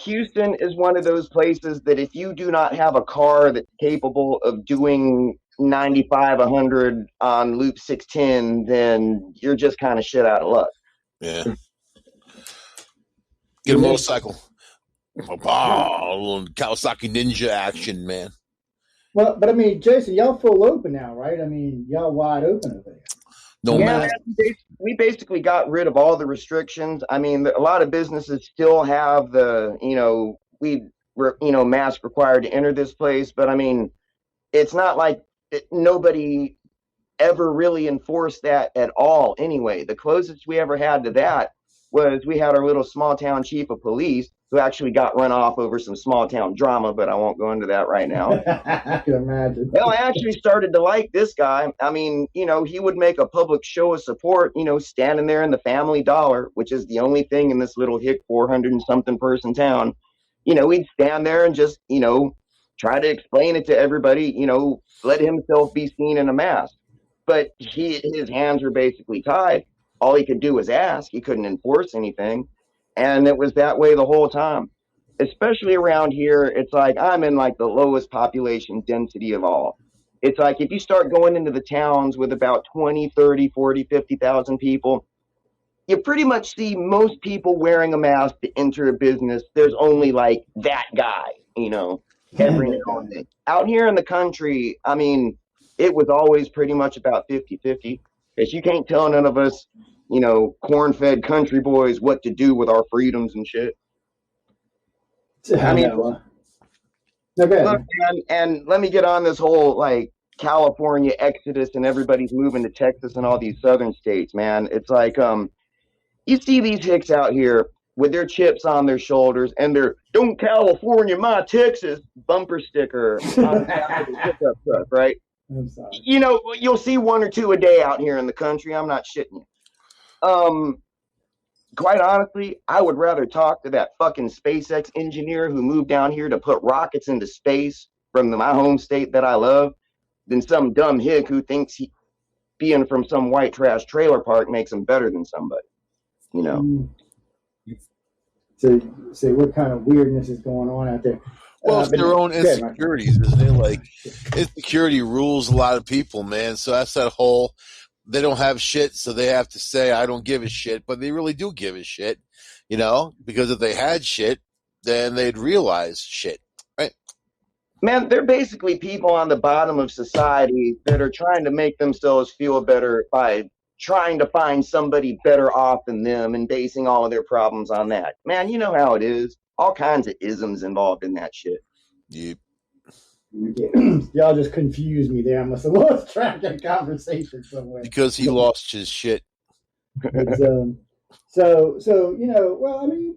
Houston is one of those places that if you do not have a car that's capable of doing 95, 100 on Loop 610, then you're just kind of shit out of luck. Yeah. Get a motorcycle. Oh, a little Kawasaki Ninja action, man. Well, but I mean, Jason, y'all full open now, right? I mean, y'all wide open over there. No mask. We basically got rid of all the restrictions. I mean, a lot of businesses still have the, mask required to enter this place. But I mean, it's not like nobody ever really enforced that at all. Anyway, the closest we ever had to that was we had our little small town chief of police who actually got run off over some small town drama, but I won't go into that right now. I can imagine. Well, I actually started to like this guy. I mean, he would make a public show of support, standing there in the Family Dollar, which is the only thing in this little hick 400 and something person town. He'd stand there and just, try to explain it to everybody, let himself be seen in a mask. But his hands were basically tied. All he could do was ask. He couldn't enforce anything. And it was that way the whole time. Especially around here, it's like I'm in like the lowest population density of all. It's like if you start going into the towns with about 20, 30, 40, 50,000 people, you pretty much see most people wearing a mask to enter a business. There's only like that guy, every now and then. Out here in the country, I mean, it was always pretty much about 50-50. Because you can't tell none of us, corn-fed country boys what to do with our freedoms and shit. I mean, look, and let me get on this whole like California exodus and everybody's moving to Texas and all these southern states, man. It's like you see these hicks out here with their chips on their shoulders and their "Don't California my Texas" bumper sticker on the back of the pickup truck, right? I'm sorry. You'll see one or two a day out here in the country. I'm not shitting you. Quite honestly, I would rather talk to that fucking SpaceX engineer who moved down here to put rockets into space from my home state that I love than some dumb hick who thinks he being from some white trash trailer park makes him better than somebody. So what kind of weirdness is going on out there? Well, it's their own insecurities, isn't it? Like, insecurity rules a lot of people, man. So that's that whole, they don't have shit, so they have to say, I don't give a shit, but they really do give a shit, because if they had shit, then they'd realize shit, right? Man, they're basically people on the bottom of society that are trying to make themselves feel better by trying to find somebody better off than them and basing all of their problems on that. Man, you know how it is. All kinds of isms involved in that shit. Yep. Y'all just confused me there. I must have lost track of the conversation somewhere. Because he lost his shit. So well, I mean,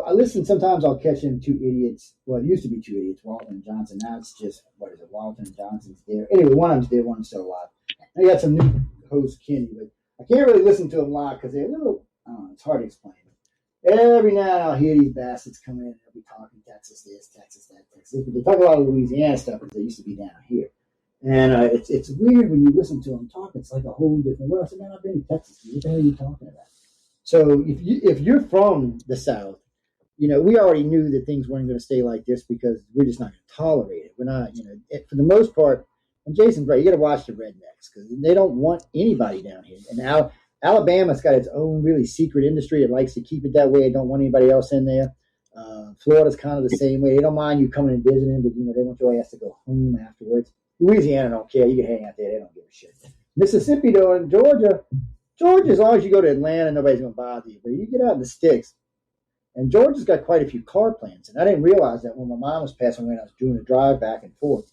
I listen. Sometimes I'll catch him two idiots. Well, it used to be two idiots, Walton and Johnson. Now it's just, what is it? Walton and Johnson's there. Anyway, one of them's dead, one of them's still alive. I got some new host, Kenny, but I can't really listen to them live because they're a little, I don't know, it's hard to explain. Every now and then I'll hear these bastards come in and they'll be talking Texas this, Texas that, Texas. But they talk a lot of Louisiana stuff because they used to be down here. And it's weird when you listen to them talk. It's like a whole different world. I said, man, I've been in Texas. What the hell are you talking about? So if you're from the South, we already knew that things weren't going to stay like this because we're just not going to tolerate it. We're not, for the most part. And Jason's right. You got to watch the rednecks because they don't want anybody down here. And now Alabama's got its own really secret industry. It likes to keep it that way. They don't want anybody else in there. Florida's kind of the same way. They don't mind you coming and visiting, but they want your ass to go home afterwards. Louisiana don't care. You can hang out there. They don't give a shit. Mississippi, though, and Georgia, as long as you go to Atlanta, nobody's going to bother you. But you get out in the sticks, and Georgia's got quite a few car plants. And I didn't realize that when my mom was passing away and I was doing a drive back and forth.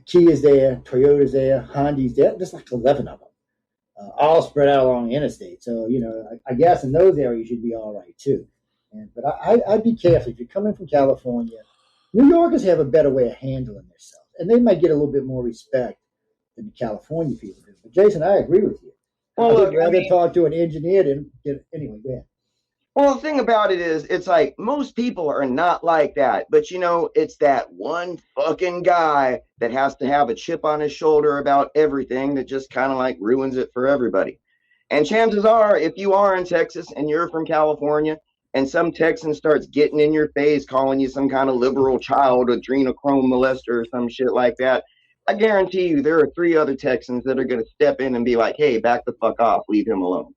Kia's there, Toyota's there, Honda's there. There's like 11 of them, all spread out along the interstate. So, I guess in those areas you'd be all right, too. But I'd be careful. If you're coming from California, New Yorkers have a better way of handling themselves. And they might get a little bit more respect than the California people do. But, Jason, I agree with you. Well, I'd rather talk to an engineer than anyway, go ahead. Well, the thing about it is, it's like most people are not like that. But, it's that one fucking guy that has to have a chip on his shoulder about everything that just kind of like ruins it for everybody. And chances are, if you are in Texas and you're from California, and some Texan starts getting in your face, calling you some kind of liberal child, adrenochrome molester, or some shit like that, I guarantee you there are 3 other Texans that are going to step in and be like, hey, back the fuck off, leave him alone.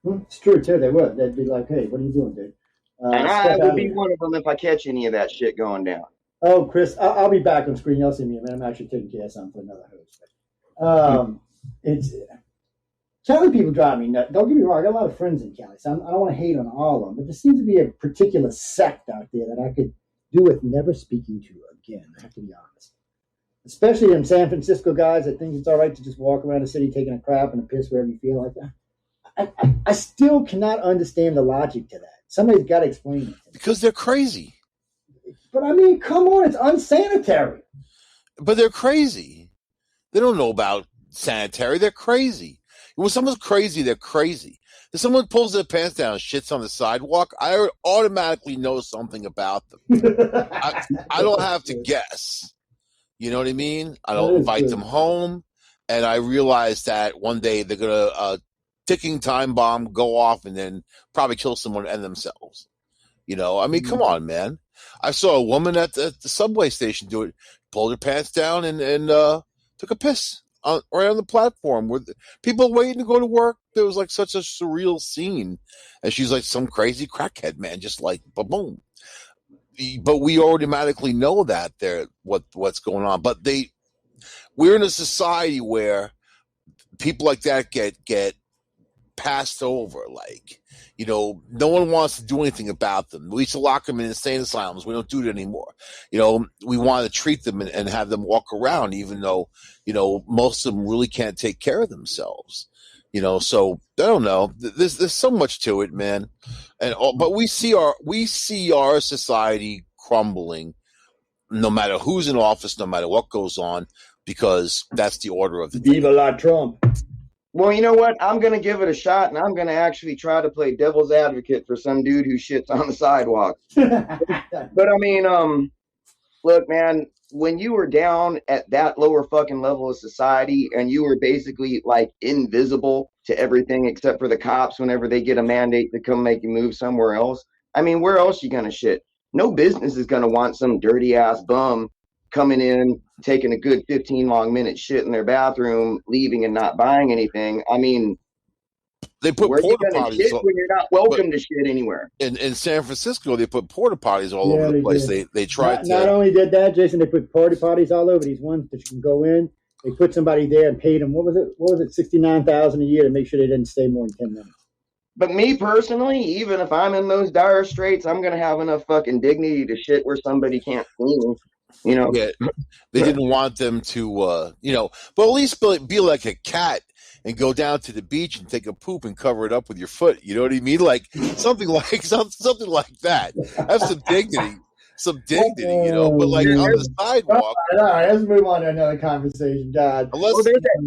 It's true, too. They would. They'd be like, hey, what are you doing, dude? And I would be one of them if I catch any of that shit going down. Oh, Chris, I'll be back on screen. You'll see me, man. I'm actually taking care of something for another host. It's Cali people drive me nuts. Don't get me wrong. I got a lot of friends in Cali, so I don't want to hate on all of them. But there seems to be a particular sect out there that I could do with never speaking to again. I have to be honest. Especially them San Francisco guys that think it's all right to just walk around the city taking a crap and a piss wherever you feel like that. I still cannot understand the logic to that. Somebody's got to explain it to me. Because they're crazy. But I mean, come on, it's unsanitary. But they're crazy. They don't know about sanitary. They're crazy. When someone's crazy, they're crazy. If someone pulls their pants down and shits on the sidewalk, I automatically know something about them. I don't have to guess. You know what I mean? I don't invite them home. And I realize that one day they're going to ticking time bomb go off and then probably kill someone and themselves. You know, I mean, come on, man. I saw a woman at the subway station do it, pulled her pants down and took a piss right on the platform where people waiting to go to work. There was like such a surreal scene. And she's like some crazy crackhead, man, just like boom. But we automatically know that what's going on. But we're in a society where people like that get passed over. Like, you know, no one wants to do anything about them. We used to lock them in insane asylums. We don't do it anymore. You know, we want to treat them and have them walk around, even though, you know, most of them really can't take care of themselves. You know, so I don't know. There's so much to it, man. But we see our society crumbling, no matter who's in office, no matter what goes on, because that's the order of the day. Viva la Trump. Well, you know what? I'm going to give it a shot, and I'm going to actually try to play devil's advocate for some dude who shits on the sidewalk. But I mean, look, man, when you were down at that lower fucking level of society and you were basically like invisible to everything except for the cops whenever they get a mandate to come make you move somewhere else, I mean, where else you going to shit? No business is going to want some dirty ass bum coming in, taking a good 15 long minute shit in their bathroom, leaving and not buying anything. I mean, they put porta potties shit when you're not welcome to shit anywhere. In San Francisco, they put porta potties all over the place. They tried not only did that, Jason, they put porta potties all over these ones that you can go in. They put somebody there and paid them. What was it? $69,000 a year to make sure they didn't stay more than 10 minutes. But me personally, even if I'm in those dire straits, I'm gonna have enough fucking dignity to shit where somebody can't see me. You know, yeah, they didn't want them to, you know, but at least be like a cat and go down to the beach and take a poop and cover it up with your foot. You know what I mean? Like something like that. Have some dignity, you know. But like on the sidewalk. All right, let's move on to another conversation, God. Well,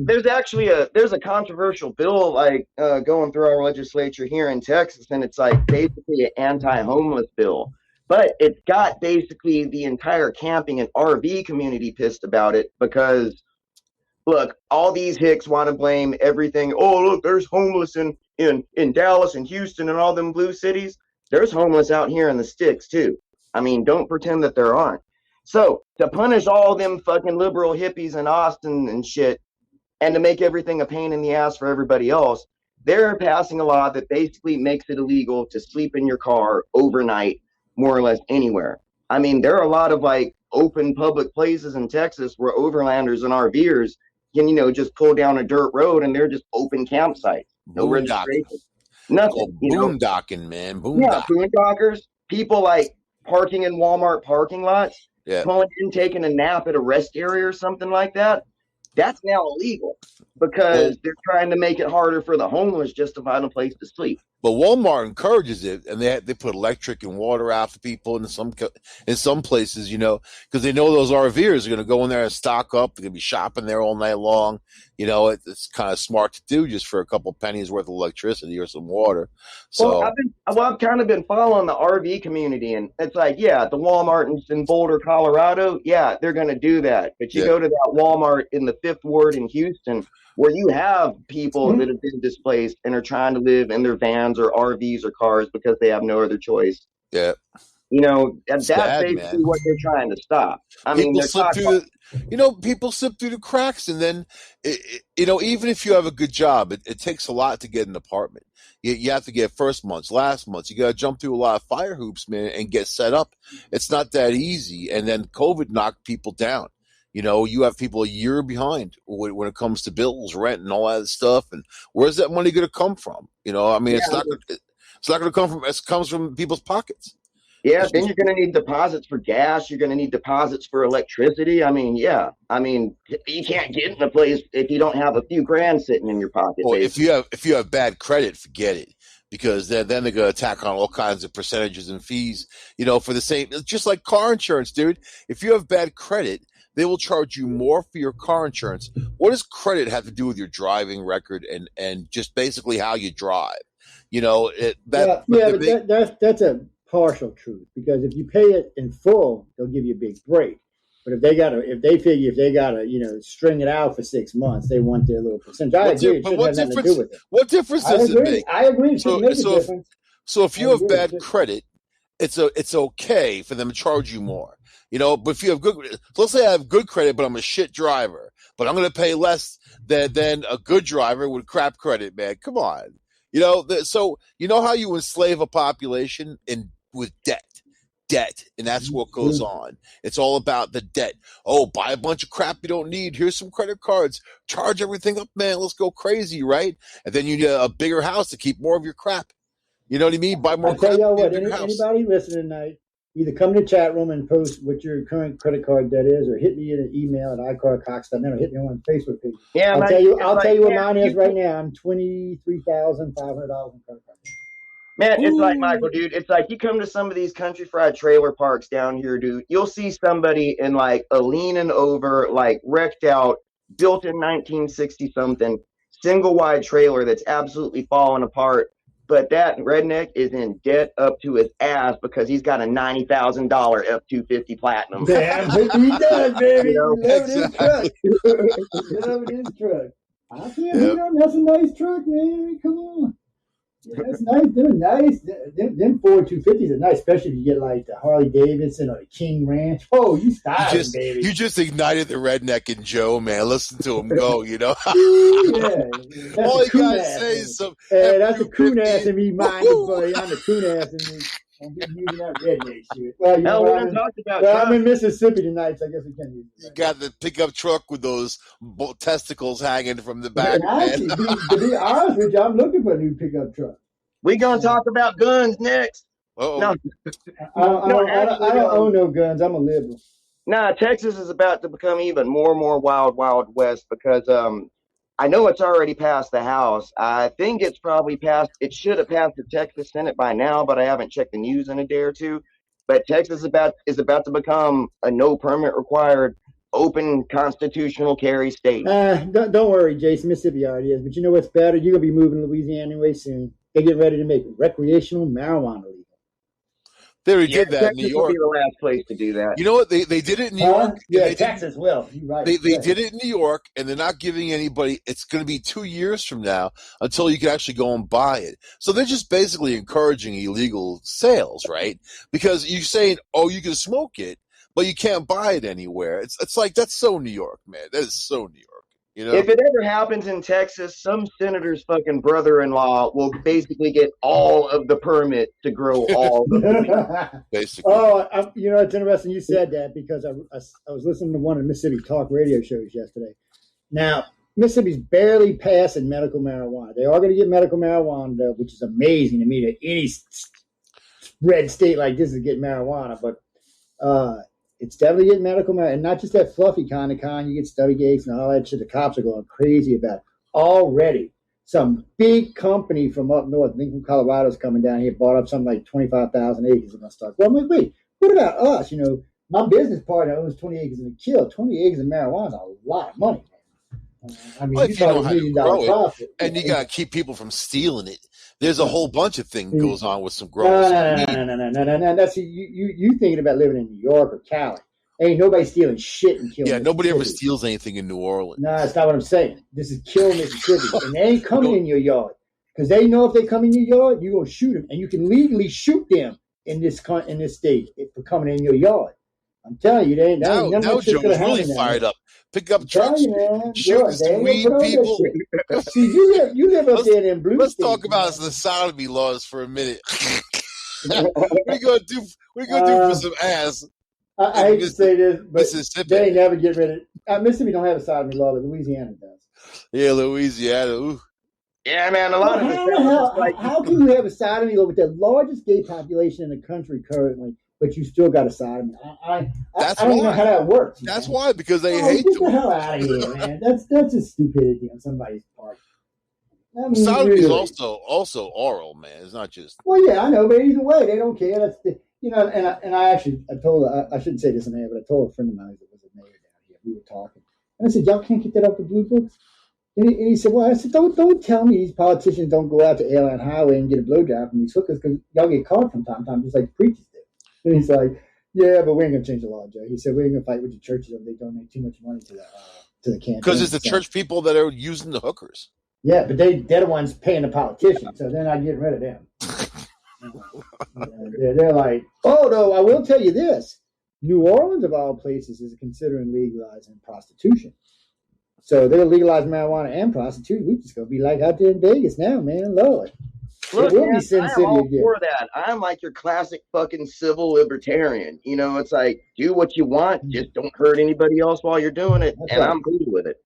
there's actually a controversial bill like going through our legislature here in Texas, and it's like basically an anti-homeless bill. But it's got basically the entire camping and RV community pissed about it because, look, all these hicks want to blame everything. Oh, look, there's homeless in Dallas and Houston and all them blue cities. There's homeless out here in the sticks, too. I mean, don't pretend that there aren't. So to punish all them fucking liberal hippies in Austin and shit and to make everything a pain in the ass for everybody else, they're passing a law that basically makes it illegal to sleep in your car overnight more or less anywhere. I mean, there are a lot of like open public places in Texas where overlanders and RVers can, you know, just pull down a dirt road and they're just open campsites. No registration. Nothing. Boondocking, man. Yeah, boondockers. People like parking in Walmart parking lots, pulling in, taking a nap at a rest area or something like that. That's now illegal because they're trying to make it harder for the homeless just to find a place to sleep. But Walmart encourages it, and they put electric and water out for people in some places, you know, because they know those RVers are going to go in there and stock up. They're going to be shopping there all night long. You know, it's kind of smart to do just for a couple pennies worth of electricity or some water. So I've kind of been following the RV community, and it's like, yeah, the Walmart in Boulder, Colorado, yeah, they're going to do that. But you go to that Walmart in the 5th Ward in Houston, where you have people that have been displaced and are trying to live in their vans or RVs or cars because they have no other choice. Yeah. You know, that's Sad, basically man. what they're trying to stop. I mean, People they're slip talking through people slip through the cracks, and then even if you have a good job, it takes a lot to get an apartment. You have to get first months, last months. You got to jump through a lot of fire hoops, man, and get set up. It's not that easy. And then COVID knocked people down. You know, you have people a year behind when it comes to bills, rent, and all that stuff. And where's that money going to come from? You know, I mean, it's not going to come from. It comes from people's pockets. Yeah, then you're going to need deposits for gas. You're going to need deposits for electricity. I mean, yeah. I mean, you can't get in a place if you don't have a few grand sitting in your pocket. Well, basically. if you have bad credit, forget it, because then they're going to attack on all kinds of percentages and fees. You know, for the same, just like car insurance, dude. If you have bad credit, they will charge you more for your car insurance. What does credit have to do with your driving record and just basically how you drive? You know, but that's a partial truth, because if you pay it in full, they'll give you a big break. But if they gotta string it out for 6 months, they want their little percentage. I agree. It shouldn't have nothing to do with it. What difference does it make? I agree. It shouldn't make a difference. So if you have bad credit, it's okay for them to charge you more. You know, but if you have good, so let's say I have good credit, but I'm a shit driver, but I'm going to pay less than a good driver with crap credit, man. Come on. You know, so you know how you enslave a population with debt, and that's what goes on. It's all about the debt. Oh, buy a bunch of crap you don't need. Here's some credit cards. Charge everything up, man. Let's go crazy, right? And then you need a bigger house to keep more of your crap. You know what I mean? Buy more crap. I tell you what, anybody listening tonight, either come to the chat room and post what your current credit card debt is, or hit me in an email at iCarCox.net, or hit me on Facebook page. Yeah, I'll tell you what mine is right now. I'm $23,500 in credit card debt. Man, it's like, Michael, dude, it's like you come to some of these country fried trailer parks down here, dude. You'll see somebody in like a leaning over, like wrecked out, built in 1960 something, single wide trailer that's absolutely falling apart. But that redneck is in debt up to his ass because he's got a $90,000 F-250 Platinum. Damn, he does, baby. You know? Exactly. Loving his truck. I can't beat him. That's a nice truck, man. Come on. Yeah, that's nice. They're nice. Them Ford 250s are nice, especially if you get like the Harley Davidson or the King Ranch. Oh, you styling, baby. You just ignited the redneck in Joe, man. Listen to him go, you know. Yeah. All you gotta say is some. Hey, that's a coon ass in me, mind, buddy. I'm the coon ass in me. I'm using that redneck shit. Well, I'm in Mississippi tonight, so I guess we can use it. You got the pickup truck with those testicles hanging from the back. Actually, to be honest with you, I'm looking for a new pickup truck. We're going to talk about guns next. No, I don't own no guns. I'm a liberal. Nah, Texas is about to become even more wild west because I know it's already passed the House. I think it's probably passed. It should have passed the Texas Senate by now, but I haven't checked the news in a day or two. But Texas is about to become a no permit required, open constitutional carry state. Don't worry, Jason. Mississippi already is. But you know what's better? You're gonna be moving to Louisiana anyway soon. They're getting ready to make recreational marijuana legal. They already did that in New York. Will be the last place to do that. You know what? They did it in New York. Yeah, Texas will. You're right. They did it in New York, and they're not giving anybody. It's going to be 2 years from now until you can actually go and buy it. So they're just basically encouraging illegal sales, right? Because you're saying, oh, you can smoke it, but you can't buy it anywhere. It's like, that's so New York, man. That is so New York. You know? If it ever happens in Texas, some senator's fucking brother-in-law will basically get all of the permit to grow all of the basically. Oh, it's interesting you said that, because I was listening to one of the Mississippi talk radio shows yesterday. Now, Mississippi's barely passing medical marijuana. They are going to get medical marijuana, though, which is amazing to me that any red state like this is getting marijuana. But it's definitely getting medical marijuana, and not just that fluffy kind of kind. You get stubby gates and all that shit. The cops are going crazy about it. Already, some big company from up north, I think from Colorado's coming down here, bought up something like 25,000 acres and going to start. Well, I'm like, wait, what about us? You know, my business partner owns 20 acres in a kill. 20 acres of marijuana is a lot of money. I mean, if you know how to grow profit. And you got to keep people from stealing it. There's a whole bunch of things goes on with some growers. No. That's you thinking about living in New York or Cali. Ain't nobody stealing shit and killing. Yeah, nobody ever Mississippi. steals anything in New Orleans. No, that's not what I'm saying. This is kill Mississippi, and they ain't coming in your yard because they know if they come in your yard, you're gonna shoot them, and you can legally shoot them in this state for coming in your yard. I'm telling you, they ain't. Now Joe's really fired up. Pick up trucks, shooting some weed people. See, you live up there in them blue. Let's talk about the sodomy laws for a minute. What are you gonna do? What are you gonna do for some ass? I hate to say this, but Mississippi. they ain't never get rid of it. Mississippi don't have a sodomy law, but Louisiana does. Yeah, Louisiana. Ooh. Yeah, man. A lot of how can you have a sodomy law with the largest gay population in the country currently, but you still got a sodomy? I don't know how that works. That's why, because they hate get the hell out of here, man. That's just stupidity on somebody's part. I mean, sodomy is also oral, man. It's not just. Well, yeah, I know, but either way, they don't care. That's and I told her, I shouldn't say this in there, but I told a friend of mine that was a mayor down here. We were talking, and I said, "Y'all can't get that off the blue books." And he said, "Well," I said, "Don't tell me these politicians don't go out to Airline Highway and get a blowjob from these hookers because y'all get caught from time to time, just like the preachers do." And he's like, "Yeah, but we ain't gonna change the law, Joe." He said, "We ain't gonna fight with the churches if they donate too much money to the campaign." Because it's the church people that are using the hookers. Yeah, but they're the ones paying the politicians, so they're not getting rid of them. They're like, oh, no, I will tell you this. New Orleans, of all places, is considering legalizing prostitution. So they're legalizing marijuana and prostitution. We just going to be like out there in Vegas now, man. Lord. Look, man, I'm all for that. I'm like your classic fucking civil libertarian. You know, it's like, do what you want. Just don't hurt anybody else while you're doing it. That's right. I'm cool with it.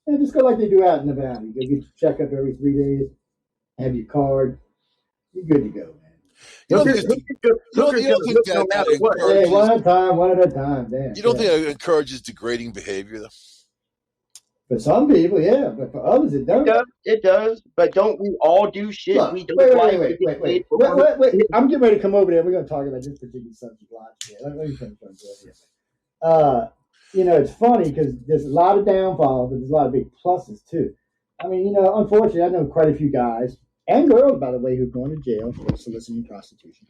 Yeah, just go like they do out in Nevada. You go get your checkup every 3 days, have your card. You're good to go, man. One at a time. Damn. You don't think it encourages degrading behavior, though? For some people, yeah, but for others, it doesn't. It does. But don't we all do shit? Look, we don't wait. I'm getting ready to come over there. We're going to talk about this particular subject logically. Let me finish here. It's funny because there's a lot of downfalls, but there's a lot of big pluses too. I mean, unfortunately, I know quite a few guys and girls, by the way, who've gone to jail for soliciting prostitution.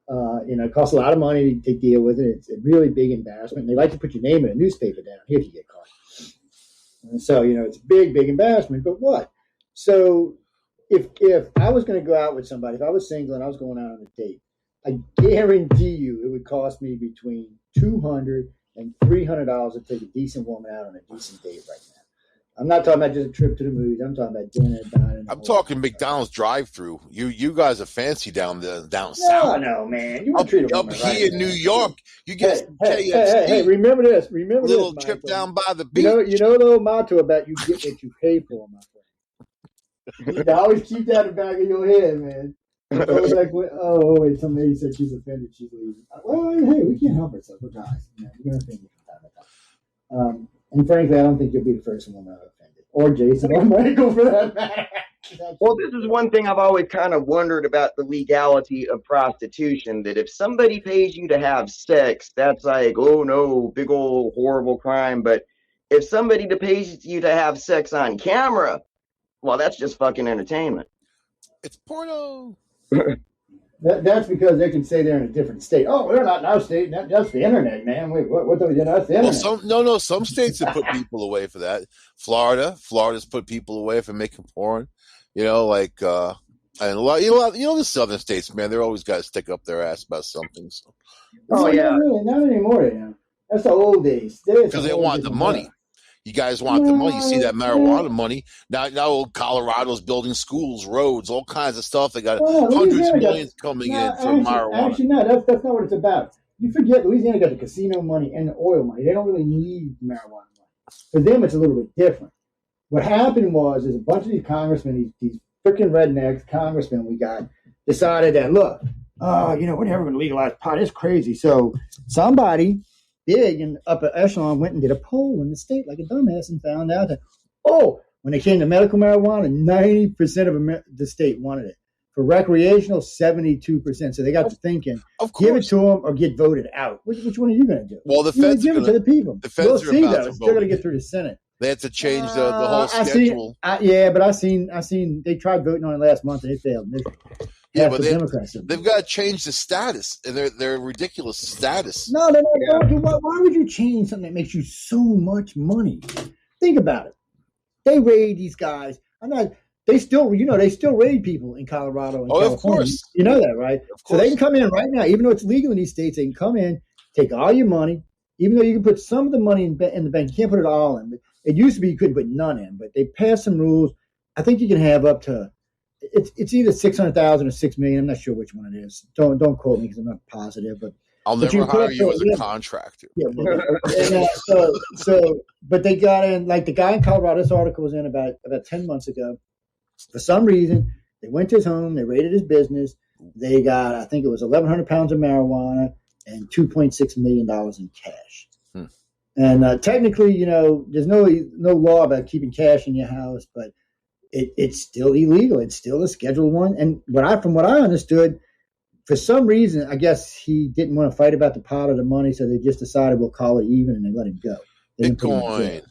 It costs a lot of money to deal with it. It's a really big embarrassment. They like to put your name in a newspaper down here if you get caught. So, it's a big, big embarrassment. But what? So if I was going to go out with somebody, if I was single and I was going out on a date, I guarantee you it would cost me between $200 and $300 to take a decent woman out on a decent date right now. I'm not talking about just a trip to the movies. I'm talking about dinner, dining. I'm talking McDonald's drive-through. You guys are fancy down south. No, man. You treat a woman up here in New York, you get KFC. Hey, remember this. Remember little this, trip Michael. down by the beach. You know the old motto about you get what you pay for, my friend. You always keep that in the back of your head, man. Wait, some lady said she's offended. She's leaving. Well, hey, we can't help ourselves. We're guys. We're going to offend you from time to time. And frankly, I don't think you'll be the first woman I've offended. Or Jason or Michael, for that matter. Well, this is one thing I've always kind of wondered about the legality of prostitution, that if somebody pays you to have sex, that's like, oh no, big old horrible crime. But if somebody pays you to have sex on camera, well, that's just fucking entertainment. It's porno. That's because they can say they're in a different state. Oh, they're not in our state. That's the internet, man. Wait, what? That's the internet. Some states have put people away for that. Florida's put people away for making porn. And a lot, the southern states, man, they're always got to stick up their ass about something. So. Oh yeah, not anymore. That's the old days. Because they want the money. You guys want the money. You see that marijuana money. Now Colorado's building schools, roads, all kinds of stuff. They got hundreds of millions coming in for marijuana. Actually, no, that's not what it's about. You forget Louisiana got the casino money and the oil money. They don't really need marijuana money. For them, it's a little bit different. What happened was a bunch of these congressmen, these freaking rednecks congressmen we got, decided that, look, we're never going to legalize pot. It's crazy. So somebody big and upper echelon went and did a poll in the state like a dumbass and found out that, when they came to medical marijuana, 90% of the state wanted it. For recreational, 72%. So they got to thinking, give it to them or get voted out. Which one are you going to do? Well, the feds give it to the people. The feds are about to It's still going to get through the Senate. They had to change the whole schedule. But I seen they tried voting on it last month and it failed miserably. Yeah, but they've got to change the status. Their ridiculous status. No. Why would you change something that makes you so much money? Think about it. They raid these guys. They still raid people in Colorado and California. Of course. You know that, right? So they can come in right now, even though it's legal in these states. They can come in, take all your money, even though you can put some of the money in the bank. You can't put it all in. But it used to be you couldn't put none in, but they passed some rules. I think you can have up to it's either 600,000 or 6 million. I'm not sure which one it is. Don't quote me because I'm not positive. But I'll never hire you as a contractor. Yeah, but they got in, like the guy in Colorado. This article was in about 10 months ago. For some reason, they went to his home. They raided his business. They got, I think it was 1,100 pounds of marijuana and $2.6 million in cash. And technically, there's no law about keeping cash in your house, but it's still illegal. It's still a Schedule 1. And from what I understood, for some reason, I guess he didn't want to fight about the pot or the money, so they just decided we'll call it even, and they let him go. Bitcoin.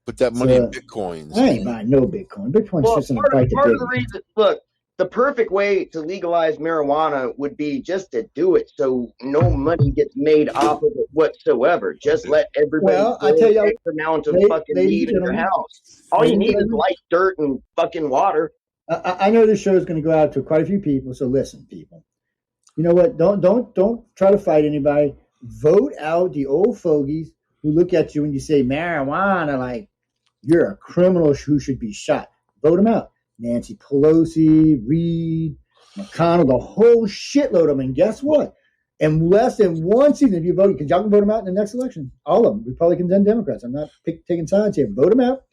Put that money in Bitcoins. I ain't buying no Bitcoin. Bitcoin's just going to fight the part of the reason, look, the perfect way to legalize marijuana would be just to do it so no money gets made off of it whatsoever. Just let everybody I tell you, take the amount of fucking weed in your house. All you need is light dirt and fucking water. I know this show is going to go out to quite a few people, so listen, people. You know what? Don't try to fight anybody. Vote out the old fogies who look at you when you say marijuana like you're a criminal who should be shot. Vote them out. Nancy Pelosi, Reid, McConnell, the whole shitload of them. And guess what? In less than one season, if you vote, because y'all can vote them out in the next election. All of them, Republicans and Democrats. I'm not taking sides here. Vote them out.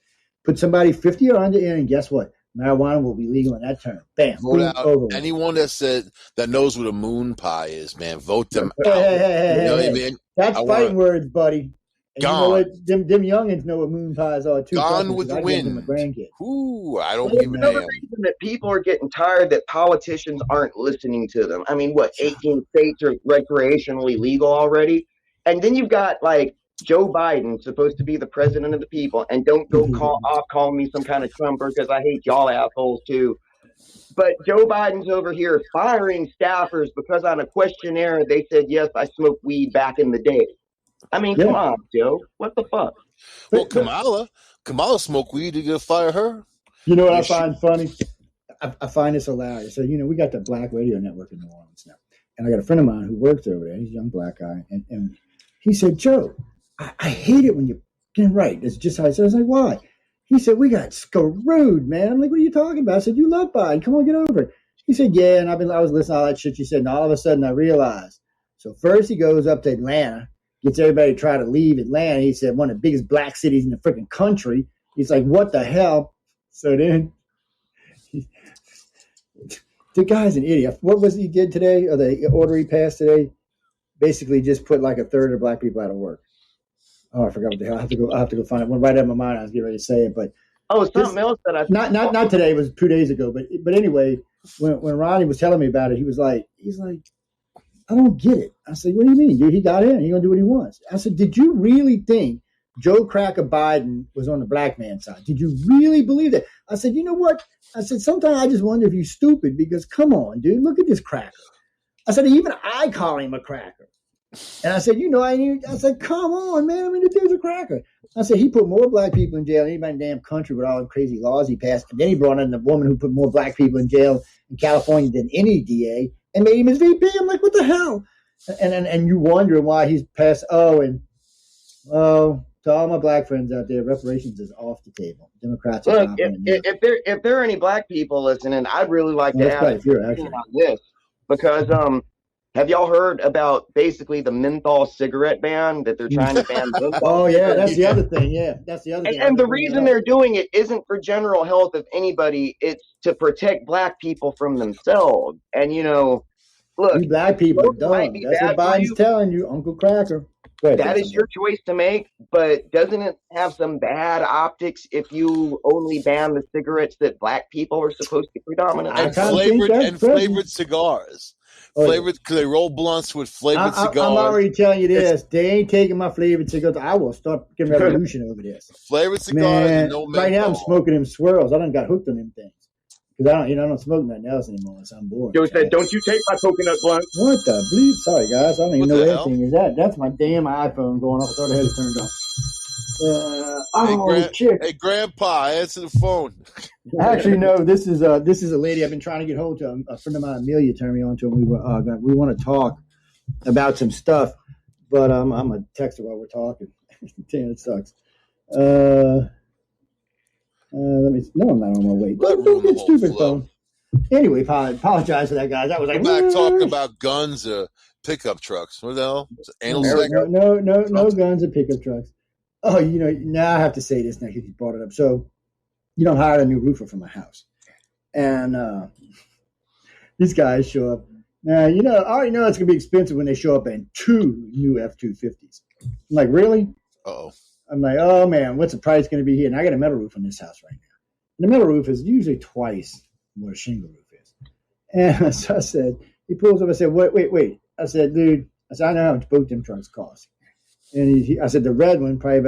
Put somebody 50 or under in, and guess what? Marijuana will be legal in that term. Bam. Vote out anyone that knows what a moon pie is, man. Vote them out. Hey, you know what I mean? That's fighting words, buddy. And gone. You know what? Them youngins know what moon pies are too. Gone with the wind. Ooh, I don't give a damn. Another reason that people are getting tired that politicians aren't listening to them. I mean, 18 states are recreationally legal already, and then you've got like Joe Biden, supposed to be the president of the people, and don't go call me some kind of Trumper because I hate y'all assholes too. But Joe Biden's over here firing staffers because on a questionnaire they said, yes, I smoked weed back in the day. I mean, come on, Joe. What the fuck? Well, Kamala smoked weed. You gonna fire her? You know what I find funny? I find this hilarious. So, we got the Black Radio Network in New Orleans now. And I got a friend of mine who works over there. He's a young black guy. And he said, Joe, I hate it when you get right. It's just how I said. I was like, why? He said, we got screwed, man. I'm like, what are you talking about? I said, you love Biden. Come on, get over it. He said, yeah. And I was listening to all that shit you said. And all of a sudden I realized. So first he goes up to Atlanta, gets everybody to try to leave Atlanta. He said, one of the biggest black cities in the freaking country. He's like, what the hell? So then the guy's an idiot. What was he did today, or the order he passed today? Basically just put like a third of black people out of work. Oh, I forgot what the hell. I have to go find it. Went right out of my mind. I was getting ready to say it, but something else that I not today. It was 2 days ago. But anyway, when Ronnie was telling me about it, he's like, I don't get it. I said, what do you mean, dude? He got in. He's gonna do what he wants. I said, did you really think Joe Cracker Biden was on the black man's side? Did you really believe that? I said, you know what? I said, sometimes I just wonder if you're stupid because come on, dude, look at this cracker. I said, even I call him a cracker. And I said, I said, come on, man. I mean, the dude's a cracker. I said, he put more black people in jail than anybody in the damn country with all the crazy laws he passed. And then he brought in the woman who put more black people in jail in California than any DA and made him his VP. I'm like, what the hell? And you wonder why he's passed. To all my black friends out there, reparations is off the table. Democrats are if there are any black people listening, I'd really like to ask about this because have y'all heard about basically the menthol cigarette ban that they're trying to ban? Oh yeah, that's the other thing. Yeah, that's the other thing. And the reason they're doing it isn't for general health of anybody; it's to protect black people from themselves. And look, you black people are dumb. That's what Biden's telling you, Uncle Cracker. That is your choice to make, but doesn't it have some bad optics if you only ban the cigarettes that black people are supposed to predominantly? And flavored cigars. Flavored, because they roll blunts with flavored cigars. I'm already telling you this. They ain't taking my flavored cigars. I will start getting revolution over this. Flavored cigars. Man, and no right now I'm smoking them swirls. I done got hooked on them things. because I don't smoke nothing else anymore, so I'm bored. Joe said, "Don't you take my coconut blunt." What the bleep? Sorry, guys. I don't even What know the what hell? that thing is. That's my damn iPhone going off. I thought I had it turned off. Chick. Hey, Grandpa, answer the phone. Actually, no. This is a lady I've been trying to get hold of. A friend of mine, Amelia, turned me on to, and we want to talk about some stuff. But I'm gonna text her while we're talking. Damn, it sucks. Let me. No, I'm not on my way. Don't get stupid phone. Anyway, apologize for that, guys. That was like we're back talking about guns or pickup trucks. What the hell? No guns or pickup trucks. Oh, now I have to say this now because you brought it up. So, I hired a new roofer for my house, and these guys show up. Now, I already know it's gonna be expensive when they show up in 2 new F-250s. I'm like, really? Uh-oh. I'm like, oh man, what's the price going to be here? And I got a metal roof on this house right now. And the metal roof is usually twice what a shingle roof is. And so I said, he pulls up. I said, wait. I said, dude, I know how much both them trucks cost. And I said, the red one probably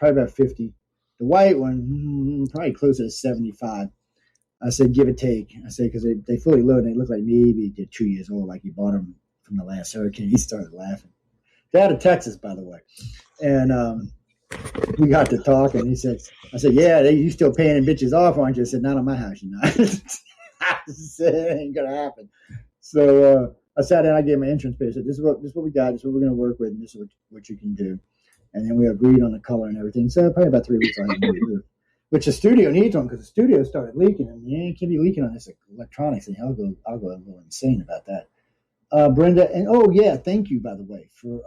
about 50. The white one probably closer to 75. I said, give or take. I said, because they fully loaded. And they look like maybe they're 2 years old, like you bought them from the last hurricane. He started laughing. They're out of Texas, by the way. And we got to talk, and I said, yeah, you still paying them bitches off, aren't you? I said, not on my house, I said, it ain't going to happen. So I sat down, I gave my entrance pay. I said, this is what we got, this is what we're going to work with, and this is what you can do. And then we agreed on the color and everything. So probably about 3 weeks later, which the studio needs one, because the studio started leaking, and you can't be leaking on this electronics thing. I'll go a little insane about that. Brenda, and thank you, by the way, for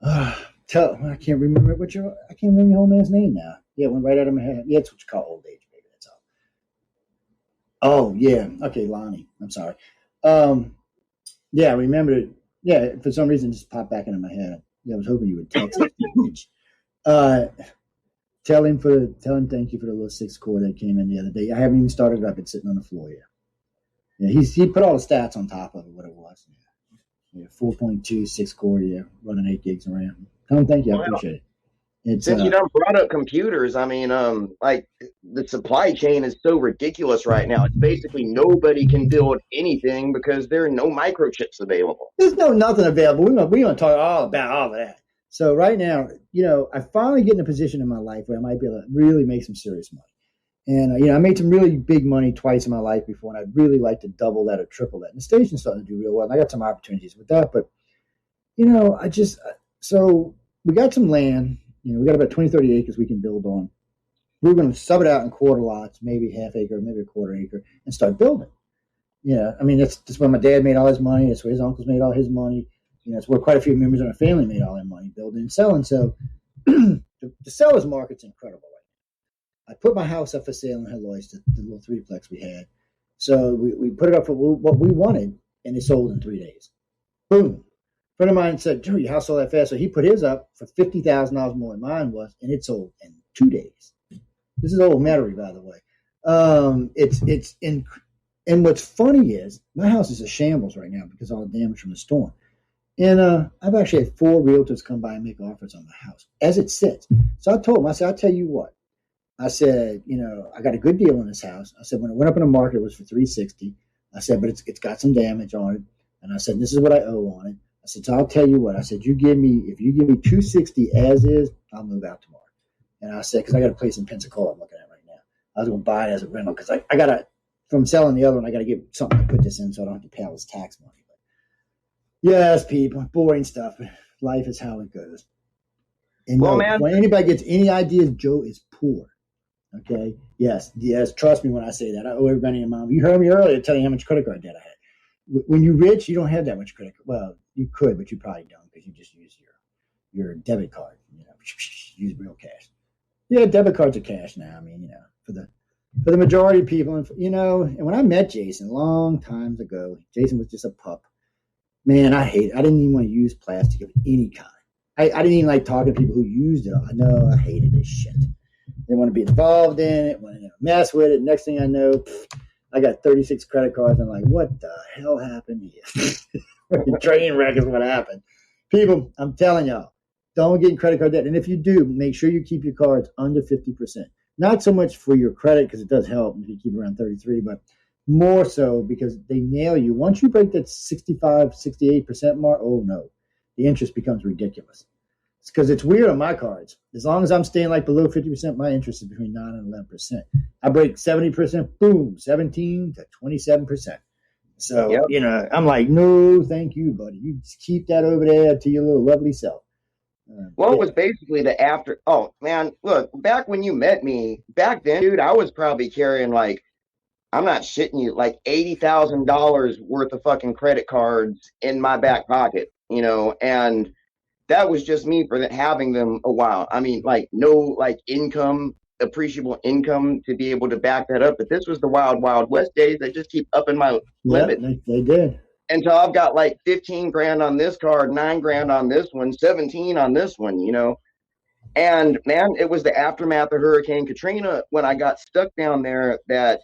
I can't remember your whole man's name now. Yeah, it went right out of my head. Yeah, it's what you call old age, baby. That's all. Oh yeah, okay, Lonnie. I'm sorry. Yeah, I remembered it. Yeah, for some reason, it just popped back into my head. Yeah, I was hoping you would text it. Tell him thank you for the little 6 core that came in the other day. I haven't even started it up. It's sitting on the floor yet. Yeah, he put all the stats on top of it, what it was. Yeah, 4.2, 6 core, running 8 gigs of RAM. Tell him thank you. I appreciate it. Since you done brought up computers, I mean, like the supply chain is so ridiculous right now. It's basically nobody can build anything because there are no microchips available. There's nothing available. We're going to talk all about all of that. So right now, I finally get in a position in my life where I might be able to really make some serious money. And, I made some really big money twice in my life before, and I'd really like to double that or triple that. And the station's starting to do real well. And I got some opportunities with that. But, so we got some land. We got about 20, 30 acres we can build on. We're going to sub it out in quarter lots, maybe half acre, maybe a quarter acre, and start building. I mean, that's where my dad made all his money. That's where his uncles made all his money. It's where quite a few members of our family made all their money, building and selling. So the seller's market's incredible right now. I put my house up for sale in Helois, the little threeplex we had. So we put it up for what we wanted, and it sold in 3 days. Boom. A friend of mine said, "Dude, your house sold that fast." So he put his up for $50,000 more than mine was, and it sold in 2 days. This is old Metairie, by the way. And what's funny is my house is a shambles right now because of all the damage from the storm. And I've actually had 4 realtors come by and make offers on the house as it sits. So I told them, I said, "I'll tell you what." I said, I got a good deal on this house. I said, when it went up in the market, it was for $360. I said, but it's got some damage on it. And I said, this is what I owe on it. I said, so I'll tell you what. I said, if you give me $260 as is, I'll move out tomorrow. And I said, because I got a place in Pensacola I'm looking at right now. I was going to buy it as a rental because I got to, from selling the other one, I got to get something to put this in so I don't have to pay all this tax money. But yes, people, boring stuff. Life is how it goes. And man, when anybody gets any ideas, Joe is poor. Okay. Yes. Trust me when I say that. I owe everybody a mom. You heard me earlier telling you how much credit card debt I had. When you're rich, you don't have that much credit. Well, you could, but you probably don't because you just use your debit card. Use real cash. Yeah, debit cards are cash now. I mean, for the majority of people, and when I met Jason long times ago, Jason was just a pup. Man, I didn't even want to use plastic of any kind. I didn't even like talking to people who used it. I know I hated this shit. Didn't want to be involved in it, wanted to mess with it. Next thing I know, I got 36 credit cards. I'm like, what the hell happened here? Train wreck is what happened. People, I'm telling y'all, don't get in credit card debt. And if you do, make sure you keep your cards under 50%. not so much for your credit, because it does help if you keep around 33, but more so because they nail you. Once you break that 65, 68% mark, oh no, the interest becomes ridiculous. It's because it's weird on my cards. As long as I'm staying like below 50%, my interest is between 9 and 11%. I break 70%, boom, 17 to 27%. So, Yep. you know, I'm like, no, thank you, buddy. You just keep that over there to your little lovely self. Well, it was basically the after. Oh man, look, back when you met me, back then, dude, I was probably carrying like, I'm not shitting you, like $80,000 worth of fucking credit cards in my back pocket, you know, and that was just me for having them a while. I mean, like no like income, appreciable income to be able to back that up. But this was the wild, wild west days. They just keep upping my limit. They did. Until I've got like 15 grand on this card, 9 grand on this one, 17 on this one, you know. And man, it was the aftermath of Hurricane Katrina when I got stuck down there that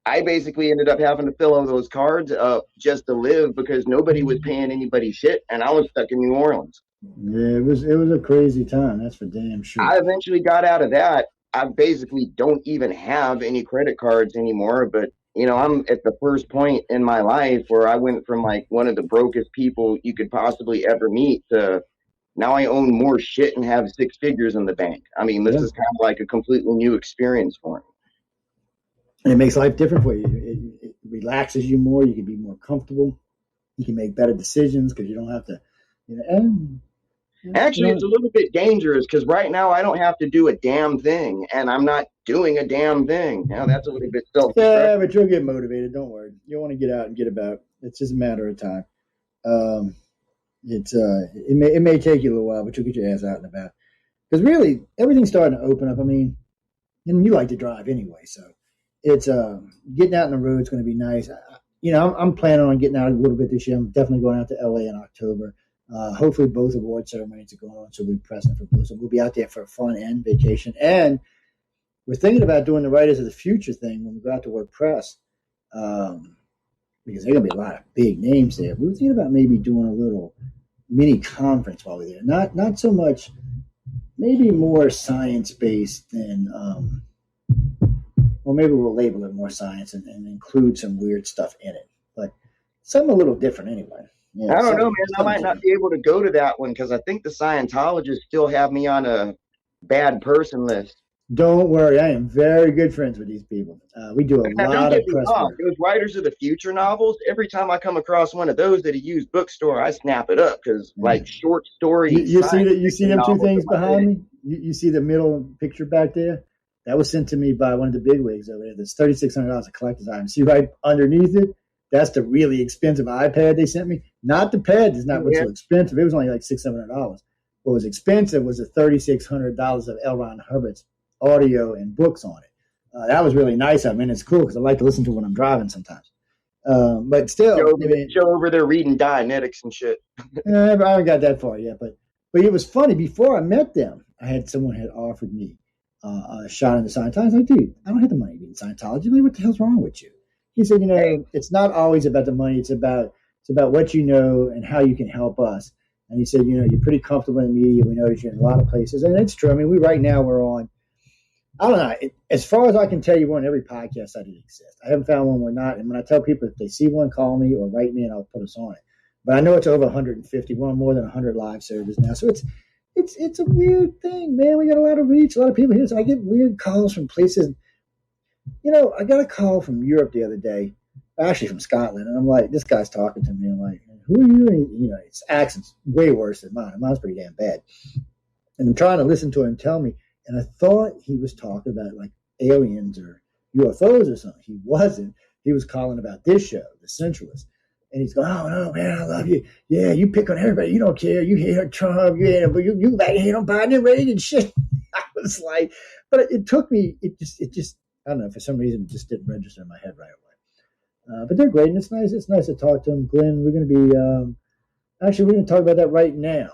I basically ended up having to fill all those cards up just to live because nobody was paying anybody shit, and I was stuck in New Orleans. Yeah, it was a crazy time. That's for damn sure. I eventually got out of that. I basically don't even have any credit cards anymore, but you know, I'm at the first point in my life where I went from like one of the brokest people you could possibly ever meet to now I own more shit and have 6 figures in the bank. I mean, this is kind of like a completely new experience for me. And it makes life different for you. It relaxes you more. You can be more comfortable. You can make better decisions because you don't have to, you know, and actually, it's a little bit dangerous because right now I don't have to do a damn thing, and I'm not doing a damn thing. Now that's a little bit self-destructive. Yeah, but you'll get motivated. Don't worry. You'll want to get out and get about. It's just a matter of time. It may take you a little while, but you'll get your ass out and about. Because really, everything's starting to open up. I mean, and you like to drive anyway, so it's getting out on the road is going to be nice. You know, I'm planning on getting out a little bit this year. I'm definitely going out to LA in October. Hopefully both award ceremonies are going on, so we'll be present for both. So we'll be out there for fun and vacation. And we're thinking about doing the Writers of the Future thing when we go out to Work Press, because there are going to be a lot of big names there. We were thinking about maybe doing a little mini conference while we're there. Not so much, maybe more science-based than, or maybe we'll label it more science and include some weird stuff in it. But something a little different anyway. Yeah, I don't know, man. I might not be able to go to that one because I think the Scientologists still have me on a bad person list. Don't worry. I am very good friends with these people. We do a lot of press work. Those Writers of the Future novels, every time I come across one of those at a used bookstore, I snap it up because like short stories. You see them two things behind me? You see the middle picture back there? That was sent to me by one of the bigwigs over there. There's $3,600 of collector's item. See right underneath it? That's the really expensive iPad they sent me. Not the pad is not what's so expensive. It was only like $600-700. What was expensive was the $3,600 of L. Ron Hubbard's audio and books on it. That was really nice. I mean, it's cool because I like to listen to when I'm driving sometimes. But still, Joe over there reading Dianetics and shit. I haven't got that far yet, but it was funny. Before I met them, someone had offered me a shot in the Scientology. I was like, dude, I don't have the money to be in Scientology. Like, what the hell's wrong with you? He said, it's not always about the money. It's about what you know and how you can help us. And he said, you're pretty comfortable in the media. We know that you're in a lot of places. And it's true. I mean, right now we're on, I don't know. As far as I can tell you, we're on every podcast that exists. I haven't found one we're not. And when I tell people if they see one, call me or write me and I'll put us on it. But I know it's over 150. We're on more than 100 live servers now. So it's a weird thing, man. We got a lot of reach, a lot of people here. So I get weird calls from places. I got a call from Europe the other day, actually from Scotland, and I'm like, this guy's talking to me. I'm like, who are you? And, his accent's way worse than mine. Mine's pretty damn bad. And I'm trying to listen to him tell me, and I thought he was talking about like aliens or UFOs or something. He wasn't. He was calling about this show, The Centralist. And he's going, oh, no, man, I love you. Yeah, you pick on everybody. You don't care. You hate Trump. Yeah, but you hate on Biden and Reagan shit. I was like, but it took me, it just, I don't know, for some reason, it just didn't register in my head right away. But they're great, and it's nice. It's nice to talk to them. Glenn, we're going to be, actually, we're going to talk about that right now.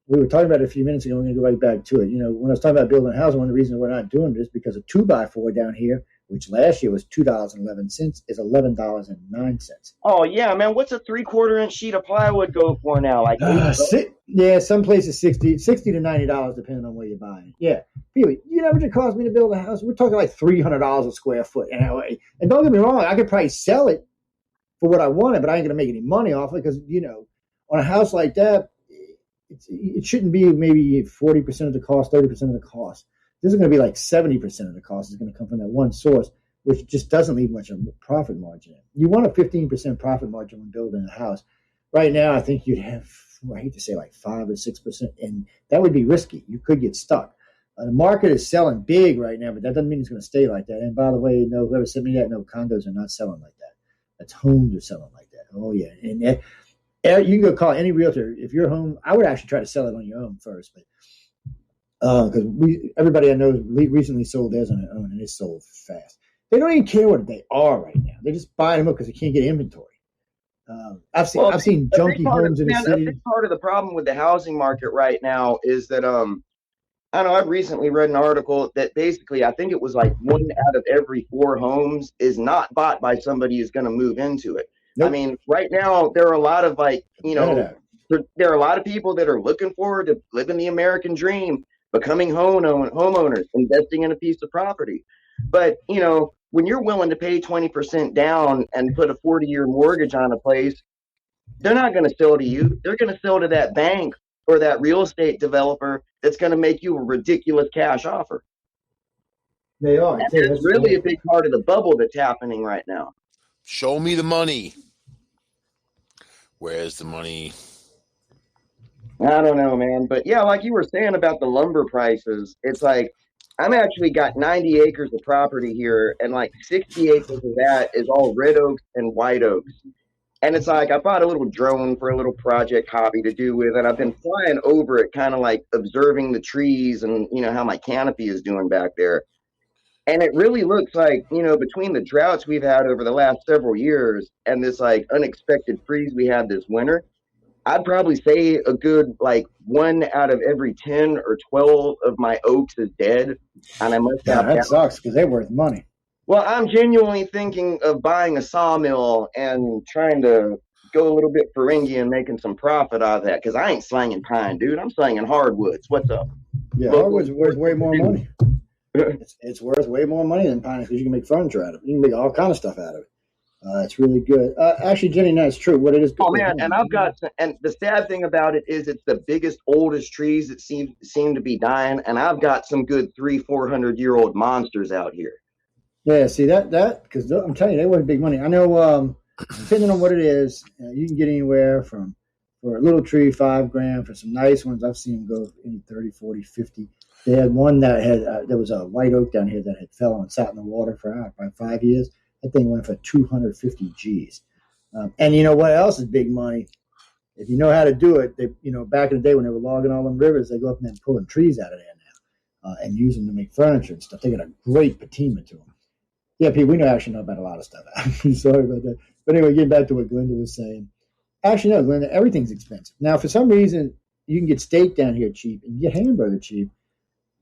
We were talking about it a few minutes ago. We're going to go right back to it. When I was talking about building a house, one of the reasons we're not doing it is because of 2x4 down here which last year was $2.11, is $11.09. Oh yeah, man. What's a 3/4 inch sheet of plywood go for now? Like $8? Yeah, some places 60 to $90, depending on where you're buying. Yeah, really. You know what it cost me to build a house? We're talking like $300 a square foot. And don't get me wrong, I could probably sell it for what I wanted, but I ain't gonna make any money off it because on a house like that, it shouldn't be maybe 40% of the cost, 30% of the cost. This is going to be like 70% of the cost is going to come from that one source, which just doesn't leave much of a profit margin. You want a 15% profit margin when building a house. Right now, I think you'd have, I hate to say like 5 or 6%, and that would be risky. You could get stuck. The market is selling big right now, but that doesn't mean it's going to stay like that. And by the way, whoever sent me that, no, condos are not selling like that. That's homes are selling like that. Oh, yeah. And you can go call any realtor. If your home, I would actually try to sell it on your own first, but because everybody I know recently sold theirs on their own, and it sold fast. They don't even care what they are right now. They're just buying them up because they can't get inventory. I've seen junky homes in the city. A big part of the problem with the housing market right now is that I don't know. I've recently read an article that basically I think it was like 1 out of every 4 homes is not bought by somebody who's going to move into it. Nope. I mean, right now there are a lot of there are a lot of people that are looking forward to living the American dream, becoming homeowners, investing in a piece of property. But when you're willing to pay 20% down and put a 40-year mortgage on a place, they're not going to sell to you. They're going to sell to that bank or that real estate developer that's going to make you a ridiculous cash offer. They are. That's really a big part of the bubble that's happening right now. Show me the money. Where's the money? I don't know, man. But yeah, like you were saying about the lumber prices, it's like I'm actually got 90 acres of property here, and like 60 acres of that is all red oaks and white oaks. And it's like I bought a little drone for a little project hobby to do with, and I've been flying over it, kind of like observing the trees and how my canopy is doing back there. And it really looks like, between the droughts we've had over the last several years and this like unexpected freeze we had this winter, I'd probably say a good like 1 out of every 10 or 12 of my oaks is dead. And I must have that sucks because they're worth money. Well, I'm genuinely thinking of buying a sawmill and trying to go a little bit Ferengi and making some profit out of that because I ain't slanging pine, dude. I'm slanging hardwoods. What's up? Yeah, hardwood's worth way more money. It's worth way more money than pine because you can make furniture out of it. You can make all kind of stuff out of it. It's really good. Actually, Jenny, that's true. What it is. Oh man, and the sad thing about it is it's the biggest, oldest trees that seem to be dying, and I've got some good 300-400-year-old monsters out here. Yeah, see that because I'm telling you, they worth big money. I know, depending on what it is, you can get anywhere from for a little tree $5,000 for some nice ones. I've seen them go any 30, 40, 50. They had one that had there was a white oak down here that had fell and sat in the water for about 5 years. That thing went for 250 G's. And you know what else is big money? If you know how to do it, they back in the day when they were logging all them rivers, they go up and then pulling trees out of there now and use them to make furniture and stuff. They got a great patina to them. Yeah, Pete, we actually know about a lot of stuff. Sorry about that. But anyway, getting back to what Glenda was saying. Actually, no, Glenda, everything's expensive. Now, for some reason, you can get steak down here cheap and get hamburger cheap.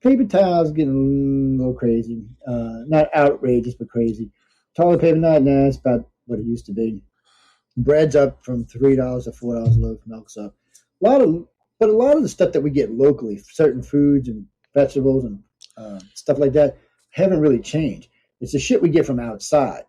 Paper towels getting a little crazy. Not outrageous, but crazy. Toilet paper, it's about what it used to be. Bread's up from $3 to $4 a loaf. Milk's up. A lot of the stuff that we get locally, certain foods and vegetables and stuff like that, haven't really changed. It's the shit we get from outside.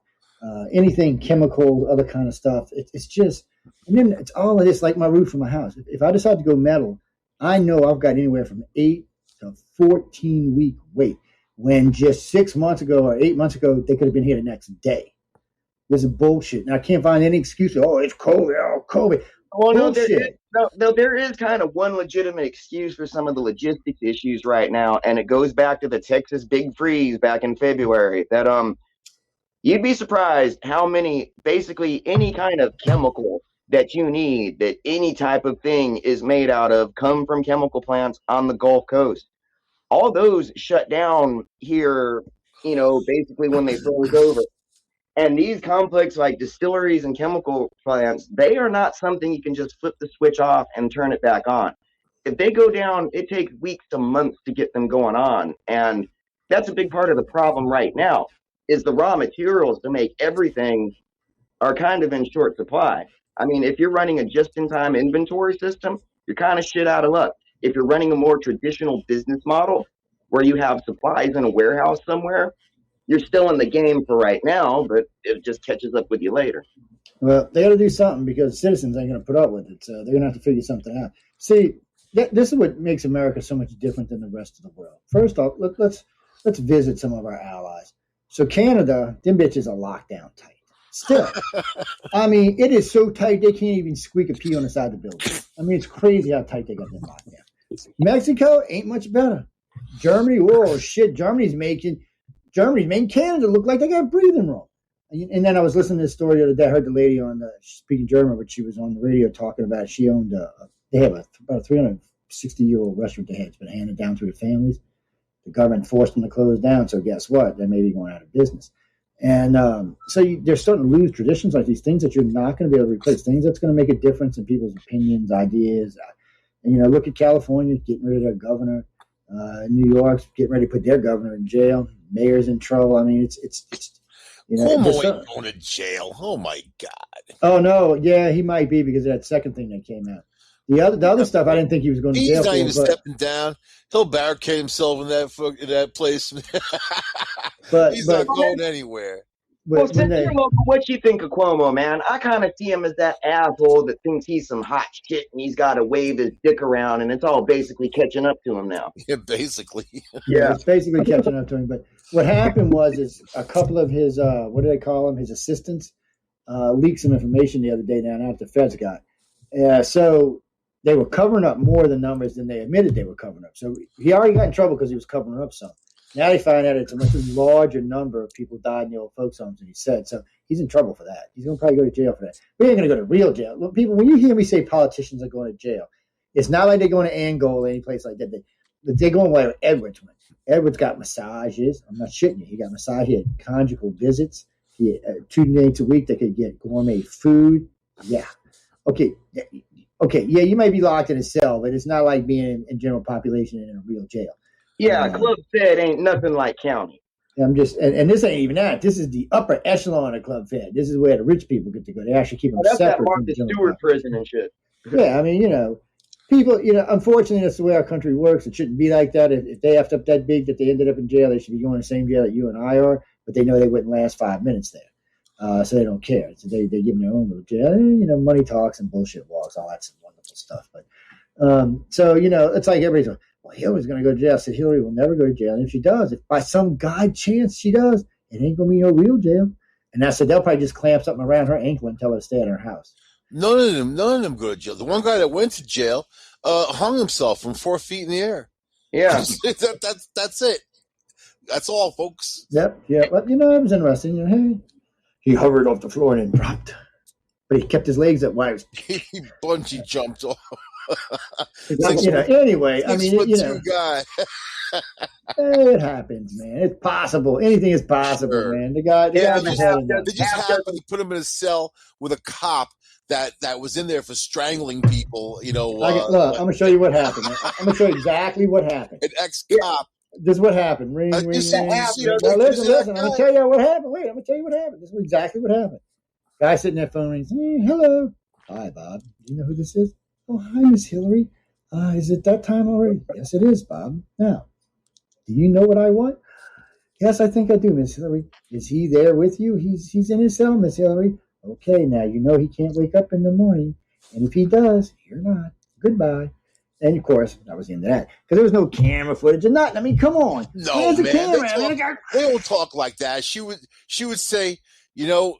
Anything chemicals, other kind of stuff. It's just, and then it's all of this, like my roof for my house. If I decide to go metal, I know I've got anywhere from 8 to 14 week wait. When just 6 months ago or 8 months ago, they could have been here the next day. This is bullshit. And I can't find any excuse. Oh, it's COVID. Oh, COVID. Well, no, there is kind of one legitimate excuse for some of the logistics issues right now, and it goes back to the Texas big freeze back in February. That you'd be surprised how many, basically any kind of chemical that you need, that any type of thing is made out of, come from chemical plants on the Gulf Coast. All those shut down here, basically when they froze over. And these complex like distilleries and chemical plants, they are not something you can just flip the switch off and turn it back on. If they go down, it takes weeks to months to get them going on. And that's a big part of the problem right now. is the raw materials to make everything are kind of in short supply. I mean, if you're running a just-in-time inventory system, you're kind of shit out of luck. If you're running a more traditional business model where you have supplies in a warehouse somewhere, you're still in the game for right now, but it just catches up with you later. Well, they got to do something because citizens ain't going to put up with it. So they're going to have to figure something out. See, this is what makes America so much different than the rest of the world. First off, let's visit some of our allies. So Canada, them bitches are locked down tight. Still, I mean, it is so tight they can't even squeak a pee on the side of the building. I mean, it's crazy how tight they got them locked down. Mexico ain't much better. Germany, whoa, shit, Germany's making Canada look like they got breathing room. And then I was listening to this story the other day. I heard the lady speaking German, but she was on the radio talking about it. She owned they have about a 360-year-old restaurant they had. It's been handed down through the families. The government forced them to close down. So guess what? They may be going out of business. And they're starting to lose traditions like these things that you're not going to be able to replace, things that's going to make a difference in people's opinions, ideas. And, look at California getting rid of their governor. New York's getting ready to put their governor in jail. Mayor's in trouble. I mean, it's Cuomo ain't going to jail. Oh, my God. Oh, no. Yeah, he might be because of that second thing that came out. The other stuff, I didn't think he was going to jail. He's not even stepping down. He'll barricade himself in that place. But he's not going anywhere. Well, what you think of Cuomo, man? I kind of see him as that asshole that thinks he's some hot shit and he's got to wave his dick around, and it's all basically catching up to him now. Yeah, basically. Yeah, it's basically catching up to him. But what happened is a couple of his, what do they call them, his assistants, leaked some information the other day down out the feds got. So they were covering up more the numbers than they admitted they were covering up. So he already got in trouble because he was covering up some. Now they find out it's a much larger number of people died in the old folks' homes than he said. So he's in trouble for that. He's going to probably go to jail for that. We ain't going to go to real jail. Look, people, when you hear me say politicians are going to jail, it's not like they're going to Angola or any place like that. They're going where Edwards went. Edwards got massages. I'm not shitting you. He got massage. He had conjugal visits. He had 2 nights a week they could get gourmet food. Yeah. Okay. Yeah, you might be locked in a cell, but it's not like being in general population in a real jail. Yeah, Club Fed ain't nothing like county. I'm just, and this ain't even that. This is the upper echelon of Club Fed. This is where the rich people get to go. They actually keep them that's separate. That's that Martha Stewart prison and shit. Yeah, I mean, people, unfortunately, that's the way our country works. It shouldn't be like that. If they effed up that big that they ended up in jail, they should be going to the same jail that you and I are, but they know they wouldn't last 5 minutes there. So they don't care. So they give them their own little jail. Money talks and bullshit walks, all that's wonderful stuff. But it's like everybody's like, well, Hillary's going to go to jail. I said, Hillary will never go to jail. And if she does, if by some god chance she does, it ain't going to be no real jail. And I said, they'll probably just clamp something around her ankle and tell her to stay at her house. None of them go to jail. The one guy that went to jail hung himself from 4 feet in the air. Yeah. That's it. That's all, folks. Yep. Yeah. But, it was interesting. Hey, he hovered off the floor and then dropped. But he kept his legs up wide. He bungee jumped off. Anyway, I mean, guy. It happens, man. It's possible. Anything is possible, sure. Man. The guy they just happened to put him in a cell with a cop that was in there for strangling people. Look, I'm gonna show you what happened. I'm gonna show you exactly what happened. An ex-cop. This is what happened. Ring. Now, listen. I'm gonna tell you what happened. Wait, I'm gonna tell you what happened. This is exactly what happened. Guy sitting there, phone rings. Hey, hello. Hi, Bob. Do you know who this is? Oh, hi, Miss Hillary. Is it that time already? Yes, it is, Bob. Now, do you know what I want? Yes, I think I do, Miss Hillary. Is he there with you? He's in his cell, Miss Hillary. Okay, now you know he can't wake up in the morning. And if he does, you're not. Goodbye. And, of course, that was the end of that. Because there was no camera footage or nothing. I mean, come on. No, man. They don't talk like that. She would say, he's not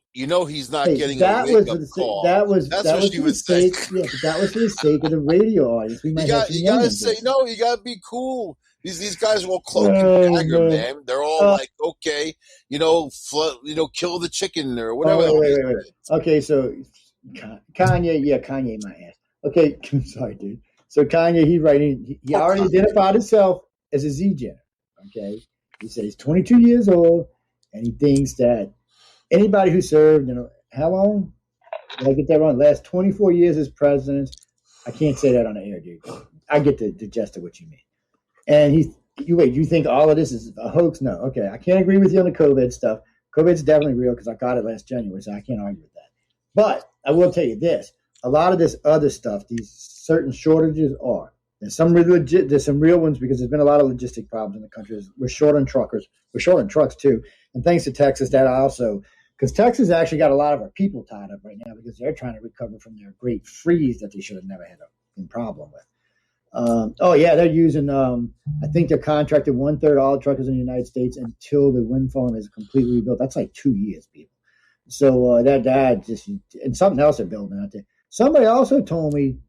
getting a wake-up call. That's what she would say. Yeah, but that was for the sake of the radio audience. We might you gotta say, no, you gotta be cool. These guys are all cloak and dagger, man. They're all like, okay, kill the chicken or whatever. Wait. Okay, so Kanye, my ass. Okay, I'm sorry, dude. So Kanye, he's writing. He already identified himself as a Z-Gen. Okay, he said he's 22 years old, and he thinks that anybody who served, how long? Did I get that wrong? Last 24 years as president. I can't say that on the air, dude. I get the gist of what you mean. And you think all of this is a hoax? No. Okay, I can't agree with you on the COVID stuff, COVID's definitely real because I got it last January, so I can't argue with that. But I will tell you this: a lot of this other stuff, these certain shortages are. There's some legit, there's some real ones because there's been a lot of logistic problems in the country. We're short on truckers. We're short on trucks too. And thanks to Texas, that also, because Texas actually got a lot of our people tied up right now because they're trying to recover from their great freeze that they should have never had a problem with. They're using, I think they're contracted 1/3 all truckers in the United States until the wind farm is completely rebuilt. That's like 2 years, people. So that just, and something else they're building out there. Somebody also told me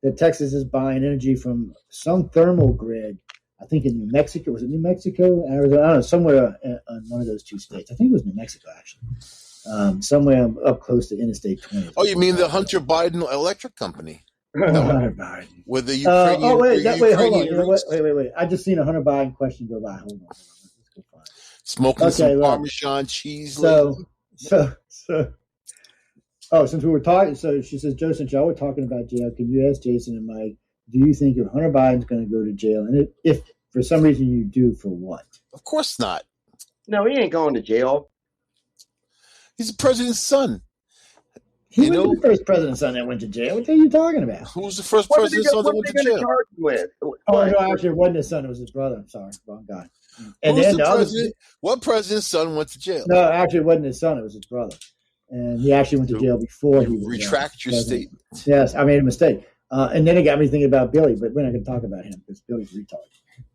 that Texas is buying energy from some thermal grid, I think in New Mexico. Was it New Mexico? Arizona? I don't know, somewhere in one of those two states. I think it was New Mexico, actually. Somewhere up close to Interstate 20. Oh, you mean the Hunter Biden electric company? Hunter Biden. With the Ukrainian... hold on. You know what? Wait. I just seen a Hunter Biden question go by. Hold on. Let's go find it. Smoking some Parmesan cheese. Since we were talking, so she says, Joe, since y'all were talking about jail, can you ask Jason and Mike, do you think if Hunter Biden's going to go to jail? And if for some reason you do, for what? Of course not. No, he ain't going to jail. He's the president's son. He was the first president's son that went to jail. What are you talking about? Who was the first president's son that went to jail? With? No, actually, it wasn't his son. It was his brother. I'm sorry. Wrong guy. And then what president's son went to jail? No, actually, it wasn't his son. It was his brother. And he actually went to jail before he was retract your statement. Yes, I made a mistake. And then it got me thinking about Billy, but we're not going to talk about him because Billy's retarded.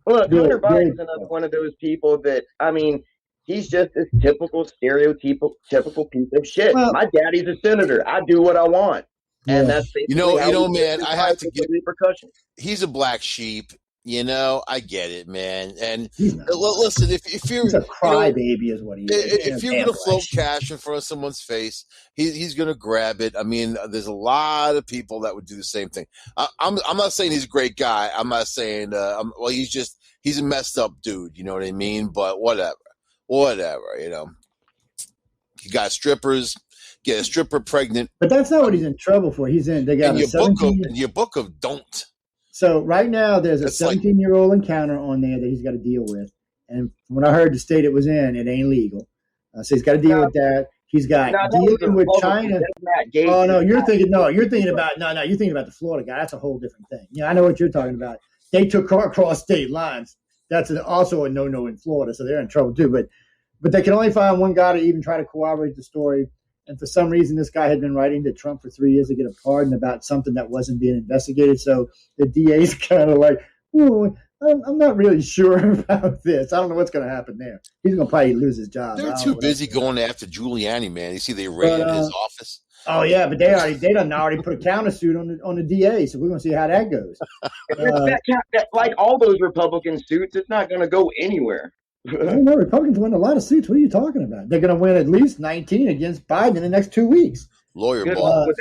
Well, Hunter Biden's another one of those people that, I mean, he's just this typical stereotypical piece of shit. Well, my daddy's a senator. I do what I want. And that's basically man, I have to give repercussions. He's a black sheep. I get it, man. And listen, if you're he's a crybaby, is what he is. If you're gonna float cash in front of someone's face, he's gonna grab it. I mean, there's a lot of people that would do the same thing. I'm not saying he's a great guy. I'm not saying he's a messed up dude. You know what I mean? But whatever. You got strippers. Get a stripper pregnant. But that's not what he's in trouble for. He's in. They got in your book of don't. So right now there's a 17-year-old encounter on there that he's got to deal with. And when I heard the state it was in, it ain't legal. So he's got to deal with that. He's got dealing with China. Oh no, you're thinking about the Florida guy. That's a whole different thing. Yeah, I know what you're talking about. They took across state lines. That's also a no-no in Florida, so they're in trouble too. But they can only find one guy to even try to corroborate the story. And for some reason, this guy had been writing to Trump for 3 years to get a pardon about something that wasn't being investigated. So the DA's kind of like, I'm not really sure about this. I don't know what's going to happen there. He's going to probably lose his job. They're too busy going after Giuliani, man. You see, they raided his office. Oh yeah, but they already put a countersuit on the DA, so we're going to see how that goes. Like all those Republican suits, it's not going to go anywhere. I don't know. Republicans win a lot of seats. What are you talking about? They're going to win at least 19 against Biden in the next 2 weeks. Lawyer ball.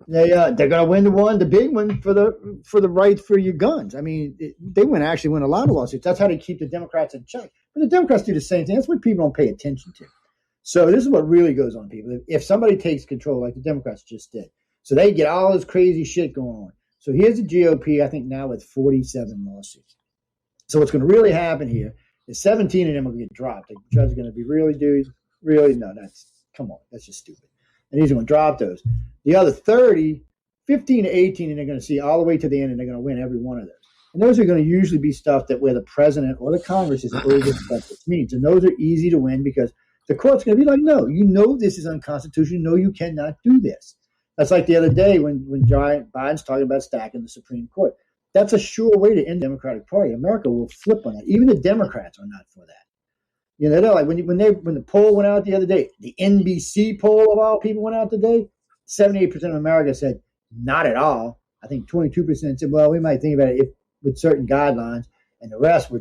They're going to win the big one for the right for your guns. I mean, they actually win a lot of lawsuits. That's how they keep the Democrats in check. But the Democrats do the same thing. That's what people don't pay attention to. So this is what really goes on, people. If somebody takes control, like the Democrats just did, so they get all this crazy shit going on. So here's the GOP, I think now with 47 lawsuits. So what's going to really happen here is 17 of them will get dropped. The judge is going to be that's just stupid. And he's going to drop those. The other 30, 15 to 18, and they're going to see all the way to the end, and they're going to win every one of those. And those are going to usually be stuff that where the president or the Congress is over what this means. And those are easy to win because the court's going to be like, no, this is unconstitutional. No, you cannot do this. That's like the other day when Biden's talking about stacking the Supreme Court. That's a sure way to end the Democratic Party. America will flip on that. Even the Democrats are not for that. They're like when the poll went out the other day, the NBC poll of all people went out today, 78% of America said not at all. I think 22% said, well, we might think about it with certain guidelines, and the rest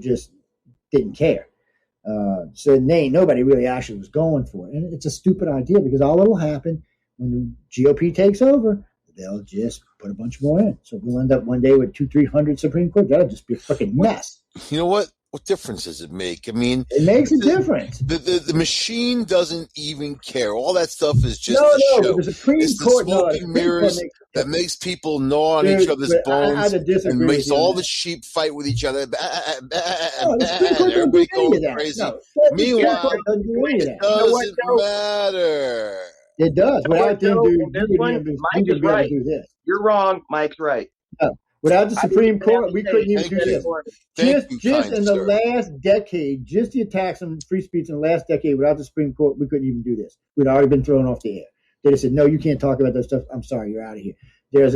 didn't care. So nobody really actually was going for it. And it's a stupid idea because all that will happen when the GOP takes over, they'll just put a bunch more in. So we'll end up one day with 200-300 Supreme Court. That'll just be a fucking mess. You know what? What difference does it make? I mean, it makes a difference. The machine doesn't even care. All that stuff is just no, a show. But the Supreme Court, smoking mirrors that makes people gnaw on each other's bones and makes all the sheep fight with each other. Everybody going crazy. Meanwhile, it doesn't matter. It does. Without them, dude, Mike is right. Do this. You're wrong. Mike's right. No. Without the Supreme Court, we couldn't even do this. Just in the last decade, just the attacks on free speech in the last decade, without the Supreme Court, we couldn't even do this. We'd already been thrown off the air. They just said, no, you can't talk about that stuff. I'm sorry, you're out of here. There's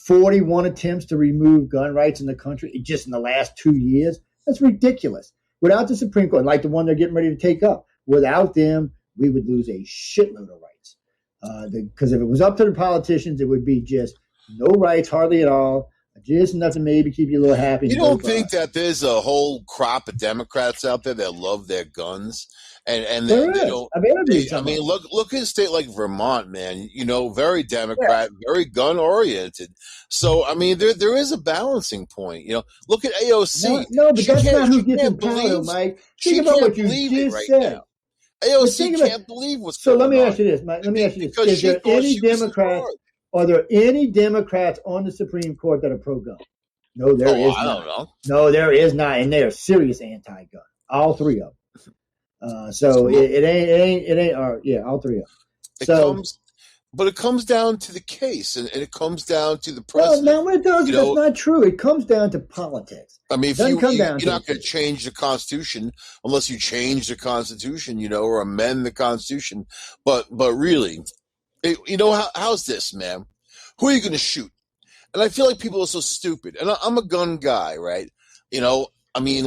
41 attempts to remove gun rights in the country just in the last 2 years? That's ridiculous. Without the Supreme Court, like the one they're getting ready to take up, without them, we would lose a shitload of rights. Because if it was up to the politicians, it would be just no rights, hardly at all. Just enough to maybe keep you a little happy. You don't think that there's a whole crop of Democrats out there that love their guns, and they don't? I mean, look at a state like Vermont, man. Very Democrat, very gun oriented. So I mean, there is a balancing point. Look at AOC. No, but that's not who gets in power, Mike. Think about what you just said. Now. AOC can't believe what's going on. So let me ask you this, Mike. Is there any Democrats? Are there any Democrats on the Supreme Court that are pro-gun? No, there is not. I don't know. No, there is not, and they are serious anti-gun. All three of them. So it ain't. All three of them. But it comes down to the case, and it comes down to the president. Well, no, it does. That's not true. It comes down to politics. I mean, you're not going to change the Constitution unless you change the Constitution, or amend the Constitution. But really. How's this, man? Who are you going to shoot? And I feel like people are so stupid. And I'm a gun guy, right? I mean,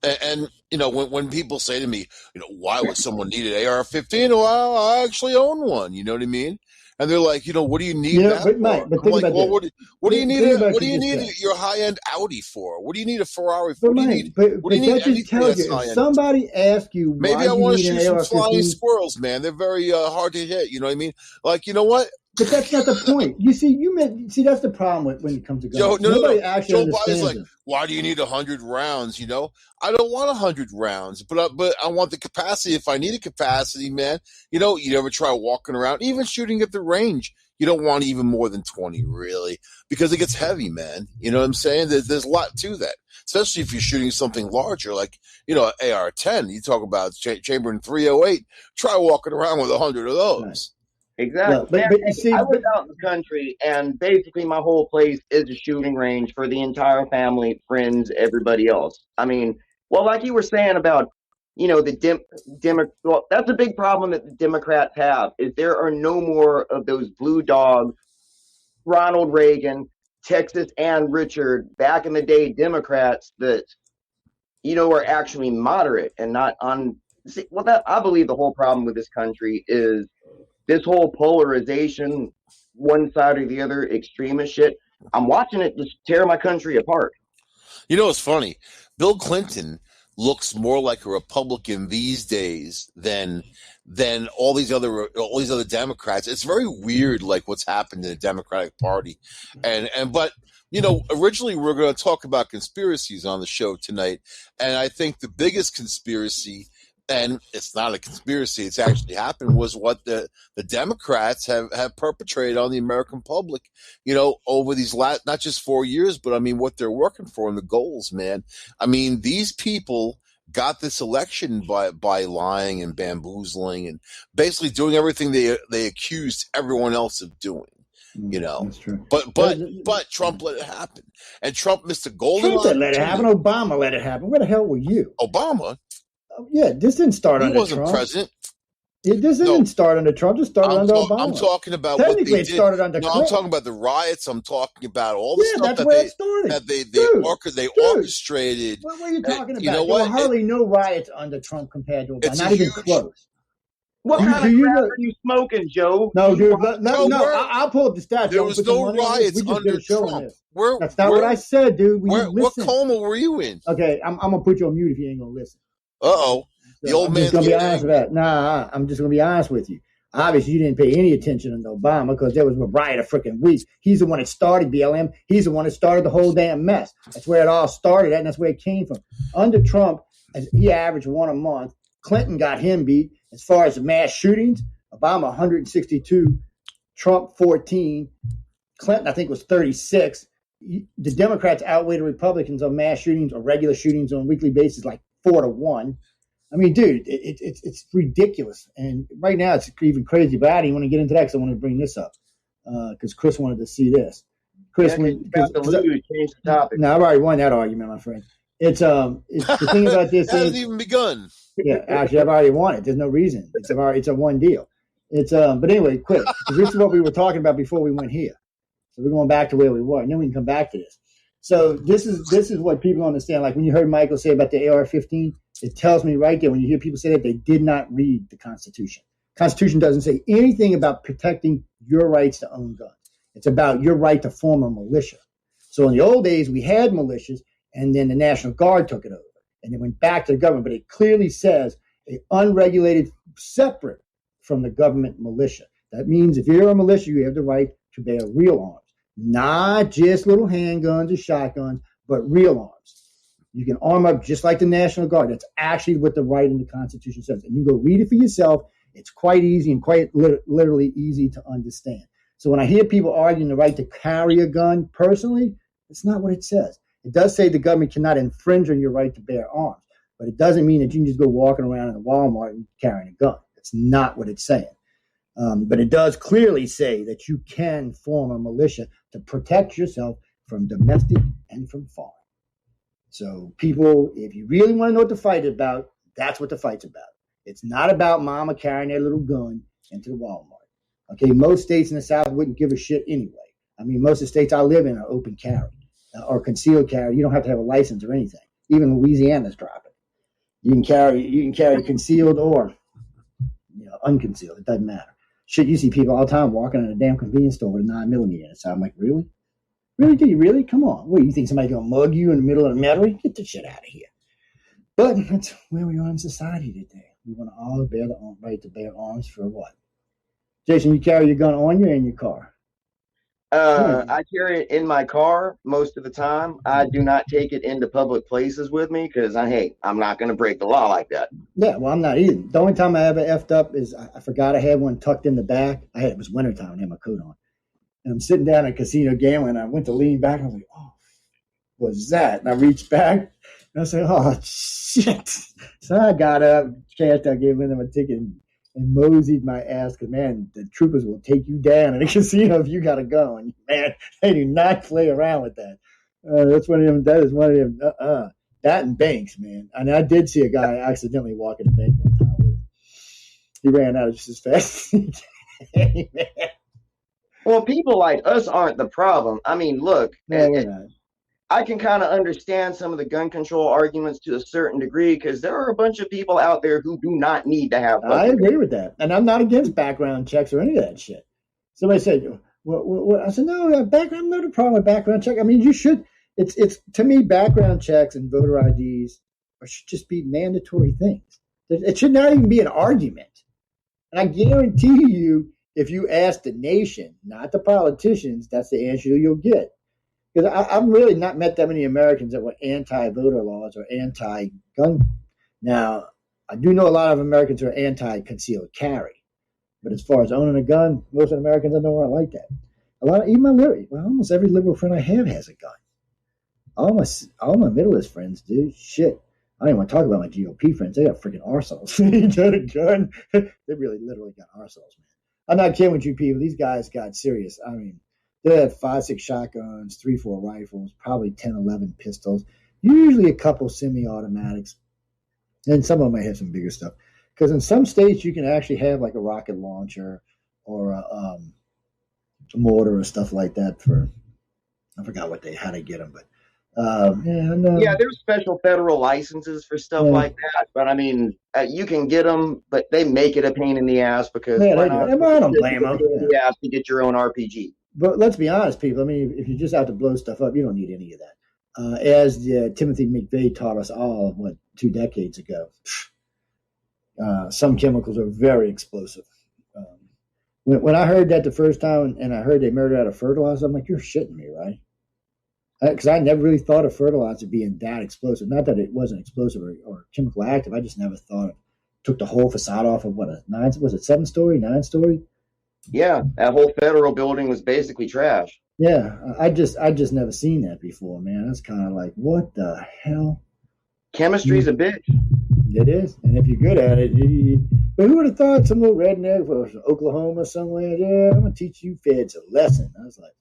when people say to me, why would someone need an AR-15? Well, I actually own one. You know what I mean? And they're like, what do you need that for? But I'm like, well, what do you need your high-end Audi for? What do you need a Ferrari for? What do you need anything that's high-end? If somebody asks you maybe why I want to shoot some AR-15, flying squirrels, man. They're very hard to hit. You know what I mean? Like, you know what? But that's not the point. You see, that's the problem when it comes to guns. Nobody actually understands like, why do you need 100 rounds? I don't want 100 rounds, but I want the capacity. If I need a capacity, man, you ever try walking around, even shooting at the range. You don't want even more than 20, really, because it gets heavy, man. You know what I'm saying? There's a lot to that, especially if you're shooting something larger, like, AR-10. You talk about Chamber 308. Try walking around with 100 of those. Right. Exactly. But you see, I was out in the country, and basically my whole place is a shooting range for the entire family, friends, everybody else. I mean, well, like you were saying about, well, that's a big problem that the Democrats have, is there are no more of those blue dog, Ronald Reagan, Texas and Richard, back in the day Democrats that, are actually moderate and not on. I believe the whole problem with this country is this whole polarization, one side or the other, extremist shit. I'm watching it just tear my country apart. It's funny. Bill Clinton looks more like a Republican these days than all these other Democrats. It's very weird, like what's happened in the Democratic Party, but originally we were going to talk about conspiracies on the show tonight, and I think the biggest conspiracy. And it's not a conspiracy, it's actually happened, was what the Democrats have perpetrated on the American public, over these last, not just 4 years, but I mean, what they're working for and the goals, man. I mean, these people got this election by lying and bamboozling and basically doing everything they accused everyone else of doing. That's true. But Trump let it happen. And Trump missed a golden opportunity. Let it happen. Obama let it happen. Where the hell were you? Obama? Yeah, this didn't start under Trump. He wasn't president. This didn't start under Trump. It started under Obama. I'm talking about what they did. Started under Clinton. I'm talking about the riots. I'm talking about all the stuff they orchestrated. What were you talking about? There were hardly no riots under Trump compared to Obama. Not even close. What kind of crap are you smoking, Joe? No, dude. I'll pull up the stats. There was no riots under Trump. That's not what I said, dude. What coma were you in? Okay, I'm gonna put you on mute if you ain't gonna listen. Uh-oh. The old man's gonna be honest with that. Nah, I'm just gonna be honest with you. Obviously, you didn't pay any attention to Obama because there was a riot a freaking week. He's the one that started BLM. He's the one that started the whole damn mess. That's where it all started at, and that's where it came from. Under Trump, he averaged one a month. Clinton got him beat. As far as the mass shootings, Obama 162, Trump 14, Clinton I think was 36. The Democrats outweigh the Republicans on mass shootings or regular shootings on a weekly basis, like 4-1. I mean, dude, it's ridiculous. And right now it's even crazy. But I didn't want to get into that because I wanted to bring this up because Chris wanted to see this. Chris, change the topic. No, I've already won that argument, my friend. It's the thing about this hasn't even begun. Yeah, actually, I've already won it. There's no reason. It's a one deal. But anyway, quick, because this is what we were talking about before we went here. So we're going back to where we were, and then we can come back to this. So this is what people understand. Like when you heard Michael say about the AR-15, it tells me right there when you hear people say that they did not read the Constitution. Constitution doesn't say anything about protecting your rights to own guns. It's about your right to form a militia. So in the old days, we had militias, and then the National Guard took it over, and it went back to the government. But it clearly says an unregulated, separate from the government militia. That means if you're a militia, you have the right to bear real arms. Not just little handguns or shotguns, but real arms. You can arm up just like the National Guard. That's actually what the right in the Constitution says. And you go read it for yourself. It's quite easy and quite literally easy to understand. So when I hear people arguing the right to carry a gun, personally, it's not what it says. It does say the government cannot infringe on your right to bear arms, but it doesn't mean that you can just go walking around in a Walmart and carrying a gun. That's not what it's saying. But it does clearly say that you can form a militia to protect yourself from domestic and from foreign. So people, if you really want to know what the fight is about, that's what the fight's about. It's not about mama carrying their little gun into the Walmart. Okay, most states in the South wouldn't give a shit anyway. I mean, most of the states I live in are open carry or concealed carry. You don't have to have a license or anything. Even Louisiana's dropping. You can carry concealed or unconcealed. It doesn't matter. Shit, you see people all the time walking in a damn convenience store with a 9mm in it. So I'm like, really? Really? Do you really? Come on. What, you think somebody's going to mug you in the middle of the meadow? Get the shit out of here. But that's where we are in society today. We want to all bear the right to bear arms for what? Jason, you carry your gun on you or in your car? I carry it in my car most of the time. I do not take it into public places with me because I'm not going to break the law like that. Yeah, well, I'm not either. The only time I ever effed up is I forgot I had one tucked in the back. It was wintertime. I had my coat on. And I'm sitting down at a casino gambling, and I went to lean back. And I was like, oh, what's that? And I reached back, and I said, oh, shit. So I got up, cashed out, gave them a ticket, and moseyed my ass because, man, the troopers will take you down in a casino if you got a gun. Man, they do not play around with that. That's one of them. That is one of them. That and banks, man. And I did see a guy accidentally walk in the bank one time with him. He ran out just as fast as he came, man. Well, people like us aren't the problem. I mean, look, I can kind of understand some of the gun control arguments to a certain degree because there are a bunch of people out there who do not need to have guns. I agree with that. And I'm not against background checks or any of that shit. Somebody said, what? I said, no, background, no problem with background check. I mean, you should. It's to me, background checks and voter IDs should just be mandatory things. It should not even be an argument. And I guarantee you, if you ask the nation, not the politicians, that's the answer you'll get. Because I've really not met that many Americans that were anti-voter laws or anti-gun. Now, I do know a lot of Americans who are anti-concealed carry. But as far as owning a gun, most of the Americans I know aren't like that. Almost every liberal friend I have has a gun. All my middleist friends do. Shit. I don't even want to talk about my GOP friends. They got freaking arseholes. They got a gun. They really literally got arseholes, man. I'm not kidding with you people. These guys got serious. I mean, they had 5-6 shotguns, 3-4 rifles, probably 10-11 pistols, usually a couple semi-automatics, and some of them may have some bigger stuff. Because in some states, you can actually have like a rocket launcher or a mortar or stuff like that. I forgot how they get them, but there's special federal licenses for stuff like that. But I mean, you can get them, but they make it a pain in the ass because I don't blame them. You have to get your own RPG. But let's be honest, people. I mean, if you're just out to blow stuff up, you don't need any of that. As Timothy McVeigh taught us all, 2 decades ago, some chemicals are very explosive. When I heard that the first time, and I heard they murdered out of fertilizer, I'm like, you're shitting me, right? Because I never really thought of fertilizer being that explosive. Not that it wasn't explosive or chemical active. I just never thought it took the whole facade off of what a nine was it 7-story, 9-story? Yeah, that whole federal building was basically trash. Yeah, I just never seen that before, man. That's kind of like, what the hell? Chemistry's a bitch. It is, and if you're good at it, but who would have thought some little redneck from Oklahoma somewhere? Yeah, I'm gonna teach you feds a lesson. I was like,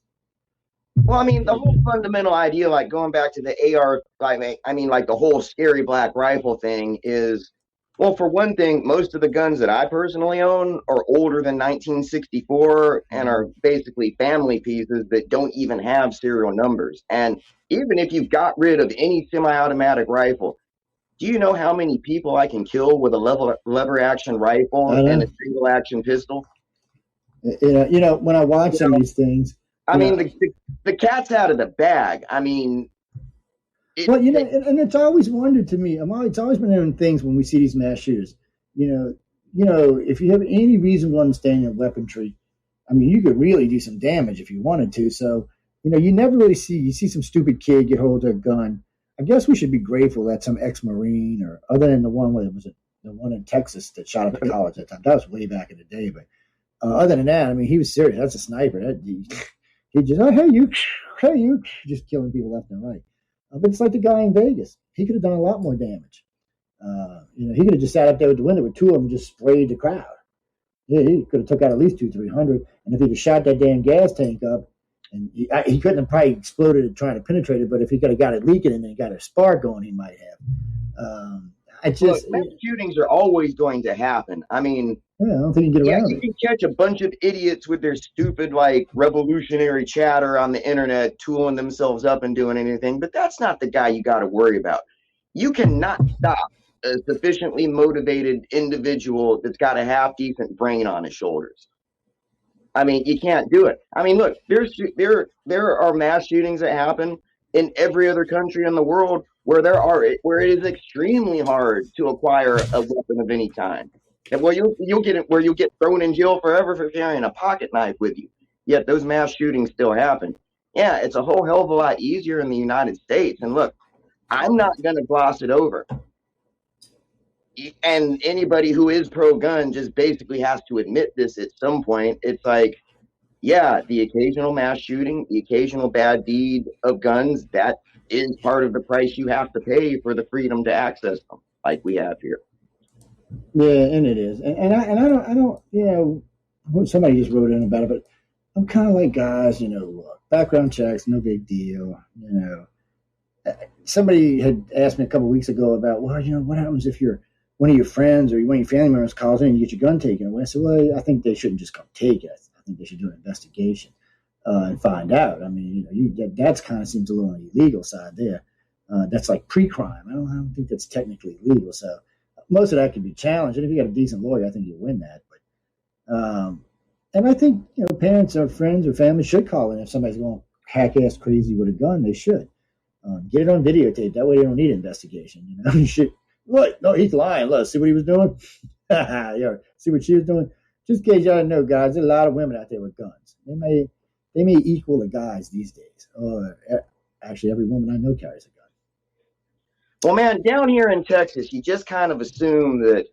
well, I mean, the whole fundamental idea, like going back to the AR, like the whole scary black rifle thing is, well, for one thing, most of the guns that I personally own are older than 1964 and are basically family pieces that don't even have serial numbers. And even if you've got rid of any semi-automatic rifle, do you know how many people I can kill with a lever action rifle and a single action pistol? When I watch some of these things, I mean, the cat's out of the bag. I mean, and it's always wondered to me. It's always been hearing things when we see these mass shooters. If you have any reasonable understanding of weaponry, I mean, you could really do some damage if you wanted to. So, you never really see some stupid kid get hold of a gun. I guess we should be grateful that some ex-Marine, or other than the one the one in Texas that shot up the college at that time. That was way back in the day. But other than that, I mean, he was serious. That's a sniper. He just, hey you, just killing people left and right. But it's like the guy in Vegas. He could have done a lot more damage. He could have just sat up there with the window with two of them, just sprayed the crowd. Yeah, he could have took out at least 200-300. And if he'd have shot that damn gas tank up, and he couldn't have probably exploded it trying to penetrate it, but if he could have got it leaking and then got a spark going, he might have. Mass shootings are always going to happen. I mean, I don't think you can get around you can catch a bunch of idiots with their stupid, like, revolutionary chatter on the internet, tooling themselves up and doing anything, but that's not the guy you got to worry about. You cannot stop a sufficiently motivated individual that's got a half-decent brain on his shoulders. I mean, you can't do it. I mean, look, there are mass shootings that happen in every other country in the world where it is extremely hard to acquire a weapon of any kind. And you'll get thrown in jail forever for carrying a pocket knife with you. Yet those mass shootings still happen. Yeah, it's a whole hell of a lot easier in the United States. And look, I'm not going to gloss it over. And anybody who is pro-gun just basically has to admit this at some point. It's like, yeah, the occasional mass shooting, the occasional bad deed of guns, that is part of the price you have to pay for the freedom to access them, like we have here. Yeah, and it is. And I don't, somebody just wrote in about it, but I'm kind of like, guys, background checks, no big deal. Somebody had asked me a couple of weeks ago about, well, what happens if one of your friends or one of your family members calls in and you get your gun taken away? I said, well, I think they shouldn't just come take it. I think they should do an investigation and find out. I mean, that's kind of seems a little on the illegal side there. That's like pre-crime. I don't think that's technically legal. So most of that can be challenged. And if you got a decent lawyer, I think you win that. But and I think parents or friends or family should call in if somebody's going hack-ass crazy with a gun. They should get it on videotape. That way, they don't need investigation. You should. Look, no, he's lying. Look, see what he was doing? Yeah, see what she was doing? Just in case y'all know, guys, there's a lot of women out there with guns. They may equal the guys these days. Actually, every woman I know carries a gun. Well, man, down here in Texas, you just kind of assume that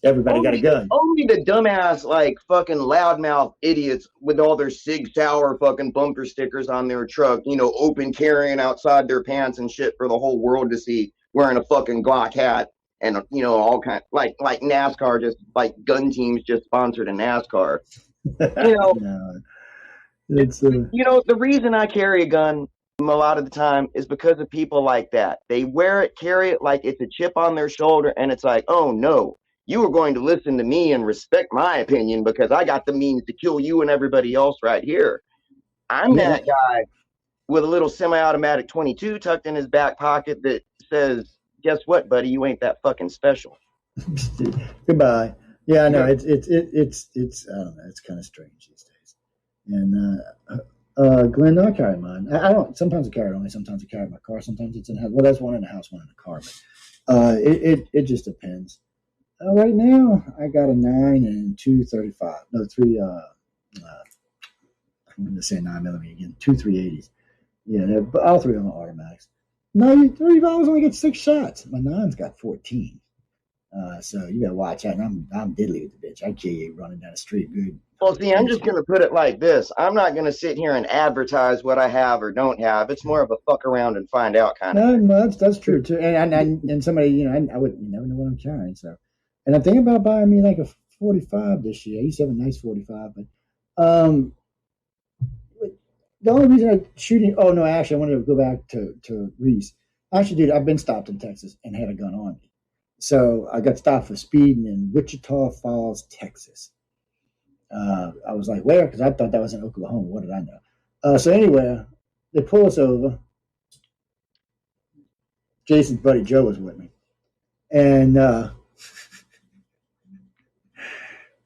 everybody got a gun. Only the dumbass, like, fucking loudmouth idiots with all their Sig Sauer fucking bumper stickers on their truck, open carrying outside their pants and shit for the whole world to see, wearing a fucking Glock hat and, all kind like NASCAR, just like gun teams just sponsored a NASCAR. No, it's the reason I carry a gun a lot of the time is because of people like that. They wear it, carry it like it's a chip on their shoulder, and it's like, oh no, you are going to listen to me and respect my opinion because I got the means to kill you and everybody else right here. I'm that guy with a little semi-automatic 22 tucked in his back pocket that says, guess what, buddy? You ain't that fucking special. Goodbye. Yeah, I know. It's I don't know. It's kind of strange these days. And Glenn, I carry mine. I don't. Sometimes I carry it only. Sometimes I carry it in my car. Sometimes it's in the house. Well, that's one in the house, one in the car. But it just depends. Right now, I got a 9 and 235. No, three. I'm going to say 9mm again. Two 380s. Yeah, all three of them are automatics. No, 35 only get 6 shots. My nine's got 14. So you gotta watch out. And I'm diddly with the bitch. I kill you running down the street good. Well, see, I'm just going to put it like this. I'm not going to sit here and advertise what I have or don't have. It's more of a fuck around and find out kind of thing. No, that's true too. And somebody, I would you never know what I'm carrying. So, and I'm thinking about buying me like a 45 this year. I used to have a nice 45, but the only reason I'm shooting. Oh no, actually, I wanted to go back to Reese. Actually, dude, I've been stopped in Texas and had a gun on me. So I got stopped for speeding in Wichita Falls, Texas. I was like, where? Because I thought that was in Oklahoma. What did I know? So anyway, they pull us over. Jason's buddy Joe was with me. And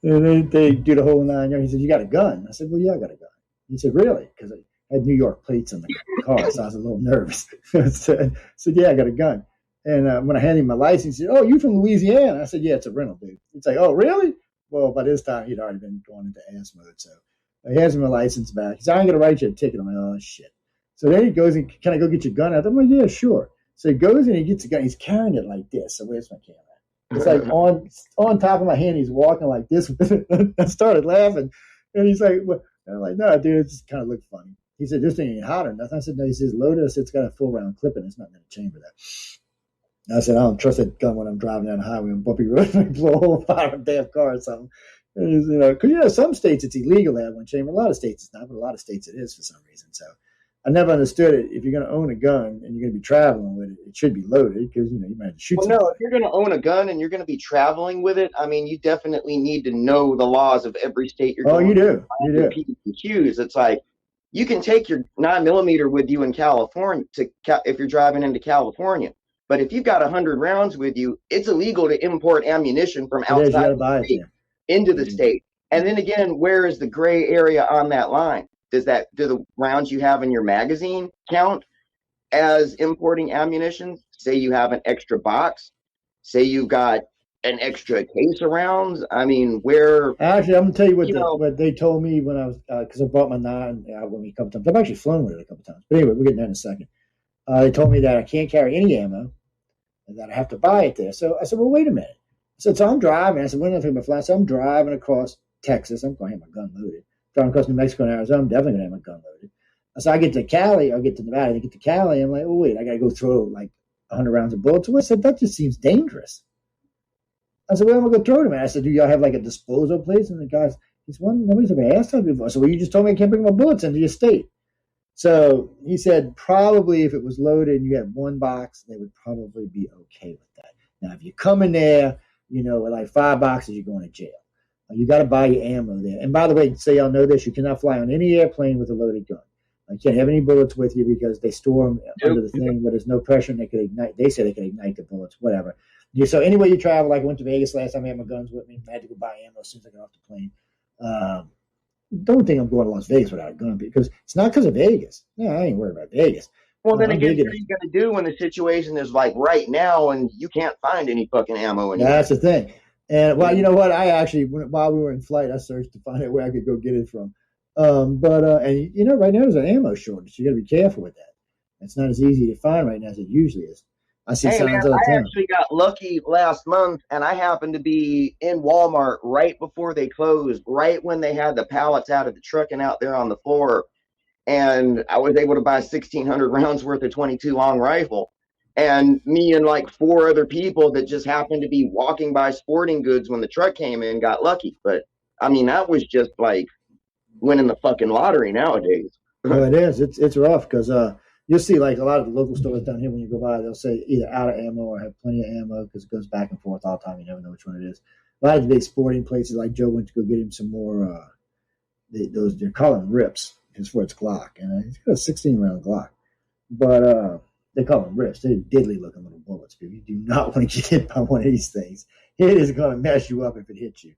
they do the whole 9 yards. He said, you got a gun? I said, well, yeah, I got a gun. He said, really? Because I had New York plates in the car, so I was a little nervous. I said, yeah, I got a gun. And when I handed him my license, he said, oh, you from Louisiana? I said, yeah, it's a rental, dude. He's like, oh, really? Well, by this time, he'd already been going into ass mode. So he hands me my license back. He said, I'm going to write you a ticket. I'm like, oh, shit. So then he goes, and can I go get your gun out? I'm like, yeah, sure. So he goes and he gets the gun. He's carrying it like this. So where's my camera? It's like on top of my hand. He's walking like this. I started laughing. And he's like, well, and I'm like, no, dude, it just kind of looked funny. He said, this thing ain't hot or nothing. I said, no. He says, loaded. I said, it's got a full round clip in it. It's not in the chamber there. I said, I don't trust that gun when I'm driving down the highway on bumpy roads and blow a hole fire in a damn car or something. Because, some states it's illegal to have one chamber. A lot of states it's not, but a lot of states it is for some reason. So I never understood it. If you're going to own a gun and you're going to be traveling with it, it should be loaded because, you might have to shoot somebody. No, if you're going to own a gun and you're going to be traveling with it, I mean, you definitely need to know the laws of every state you're going to. Oh, you do. P's and Q's. It's like, you can take your 9mm with you in California if you're driving into California. But if you've got 100 rounds with you, it's illegal to import ammunition from outside the state into the state. And then again, where is the gray area on that line? Do the rounds you have in your magazine count as importing ammunition? Say you have an extra box. Say you've got an extra case of rounds. I mean, where? Actually, I'm gonna tell you what they told me when I was because I bought my 9 with me a couple times. I've actually flown with it a couple times. But anyway, we'll get that in a second. They told me that I can't carry any ammo and that I have to buy it there. So I said, well, wait a minute. So I'm driving. I said, when I take my flight, so I'm driving across Texas. I'm going to have my gun loaded. Driving across New Mexico and Arizona, I'm definitely going to have my gun loaded. So I get to Cali, or get to Nevada, I get to Cali, I'm like, oh, wait, I got to go throw like 100 rounds of bullets. So I said, that just seems dangerous. I said, where am I going to throw them at? I said, do y'all have like a disposal place? And the guy's, nobody's ever asked that before. So, well, you just told me I can't bring my bullets into your state. So he said, probably if it was loaded and you had one box, they would probably be okay with that. Now, if you come in there, with like 5 boxes, you're going to jail. You got to buy your ammo there. And by the way, so y'all know this, you cannot fly on any airplane with a loaded gun. You can't have any bullets with you because they store them under the thing where there's no pressure and they could ignite. They say they could ignite the bullets, whatever. So anyway you travel, like I went to Vegas last time, I had my guns with me. I had to go buy ammo as soon as I got off the plane. Don't think I'm going to Las Vegas without a gun because it's not because of Vegas. No, I ain't worried about Vegas. Well, then again, what are you going to do when the situation is like right now and you can't find any fucking ammo anymore? That's the thing. And, well, you know what? I actually, while we were in flight, I searched to find out where I could go get it from. And right now there's an ammo shortage. You got to be careful with that. It's not as easy to find right now as it usually is. I see signs all the time. I actually got lucky last month, and I happened to be in Walmart right before they closed, right when they had the pallets out of the truck and out there on the floor. And I was able to buy 1,600 rounds worth of 22 long rifle. And me and like 4 other people that just happened to be walking by sporting goods when the truck came in got lucky. But I mean, that was just like winning the fucking lottery nowadays. Well, it is. It's rough because you'll see like a lot of the local stores down here when you go by, they'll say either out of ammo or have plenty of ammo because it goes back and forth all the time. You never know which one it is. A lot of the big sporting places, like Joe went to go get him some more. They're calling them rips. It's for its Glock, and it's got a 16-round Glock, but they call them rips. They're diddly looking little bullets. But you do not want to get hit by one of these things. It is going to mess you up if it hits you.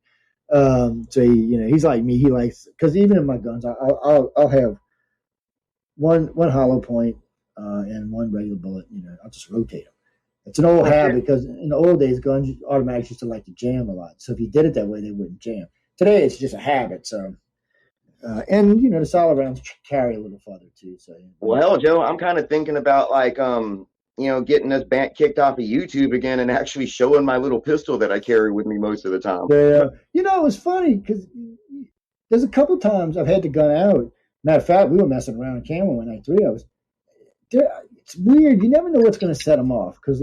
So he's like me. He likes because even in my guns, I'll have one hollow point and one regular bullet. I'll just rotate them. It's an old habit because in the old days, guns automatically used to like to jam a lot. So if you did it that way, they wouldn't jam. Today, it's just a habit. So, and the solid rounds carry a little further too. So, well, hell, Joe, I'm kind of thinking about getting us kicked off of YouTube again and actually showing my little pistol that I carry with me most of the time. Yeah, it was funny because there's a couple times I've had the gun out. Matter of fact, we were messing around in camera one night, three of us. It's weird. You never know what's going to set them off because,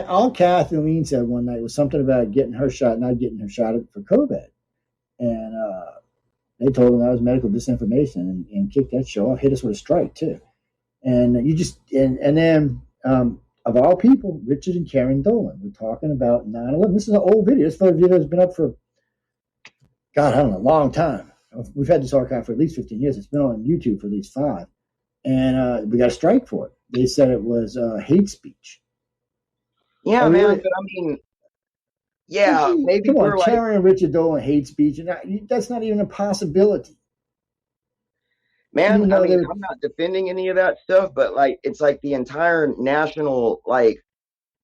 all Kathleen said one night was something about getting her shot, not getting her shot for COVID, and they told them that was medical disinformation and kicked that show off. Hit us with a strike too, and you just and then of all people, Richard and Karen Dolan were talking about 9/11. This is an old video. This video has been up for God, I don't know, a long time. We've had this archive for at least 15 years. It's been on YouTube for at least 5. And we got a strike for it. They said it was hate speech. Yeah, man. But I mean, yeah, maybe come we're on, Karen and Richard Dolan hate speech. And that's not even a possibility. Man, I mean, I'm not defending any of that stuff, but it's like the entire national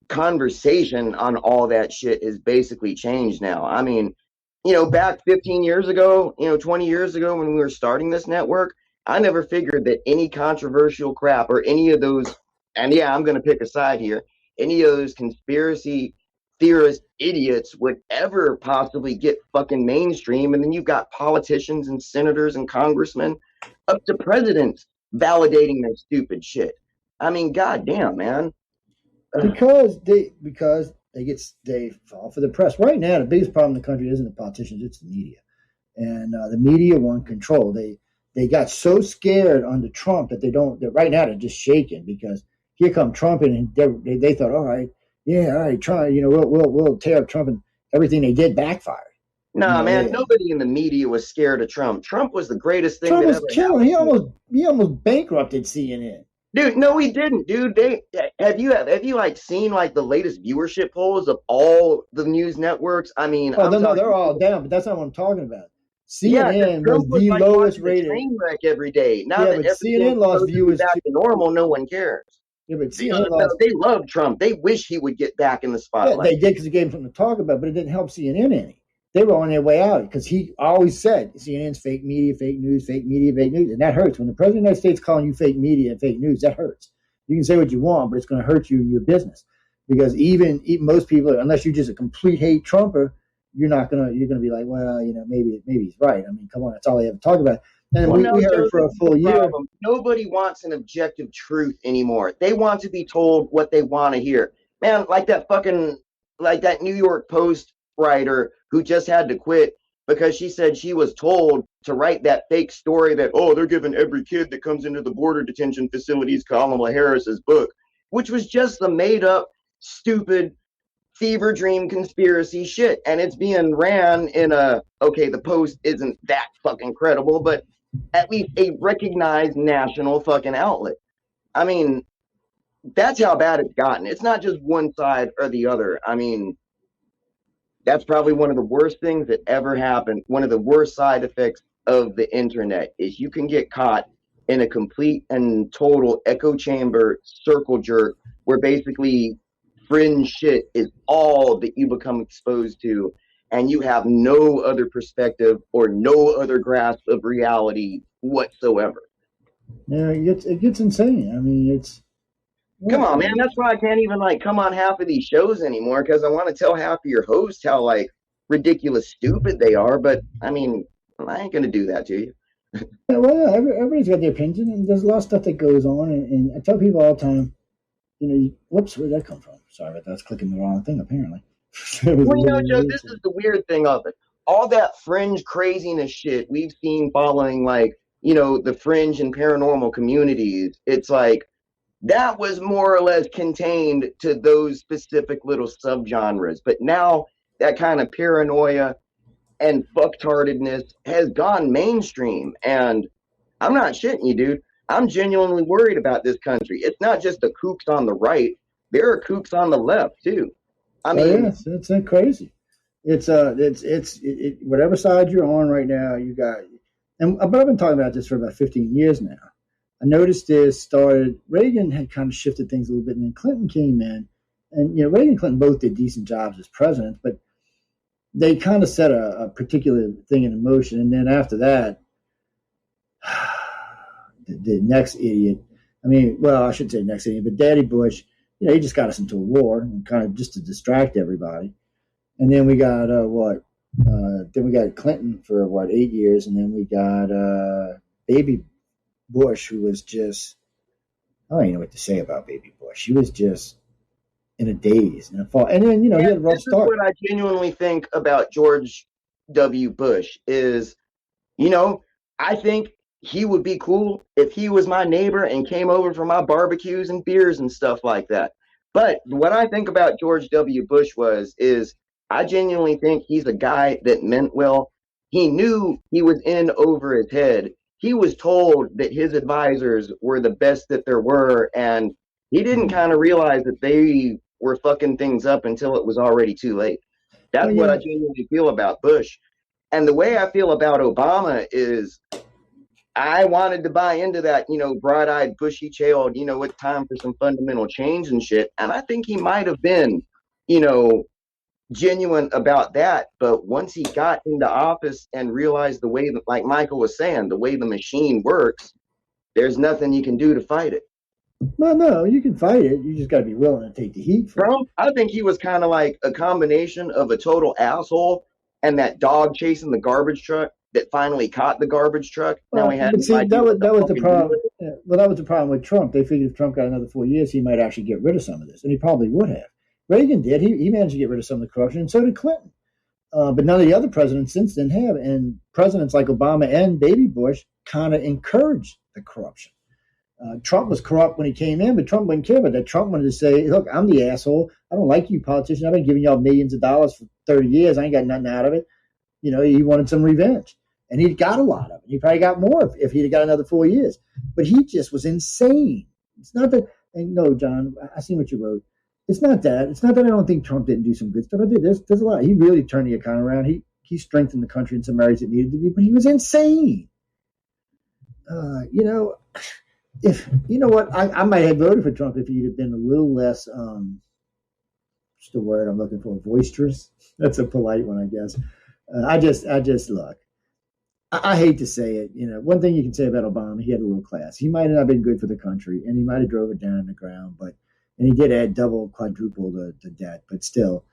conversation on all that shit is basically changed now. I mean, back 15 years ago, 20 years ago when we were starting this network, I never figured that any controversial crap or any of those, and yeah, I'm going to pick a side here, any of those conspiracy theorist idiots would ever possibly get fucking mainstream. And then you've got politicians and senators and congressmen up to presidents validating their stupid shit. I mean, goddamn, man. Because they fall for the press. Right now, the biggest problem in the country isn't the politicians; it's the media, and the media want control. They got so scared under Trump that right now they're just shaking because here come Trump and they thought, all right, Trump, we'll tear up Trump, and everything they did backfired. No, man, nobody in the media was scared of Trump. Trump was the greatest thing. Trump was killing. He almost bankrupted CNN. Dude, no, he didn't, dude. Have you seen the latest viewership polls of all the news networks? I mean, they're all down, but that's not what I'm talking about. CNN was the lowest rated. Train wreck every day. Now that CNN lost viewers back to normal, no one cares. Yeah, but CNN lost. They love Trump. They wish he would get back in the spotlight. Yeah, they did because he gave them something to talk about, but it didn't help CNN any. They were on their way out because he always said CNN's fake media, fake news, fake media, fake news, and that hurts. When the president of the United States calling you fake media and fake news, that hurts. You can say what you want, but it's going to hurt you in your business because even most people, unless you're just a complete hate Trumper, you're going to be like, well, maybe he's right. I mean, come on, that's all they ever talk about. And we heard for a full year. Nobody wants an objective truth anymore. They want to be told what they want to hear. Man, like that New York Post writer who just had to quit because she said she was told to write that fake story that, they're giving every kid that comes into the border detention facilities Kamala Harris's book, which was just the made up, stupid, fever dream conspiracy shit. And it's being ran in the Post isn't that fucking credible, but at least a recognized national fucking outlet. I mean, that's how bad it's gotten. It's not just one side or the other. I mean, that's probably one of the worst things that ever happened. One of the worst side effects of the internet is you can get caught in a complete and total echo chamber circle jerk where basically fringe shit is all that you become exposed to, and you have no other perspective or no other grasp of reality whatsoever. Yeah, it gets insane. I mean, it's... Come on, man. That's why I can't even come on half of these shows anymore because I want to tell half of your hosts how ridiculous stupid they are. But I mean, I ain't gonna do that to you. Yeah, well, yeah, everybody's got their opinion, and there's a lot of stuff that goes on. And I tell people all the time, whoops, where'd that come from? Sorry about that. I was clicking the wrong thing apparently. Well, Joe, this is the weird thing of it. All that fringe craziness shit we've seen following, the fringe and paranormal communities. It's that was more or less contained to those specific little subgenres. But now that kind of paranoia and fucktardedness has gone mainstream. And I'm not shitting you, dude. I'm genuinely worried about this country. It's not just the kooks on the right. There are kooks on the left, too. I mean, it's crazy. It's whatever side you're on right now, you got. But I've been talking about this for about 15 years now. I noticed this started. Reagan had kind of shifted things a little bit, and then Clinton came in, and Reagan and Clinton both did decent jobs as presidents, but they kind of set a particular thing in motion, and then after that, the next idiot. I mean, well, I should say next idiot, but Daddy Bush. He just got us into a war, and kind of just to distract everybody. And then we got then we got Clinton for 8 years, and then we got Baby Bush, who was just, I don't even know what to say about Baby Bush. He was just in a daze, in a fall. And then, he had a rough start. What I genuinely think about George W. Bush is, I think he would be cool if he was my neighbor and came over for my barbecues and beers and stuff like that. But what I think about George W. Bush is I genuinely think he's a guy that meant well. He knew he was in over his head. He was told that his advisors were the best that there were, and he didn't kind of realize that they were fucking things up until it was already too late. That's what I genuinely feel about Bush. And the way I feel about Obama is I wanted to buy into that, bright-eyed, bushy-tailed, it's time for some fundamental change and shit. And I think he might have been, genuine about that. But once he got into office and realized the way that, like Michael was saying, the way the machine works, there's nothing you can do to fight it. No, you can fight it. You just got to be willing to take the heat. Trump, I think he was kind of like a combination of a total asshole and that dog chasing the garbage truck that finally caught the garbage truck. Now we had that was the problem. Well, that was the problem with Trump. They figured if Trump got another 4 years, he might actually get rid of some of this, and he probably would have. Reagan did. He managed to get rid of some of the corruption, and so did Clinton. But none of the other presidents since then have. And presidents like Obama and Baby Bush kind of encouraged the corruption. Trump was corrupt when he came in, but Trump wouldn't care about that. Trump wanted to say, look, I'm the asshole. I don't like you politicians. I've been giving y'all millions of dollars for 30 years. I ain't got nothing out of it. He wanted some revenge. And he got a lot of it. He probably got more if he'd got another 4 years. But he just was insane. It's not that, and no, John, I see what you wrote. It's not that. It's not that I don't think Trump didn't do some good stuff. I did. There's a lot. He really turned the economy around. He strengthened the country in some areas it needed to be, but he was insane. If what, I might have voted for Trump if he'd have been a little less, what's the word I'm looking for? Boisterous. That's a polite one, I guess. I just look. I hate to say it. One thing you can say about Obama, he had a little class. He might have not been good for the country, and he might have drove it down in the ground, and he did add double, quadruple the debt, but still,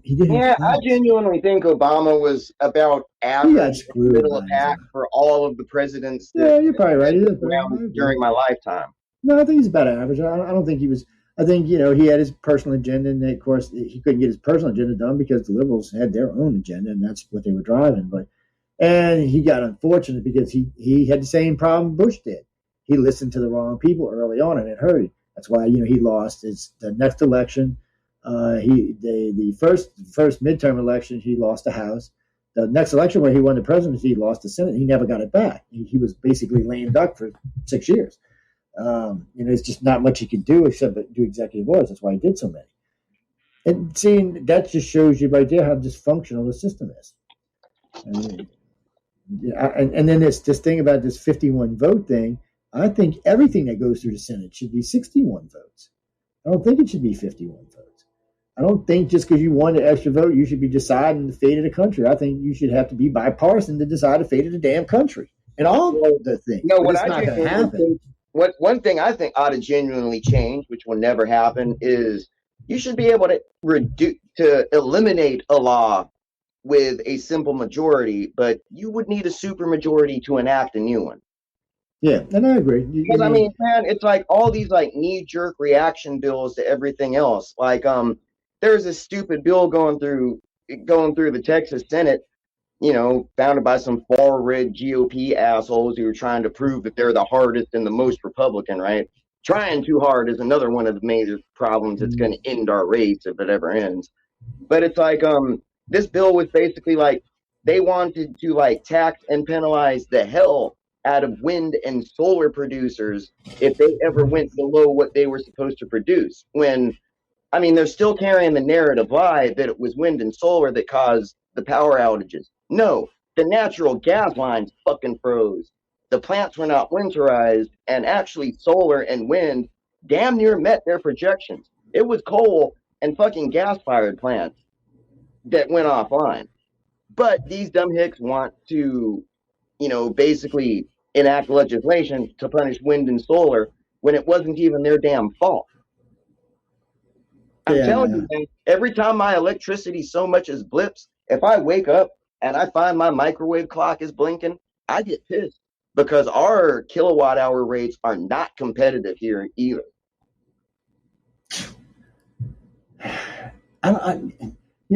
he didn't. Yeah, I genuinely think Obama was about average, middle of pack for all of the presidents. Yeah, you're probably right. During my lifetime. No, I think he's about average. I don't think he was. I think he had his personal agenda, and of course he couldn't get his personal agenda done because the liberals had their own agenda, and that's what they were driving. And he got unfortunate because he had the same problem Bush did. He listened to the wrong people early on, and it hurt him. That's why he lost the next election. The first midterm election he lost the House. The next election where he won the presidency, he lost the Senate. He never got it back. He was basically lame duck for 6 years. There's just not much he could do except do executive orders. That's why he did so many. And seeing that just shows you right there how dysfunctional the system is. And then this thing about this 51 vote thing. I think everything that goes through the Senate should be 61 votes. I don't think it should be 51 votes. I don't think just because you won the extra vote, you should be deciding the fate of the country. I think you should have to be bipartisan to decide the fate of the damn country. And all the things. No, what I think happen. One thing I think ought to genuinely change, which will never happen, is you should be able to eliminate a law with a simple majority, but you would need a super majority to enact a new one. Yeah, and I agree. Because I mean, man, it's like all these like knee-jerk reaction bills to everything else. Like, there's a stupid bill going through the Texas Senate, founded by some far-red GOP assholes who are trying to prove that they're the hardest and the most Republican, right? Trying too hard is another one of the major problems that's going to end our race if it ever ends. But it's like, this bill was basically like they wanted to like tax and penalize the hell out of wind and solar producers if they ever went below what they were supposed to produce. When, I mean, they're still carrying the narrative lie that it was wind and solar that caused the power outages. No, the natural gas lines fucking froze. the plants were not winterized, and actually solar and wind damn near met their projections. It was coal and fucking gas-fired plants that went offline. But these dumb hicks want to, basically enact legislation to punish wind and solar when it wasn't even their damn fault. I'm telling you, man, every time my electricity so much as blips, if I wake up and I find my microwave clock is blinking, I get pissed because our kilowatt hour rates are not competitive here either.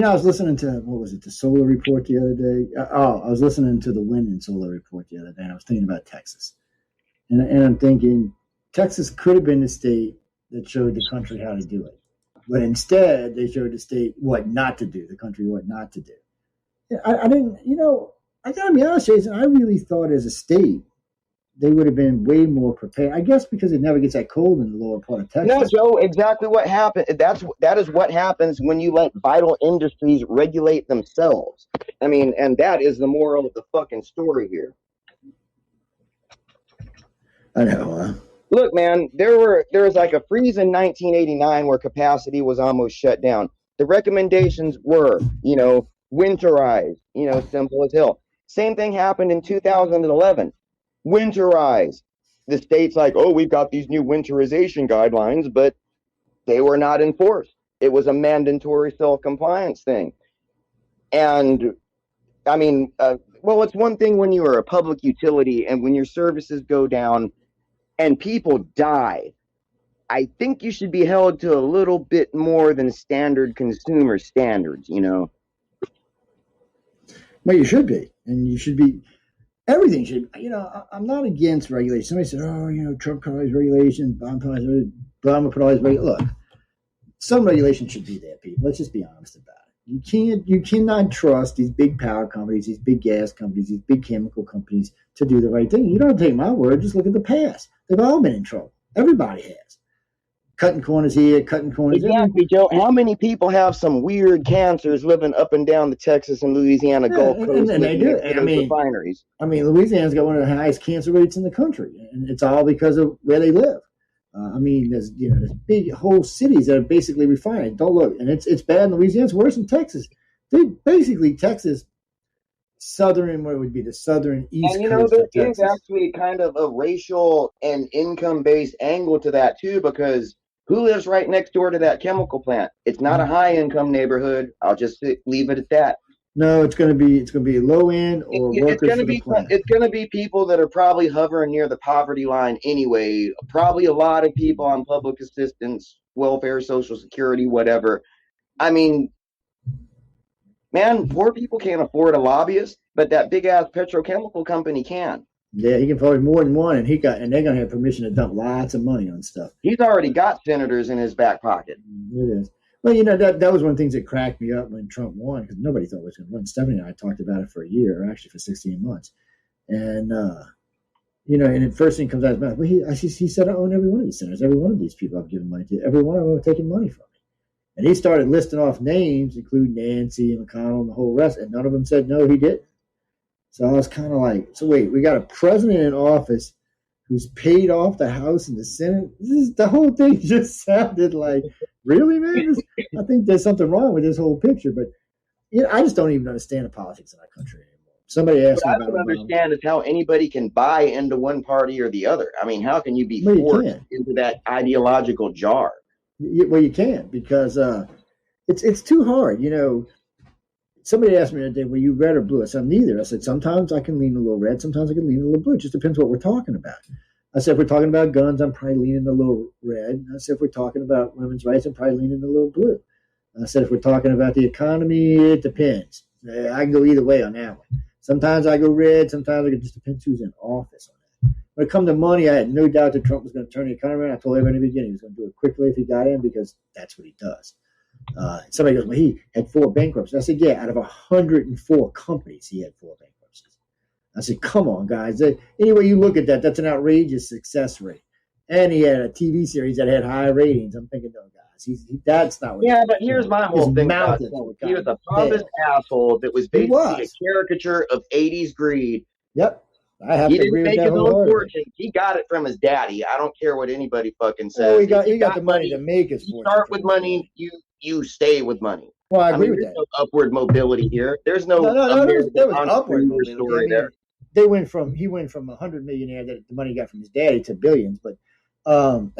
I was listening to, what was it, the solar report the other day? I was listening to the wind and solar report the other day, and I was thinking about Texas. And I'm thinking, Texas could have been the state that showed the country how to do it. But instead, they showed the state what not to do, the country what not to do. I didn't, I got to be honest, Jason, I really thought as a state, they would have been way more prepared. I guess because it never gets that cold in the lower part of Texas. No, Joe, exactly what happened. That is what happens when you let vital industries regulate themselves. I mean, and that is the moral of the fucking story here. I know. Look, man, there was like a freeze in 1989 where capacity was almost shut down. The recommendations were, winterize, simple as hell. Same thing happened in 2011. Winterize. The state's like, oh, we've got these new winterization guidelines, but they were not enforced. It was a mandatory self-compliance thing. And I mean, it's one thing when you are a public utility and when your services go down and people die. I think you should be held to a little bit more than standard consumer standards, Well, you should be. And you should be. Everything should, I'm not against regulation. Somebody said, Trump put all these regulations, Obama put all these regulations. Look, some regulation should be there, people. Let's just be honest about it. You cannot trust these big power companies, these big gas companies, these big chemical companies to do the right thing. You don't take my word. Just look at the past. They've all been in trouble. Everybody has. Cutting corners here, cutting corners there. Exactly, Joe. How many people have some weird cancers living up and down the Texas and Louisiana Gulf Coast? And they do. Refineries. Louisiana's got one of the highest cancer rates in the country, and it's all because of where they live. There's big whole cities that are basically refined. Don't look, and it's bad in Louisiana. It's worse in Texas. They basically Texas, southern, what would be the southern east coast of Texas. There is actually kind of a racial and income-based angle to that too, because who lives right next door to that chemical plant? It's not a high-income neighborhood. I'll just leave it at that. No, it's going to be low end or workers for the plant. It's going to be people that are probably hovering near the poverty line anyway. Probably a lot of people on public assistance, welfare, Social Security, whatever. I mean, man, poor people can't afford a lobbyist, but that big ass petrochemical company can. Yeah, he can afford more than one, and they're going to have permission to dump lots of money on stuff. He's already got senators in his back pocket. It is. Well, that was one of the things that cracked me up when Trump won, because nobody thought it was going to run. Stephanie and I talked about it for a year, or actually for 16 months. And, and the first thing comes out of his mouth, well, he said, I own every one of these senators. Every one of these people I've given money to. Every one of them have taken money from me. And he started listing off names, including Nancy and McConnell and the whole rest, and none of them said, no, he didn't. So I was kind of like, so wait, we got a president in office who's paid off the House and the Senate. The whole thing just sounded like, really, man? I think there's something wrong with this whole picture. But I just don't even understand the politics in our country anymore. Somebody asked me about it. What I don't understand is how anybody can buy into one party or the other. I mean, how can you be forced into that ideological jar? Well, you can't, because it's too hard. Somebody asked me the other day, were you red or blue? I said, neither. I said, sometimes I can lean a little red. Sometimes I can lean a little blue. It just depends what we're talking about. I said, if we're talking about guns, I'm probably leaning a little red. I said, if we're talking about women's rights, I'm probably leaning a little blue. I said, if we're talking about the economy, it depends. I can go either way on that one. Sometimes I go red. Sometimes it just depends who's in office on that. When it comes to money, I had no doubt that Trump was going to turn the economy around. I told everybody in the beginning he was going to do it quickly if he got in, because that's what he does. Somebody goes, well, he had 4 bankruptcies. I said, yeah, out of 104 companies, he had 4 bankruptcies. I said, come on, guys. Anyway you look at that, that's an outrageous success rate. And he had a TV series that had high ratings. I'm thinking, no, guys, that's not what. Yeah, but here's my whole thing about it. He was a pompous asshole that was basically a caricature of 80s greed. Yep. I have He to didn't agree with make that his own wholeheartedly. fortune. He got it from his daddy. I don't care what anybody fucking says. Oh, he If you got the money to make his you fortune start from with his money, daddy. you stay with money. Well, I I agree mean, with there's that. no upward mobility here. There's no No. American There was upward entrepreneur mobility. I story mean, there. he went from 100 millionaire that the money he got from his daddy to billions. But who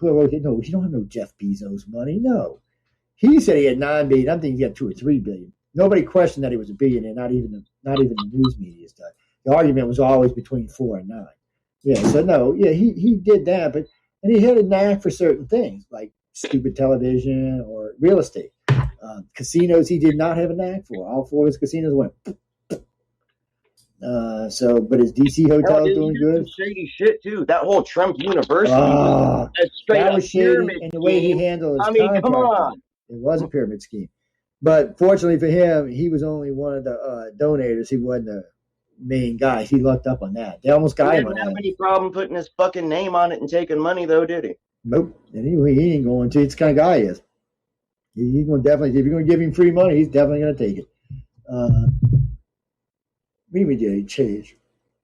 wrote it? No, he don't have no Jeff Bezos money. No, he said he had 9 billion. I'm thinking he got 2 or 3 billion. Nobody questioned that he was a billionaire. Not even the news media stuff. The argument was always between 4 and 9. Yeah, so no, yeah, he did that, and he had a knack for certain things like stupid television or real estate. Casinos, he did not have a knack for. All 4 of his casinos went. But his DC hotel is doing good. Shady shit too. That whole Trump University was a straight up pyramid and the way he scheme. handled his I mean, contract, come on. it was a pyramid scheme. But fortunately for him, he was only one of the donators. He wasn't the main guy. He lucked up on that. They almost got him on that. He didn't have any problem putting his fucking name on it and taking money, though, did he? Nope. Anyway, he ain't going to. It's the kind of guy he is. He's going to definitely, if you're going to give him free money, he's definitely going to take it. Maybe did he change?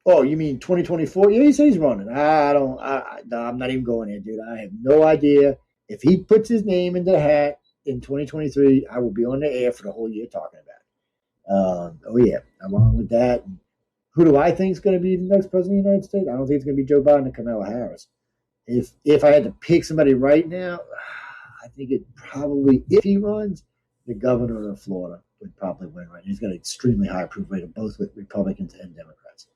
Oh, you mean 2024? Yeah, he says he's running. I'm not even going there, dude. I have no idea. If he puts his name in the hat in 2023, I will be on the air for the whole year talking about it. Oh, yeah. Along with that, who do I think is going to be the next president of the United States? I don't think it's going to be Joe Biden or Kamala Harris. If I had to pick somebody right now, I think it probably, if he runs, the governor of Florida would probably win right now. He's got an extremely high approval rate of both with Republicans and Democrats.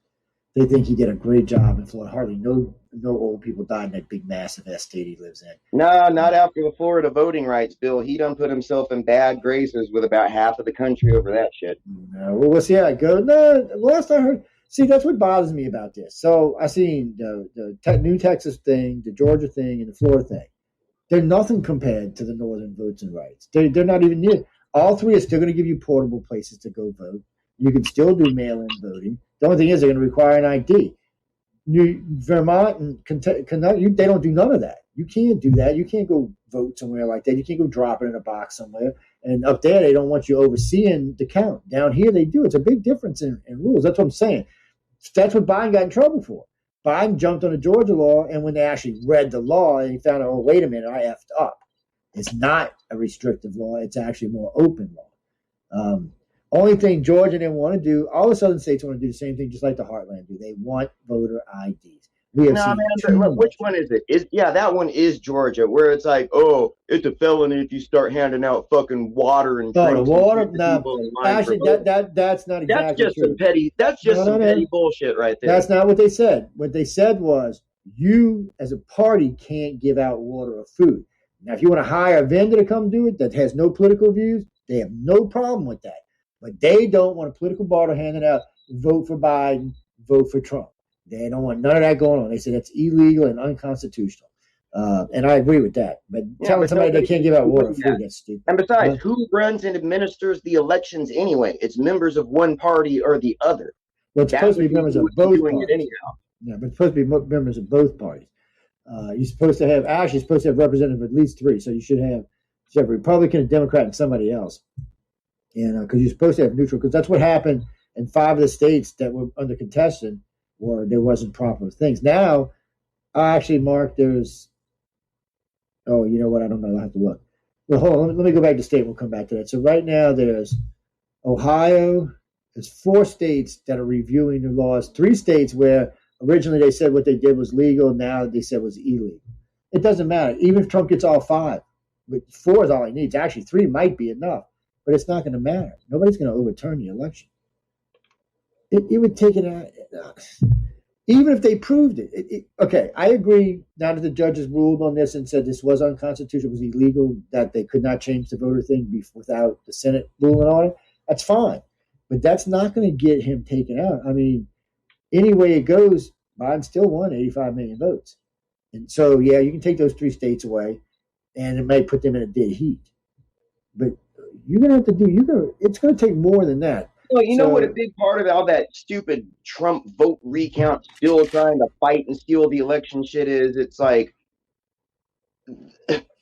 They think he did a great job in Florida. Hardly no old people died in that big, massive estate he lives in. No, not after the Florida voting rights bill. He done put himself in bad graces with about half of the country over that shit. No, well, we'll see how it goes. No, last I heard, see, that's what bothers me about this. So I seen the New Texas thing, the Georgia thing, and the Florida thing. They're nothing compared to the Northern votes and rights. They're not even near. All 3 are still going to give you portable places to go vote. You can still do mail-in voting. The only thing is they're going to require an ID. Vermont and Kentucky, they don't do none of that. You can't do that. You can't go vote somewhere like that. You can't go drop it in a box somewhere. And up there, they don't want you overseeing the count. Down here, they do. It's a big difference in rules. That's what I'm saying. That's what Biden got in trouble for. Biden jumped on a Georgia law, and when they actually read the law, he found out, oh, wait a minute, I effed up. It's not a restrictive law. It's actually a more open law. Only thing Georgia didn't want to do, all the southern states want to do the same thing, just like the Heartland do. They want voter IDs. Which one is it? That one is Georgia, where it's like, oh, it's a felony if you start handing out fucking water and drinks. Oh, the water? No, actually, that's not exactly that's just true. Some petty. That's just some petty bullshit right there. That's not what they said. What they said was, you as a party can't give out water or food. Now, if you want to hire a vendor to come do it that has no political views, they have no problem with that. But they don't want a political barter handing out, vote for Biden, vote for Trump. They don't want none of that going on. They say that's illegal and unconstitutional. And I agree with that. But telling somebody they can't give out water or food, that's stupid. And besides, who runs and administers the elections anyway? It's members of one party or the other. Well, it's supposed to be members of both parties. Yeah, but it's supposed to be members of both parties. You're supposed to have representatives of at least 3. So you should have a Republican, a Democrat, and somebody else. And because you're supposed to have neutral, because that's what happened in 5 of the states that were under contested, where there wasn't proper things. Now, actually, Mark, there's. Oh, you know what? I don't know. I'll have to look. Well, hold on. Let me go back to state. We'll come back to that. So right now, there's Ohio. There's 4 states that are reviewing the laws. 3 states where originally they said what they did was legal. Now they said was illegal. It doesn't matter. Even if Trump gets all 5, but 4 is all he needs. Actually, 3 might be enough. But it's not going to matter. Nobody's going to overturn the election. It would take it out. Even if they proved it. Okay, I agree. Now that the judges ruled on this and said this was unconstitutional, was illegal, that they could not change the voter thing without the Senate ruling on it, that's fine. But that's not going to get him taken out. I mean, any way it goes, Biden still won 85 million votes. And so, yeah, you can take those 3 states away, and it may put them in a dead heat. But you're going to have to it's going to take more than that. Well, you know what a big part of all that stupid Trump vote recount, still trying to fight and steal the election shit is? It's like,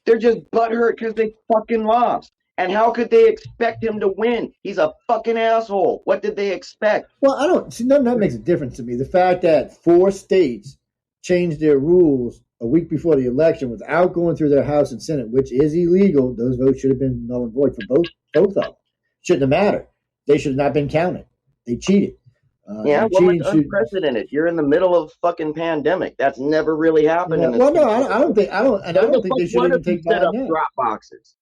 they're just butthurt because they fucking lost. And how could they expect him to win? He's a fucking asshole. What did they expect? Well, I don't see none of that makes a difference to me. The fact that 4 states changed their rules a week before the election without going through their House and Senate, which is illegal. Those votes should have been null and void for both of them. Shouldn't have mattered. They should have not been counted. They cheated. Yeah, well, it's unprecedented. You're in the middle of a fucking pandemic. That's never really happened. In this well, no, I don't think they should even take set up drop boxes.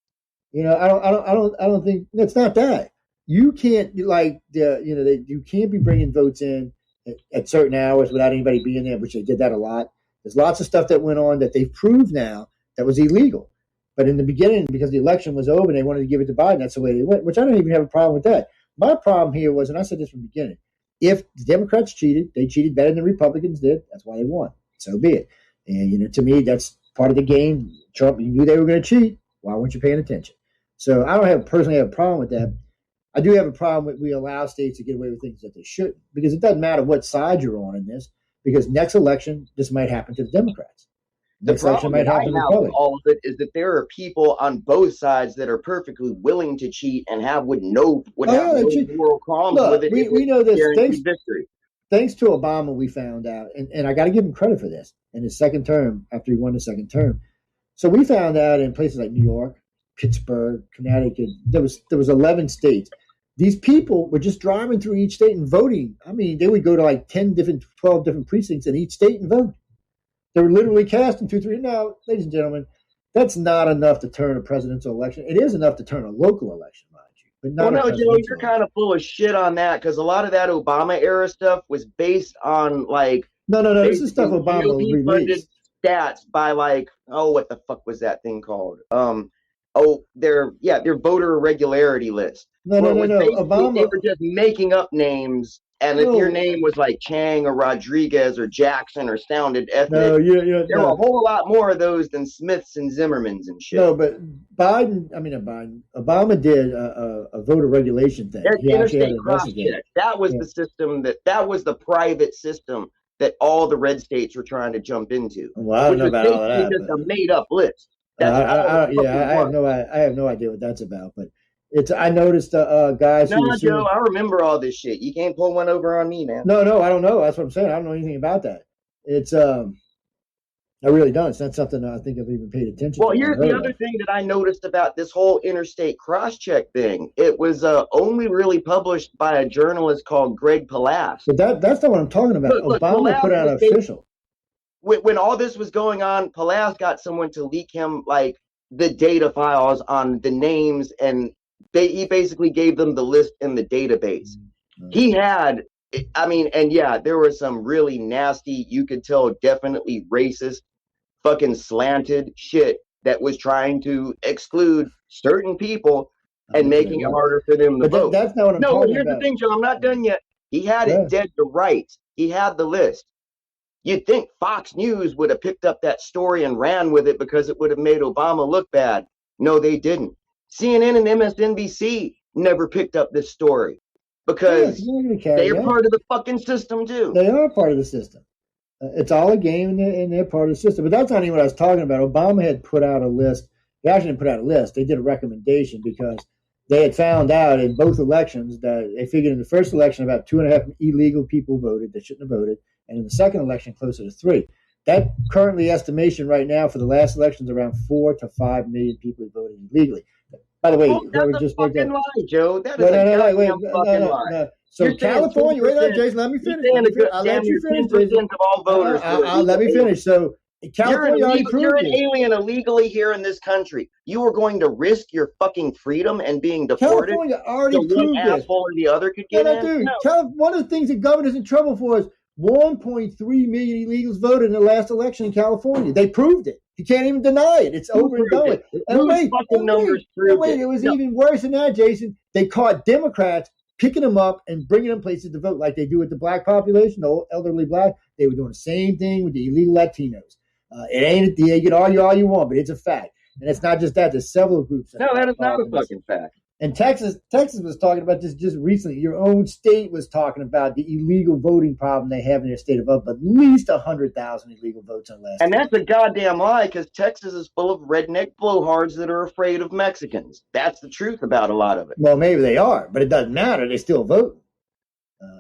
I don't think it's not that. You can't you can't be bringing votes in at certain hours without anybody being there, which they did that a lot. There's lots of stuff that went on that they've proved now that was illegal. But in the beginning, because the election was over, they wanted to give it to Biden. That's the way they went, which I don't even have a problem with that. My problem here was, and I said this from the beginning, if the Democrats cheated, they cheated better than the Republicans did. That's why they won. So be it. And, to me, that's part of the game. Trump, you knew they were going to cheat. Why weren't you paying attention? So I don't personally have a problem with that. I do have a problem with we allow states to get away with things that they shouldn't, because it doesn't matter what side you're on in this, because next election, this might happen to the Democrats. The problem that I have with all of it is that there are people on both sides that are perfectly willing to cheat and would have no moral qualms with it. We know this. Thanks to Obama, we found out, and I got to give him credit for this, in his second term, after he won the second term. So we found out in places like New York, Pittsburgh, Connecticut, there was 11 states. These people were just driving through each state and voting. I mean, they would go to like 12 different precincts in each state and vote. They were literally casting 2-3. Now, ladies and gentlemen, that's not enough to turn a presidential election. It is enough to turn a local election, mind you. But not Joe, you're kind of full of shit on that, because a lot of that Obama era stuff was based on No. This is stuff Obama released. Stats by what the fuck was that thing called? Their voter irregularity list. No. Obama, they were just making up names. And if your name was like Chang or Rodriguez or Jackson or sounded ethnic, there were a whole lot more of those than Smiths and Zimmermans and shit. No, but Obama did a voter regulation thing. He interstate cross-check. That was the system that was the private system that all the red states were trying to jump into. Well, I don't know about all of that. Just a made-up list. I have no idea what that's about, but. I noticed guys. No, Joe, I remember all this shit. You can't pull one over on me, man. No, I don't know. That's what I'm saying. I don't know anything about that. It's I really don't. It's not something I think I've even paid attention to. Well, here's the other thing that I noticed about this whole interstate cross-check thing. It was only really published by a journalist called Greg Palast. But that's not what I'm talking about. Look, Obama put out an official. When all this was going on, Palast got someone to leak him the data files on the names, and he basically gave them the list in the database. Mm-hmm. He had, there was some really nasty, you could tell definitely racist, fucking slanted shit that was trying to exclude certain people and making it harder for them to vote. That's not what I'm talking about. No, here's the thing, Joe, I'm not done yet. He had it dead to rights. He had the list. You'd think Fox News would have picked up that story and ran with it because it would have made Obama look bad. No, they didn't. CNN and MSNBC never picked up this story because they are part of the fucking system too. They are part of the system. It's all a game, and they're part of the system. But that's not even what I was talking about. Obama had put out a list. They actually didn't put out a list. They did a recommendation because they had found out in both elections that they figured in the first election about 2.5 illegal people voted that shouldn't have voted, and in the second election closer to 3. That currently estimation right now for the last election is around 4 to 5 million people who voted illegally. By the way, that's a fucking lie, Joe. That is a fucking lie. So California, wait up, Jason, let me finish. I'll let you finish, Jason. Let me finish. So California you're an alien illegally here in this country. You are going to risk your fucking freedom and being deported. California already proved this. Asshole or the other could get in. One of the things the governor's in trouble for is 1.3 million illegals voted in the last election in California. They proved it. You can't even deny it. It's over and done with. And wait, it was even worse than that, Jason. They caught Democrats picking them up and bringing them places to vote like they do with the black population, the elderly black. They were doing the same thing with the illegal Latinos. It ain't, you can argue all you want, but it's a fact. And it's not just that. There's several groups. No, that is not a fucking fact. And Texas was talking about this just recently. Your own state was talking about the illegal voting problem they have in their state of up at least 100,000 illegal votes in the last. And that's a goddamn lie, because Texas is full of redneck blowhards that are afraid of Mexicans. That's the truth about a lot of it. Well, maybe they are, but it doesn't matter. They still vote.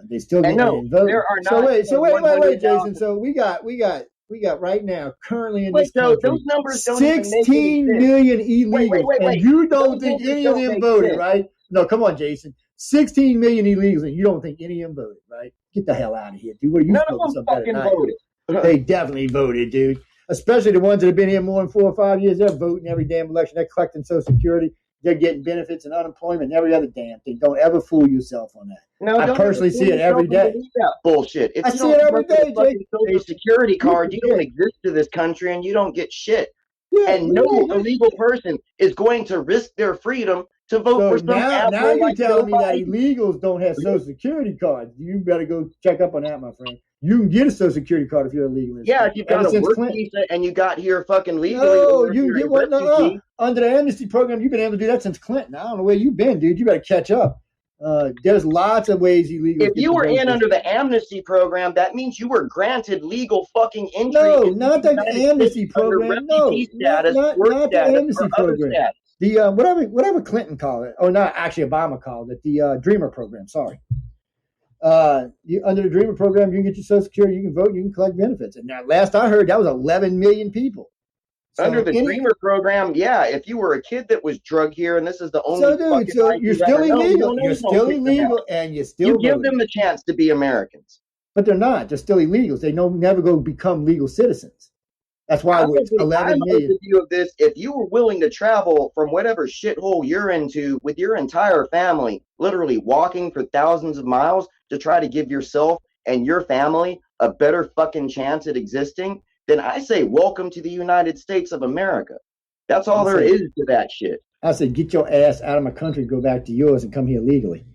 They still get vote. There are not. So wait, Jason. So we got right now currently in this country those numbers don't 16 million illegals, wait. and you don't think any of them voted, right? No, come on, Jason. 16 million illegals, and you don't think any of them voted, right? Get the hell out of here, dude. What are you None of them fucking voted. They definitely voted, dude. Especially the ones that have been here more than 4 or 5 years. They're voting every damn election. They're collecting Social Security. They're getting benefits and unemployment and every other damn thing. Don't ever fool yourself on that. No, I personally see it every day. That bullshit. I see it every day, Jake. Social Security card, you don't exist to this country and you don't get shit. Yeah, and no illegal person is going to risk their freedom to vote for some now you're telling me that illegals don't have Social Security cards. You better go check up on that, my friend. You can get a Social Security card if you're illegal. Yeah, if you've got a work visa and you got here fucking legally. No, you can get one. No. Under the amnesty program, you've been able to do that since Clinton. I don't know where you've been, dude. You better catch up. There's lots of ways illegal. If you were in under the amnesty program, that means you were granted legal fucking entry. No, not the amnesty program. No, not the amnesty program. The whatever Clinton called it, or not actually Obama called it, the Dreamer program. Sorry. Under the Dreamer program, you can get your Social Security, you can vote, you can collect benefits. And now, last I heard, that was 11 million people. So under the Dreamer program, yeah, if you were a kid that was drug here, and this is the only so you're still illegal. You're still illegal, and you're still you give them the chance to be Americans. But they're not. They're still illegals. They never go become legal citizens. That's why it's 11 million. View of this, if you were willing to travel from whatever shithole you're into with your entire family, literally walking for thousands of miles to try to give yourself and your family a better fucking chance at existing, then I say welcome to the United States of America. That's all there is to that shit. I say get your ass out of my country, go back to yours, and come here legally.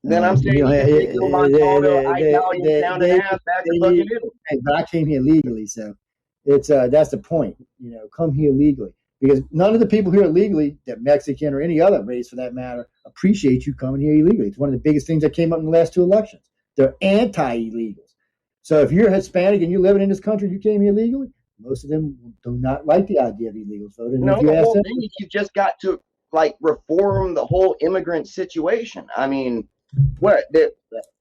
Then I'm saying Montaldo, Italian, down and ass back to fucking Italy. But I came here legally, so it's that's the point. Come here legally. Because none of the people here illegally, that Mexican or any other race for that matter, appreciate you coming here illegally. It's one of the biggest things that came up in the last 2 elections. They're anti-illegals. So if you're Hispanic and you're living in this country, you came here legally, most of them do not like the idea of illegals voting. No, the whole thing is you've just got to reform the whole immigrant situation. I mean, this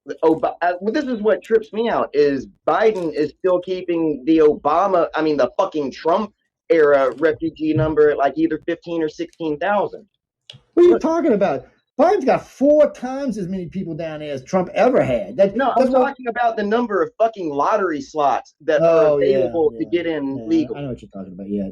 is what trips me out is Biden is still keeping the fucking Trump era refugee number at either 15 or 16,000. What are you talking about? Biden's got 4 times as many people down there as Trump ever had. I'm talking about the number of fucking lottery slots that are available to get in legal. I know what you're talking about. Yeah.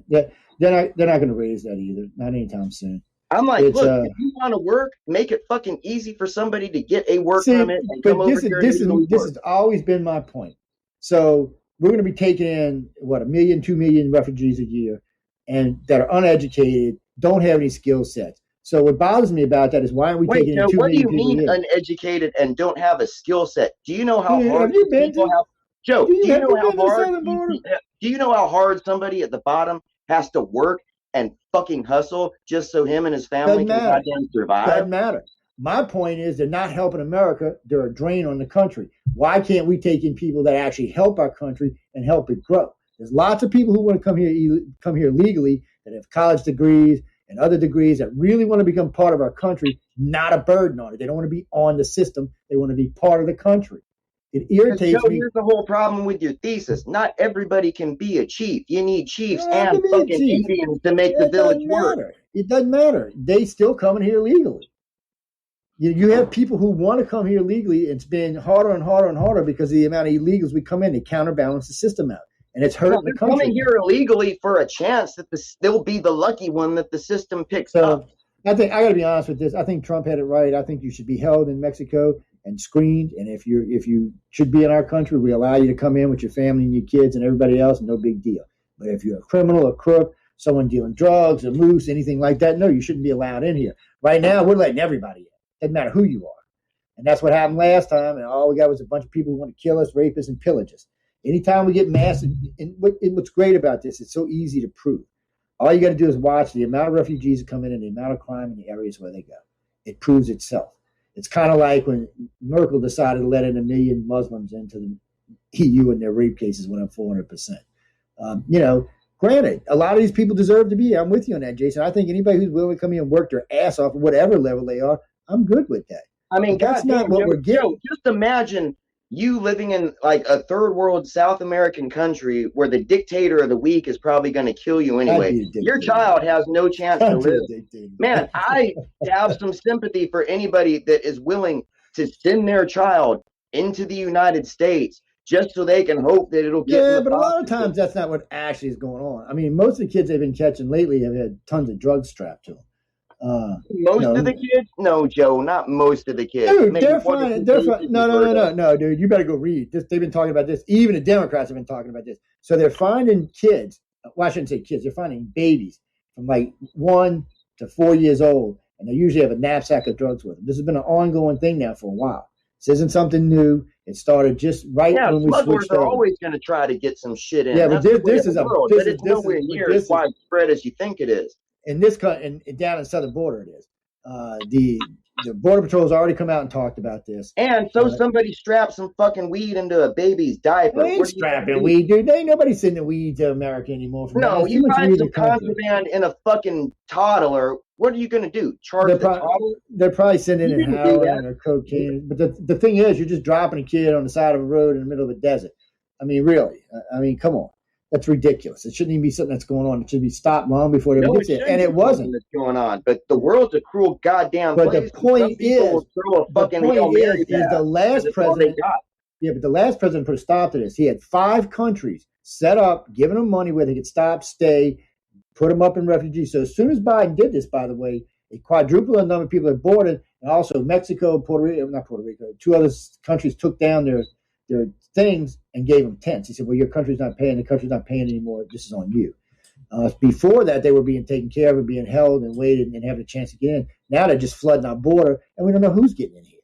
They're not going to raise that either. Not anytime soon. I'm like, look, if you want to work, make it fucking easy for somebody to get a work permit and come over here. This has always been my point. So we're going to be taking in 1 million, 2 million refugees a year, and that are uneducated, don't have any skill sets. So what bothers me about that is why aren't we taking in 2 million people? What do you mean uneducated and don't have a skill set? Do you know how hard people have? Joe, do you know how hard somebody at the bottom has to work and fucking hustle just so him and his family can goddamn survive? Doesn't matter. My point is they're not helping America. They're a drain on the country. Why can't we take in people that actually help our country and help it grow? There's lots of people who want to come here legally that have college degrees and other degrees that really want to become part of our country, not a burden on it. They don't want to be on the system. They want to be part of the country. It irritates me. Here's the whole problem with your thesis. Not everybody can be a chief. You need chiefs and fucking Indians to make the village work. It doesn't matter. They still coming here legally. You have people who want to come here legally. It's been harder and harder and harder because of the amount of illegals we come in. They counterbalance the system out. And it's hurting the country. Coming here illegally for a chance that they'll be the lucky one that the system picks up. I got to be honest with this. I think Trump had it right. I think you should be held in Mexico and screened. And if you should be in our country, we allow you to come in with your family and your kids and everybody else. No big deal. But if you're a criminal, a crook, someone dealing drugs, a moose, anything like that, no, you shouldn't be allowed in here. Right now, we're letting everybody in. Doesn't matter who you are. And that's what happened last time. And all we got was a bunch of people who want to kill us, rape us, and pillage us. Anytime we get massive, and what's great about this, it's so easy to prove. All you got to do is watch the amount of refugees that come in and the amount of crime in the areas where they go. it proves itself. It's kind of like when Merkel decided to let in 1 million Muslims into the EU and their rape cases went up 400%. Granted, a lot of these people deserve to be here. I'm with you on that, Jason. I think anybody who's willing to come here and work their ass off at whatever level they are, I'm good with that. I mean, that's not what we're getting. Joe, just imagine you living in like a third world South American country where the dictator of the week is probably going to kill you anyway. Your child has no chance to live. Man, I have some sympathy for anybody that is willing to send their child into the United States just so they can hope that it'll get. Yeah, but a lot of times that's not what actually is going on. I mean, most of the kids they've been catching lately have had tons of drugs strapped to them. Most of the kids? No, Joe, not most of the kids. Dude, they're fine. No, dude, you better go read this. They've been talking about this. Even the Democrats have been talking about this. So they're finding kids. Well, I shouldn't say kids. They're finding babies from like 1 to 4 years old, and they usually have a knapsack of drugs with them. This has been an ongoing thing now for a while. This isn't something new. It started just right when we switched over. They're always going to try to get some shit in. Yeah, but this is nowhere near as widespread as you think it is. In this country, down in the southern border, it is. The Border Patrol's already come out and talked about this. And so somebody strapped some fucking weed into a baby's diaper. They ain't strapping weed, dude. Ain't nobody sending weed to America anymore. No, you find some contraband in a fucking toddler. What are you going to do? Charge the toddler? They're probably sending in heroin or cocaine. But the thing is, you're just dropping a kid on the side of a road in the middle of a desert. I mean, really. I mean, come on. That's ridiculous. It shouldn't even be something that's going on. It should be stopped long before it gets there. And it wasn't. That's going on. But the world's a cruel goddamn place. But the point is, the last president. Yeah, but the last president put a stop to this. He had 5 countries set up, giving them money where they could stop, stay, put them up in refugees. So as soon as Biden did this, by the way, it quadrupled the number of people that boarded, and also Mexico, not Puerto Rico, 2 other countries took down their things and gave them tents. He said, well, your country's not paying. The country's not paying anymore. This is on you. Before that, they were being taken care of and being held and waited and having a chance to get in. Now they're just flooding our border, and we don't know who's getting in here.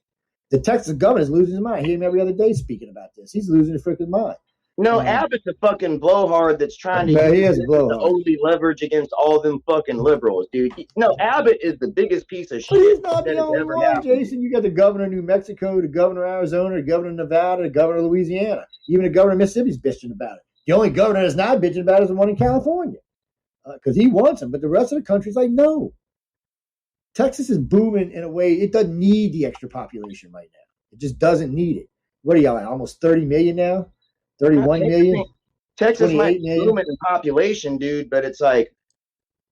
The Texas governor's losing his mind. I hear him every other day speaking about this. He's losing his freaking mind. No, Abbott's a fucking blowhard that's trying to use the only leverage against all them fucking liberals, dude. Abbott is the biggest piece of shit. But he's not the only one, Jason. You got the governor of New Mexico, the governor of Arizona, the governor of Nevada, the governor of Louisiana. Even the governor of Mississippi's bitching about it. The only governor that's not bitching about it is the one in California because he wants them. But the rest of the country's like, no. Texas is booming in a way it doesn't need the extra population right now. It just doesn't need it. What are y'all at? Almost 30 million now? 31 million? Texas might be booming in population, dude, but it's like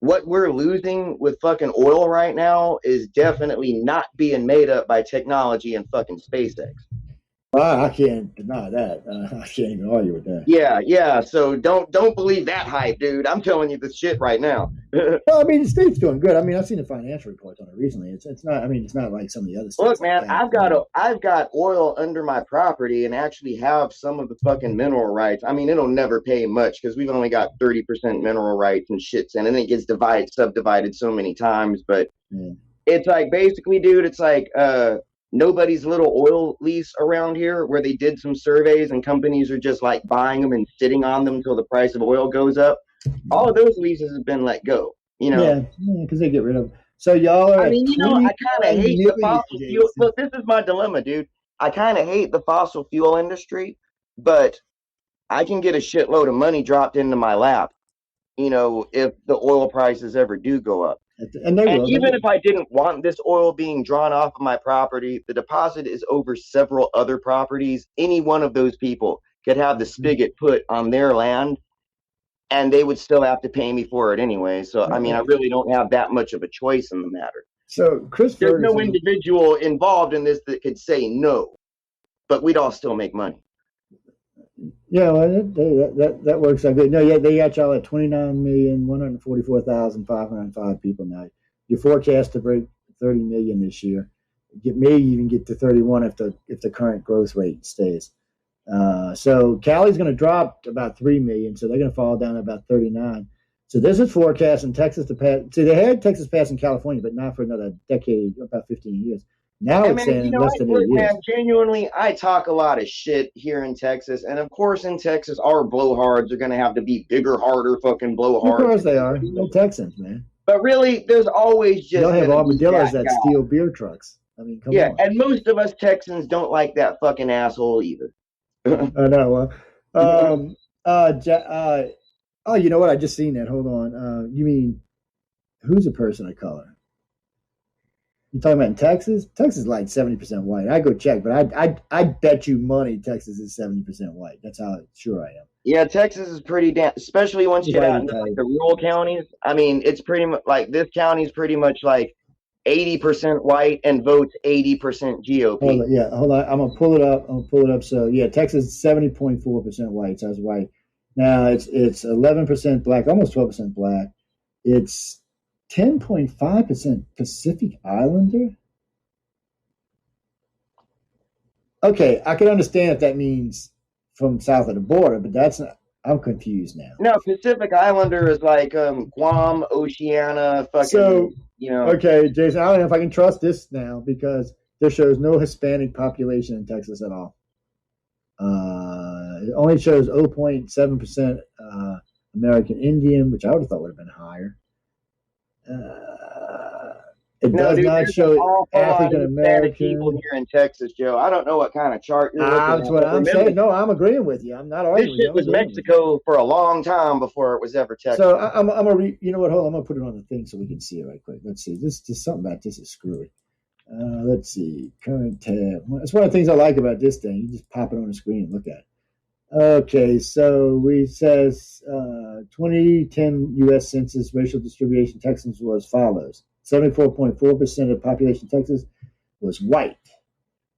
what we're losing with fucking oil right now is definitely not being made up by technology and fucking SpaceX. I can't deny that. I can't even argue with that. Yeah. So don't believe that hype, dude. I'm telling you this shit right now. Well, I mean, the state's doing good. I mean, I've seen the financial reports on it recently. It's not. I mean, it's not like some of the other states. Look, man, I've got oil under my property and actually have some of the fucking mineral rights. I mean, it'll never pay much because we've only got 30% mineral rights and shits, and then it gets subdivided so many times. But it's like basically, dude, it's like nobody's little oil lease around here where they did some surveys and companies are just like buying them and sitting on them until the price of oil goes up. All of those leases have been let go, Yeah, because they get rid of them. So y'all are. I mean, I kind of hate the fossil fuel. Look, this is my dilemma, dude. I kind of hate the fossil fuel industry, but I can get a shitload of money dropped into my lap, if the oil prices ever do go up. And even if I didn't want this oil being drawn off of my property, the deposit is over several other properties. Any one of those people could have the spigot put on their land, and they would still have to pay me for it anyway. So, I mean, I really don't have that much of a choice in the matter. So, there's no individual involved in this that could say no, but we'd all still make money. Yeah, well, that works out good. No, yeah, they got y'all at 29,144,505 people now. You're forecast to break 30 million this year. Maybe even get to 31 if the current growth rate stays. So Cali's going to drop about 3 million, so they're going to fall down to about 39. So this is forecasting Texas to pass. So they had Texas passing California, but not for another decade, about 15 years. Now it's saying less than 8 years. Man, genuinely, I talk a lot of shit here in Texas, and of course in Texas, our blowhards are going to have to be bigger, harder fucking blowhards. Of course they are. They're Texans, man. But really, there's always just They'll have armadillos that guy. steal beer trucks. I mean, come on. And most of us Texans don't like that fucking asshole either. I know. Oh, you know what? I just seen that. Hold on. You mean who's a person of color? You talking about in Texas? Texas is like 70% white. I go check, but I bet you money Texas is 70% white. That's how sure I am. Yeah, Texas is pretty damn, especially once you get out into like the rural counties. I mean, it's pretty much like this county is pretty much like 80% white and votes 80% GOP. Hold on. I'm gonna pull it up. So yeah, Texas is 70.4% white. So that's white. Now it's 11% black, almost 12% black. It's 10.5% Pacific Islander. Okay, I can understand if that means from south of the border, but that's not. I'm confused now. No, Pacific Islander is like Guam, Oceania, fucking. So, you know. Okay, Jason, I don't know if I can trust this now because there shows no Hispanic population in Texas at all. It only shows 0.7% American Indian, which I would have thought would have been higher. It does not show African American people here in Texas, Joe. I don't know what kind of chart you're looking at. That's what I'm saying. No, I'm agreeing with you. I'm not arguing. This shit was Mexico for a long time before it was ever Texas. So I'm gonna read. You know what? Hold on. I'm gonna put it on the thing so we can see it right quick. Let's see. This something about this is screwy. Let's see. Current tab. That's one of the things I like about this thing. You just pop it on the screen and look at it. Okay, so we says 2010 U.S. Census racial distribution Texans was as follows: 74.4% of the population of Texas was white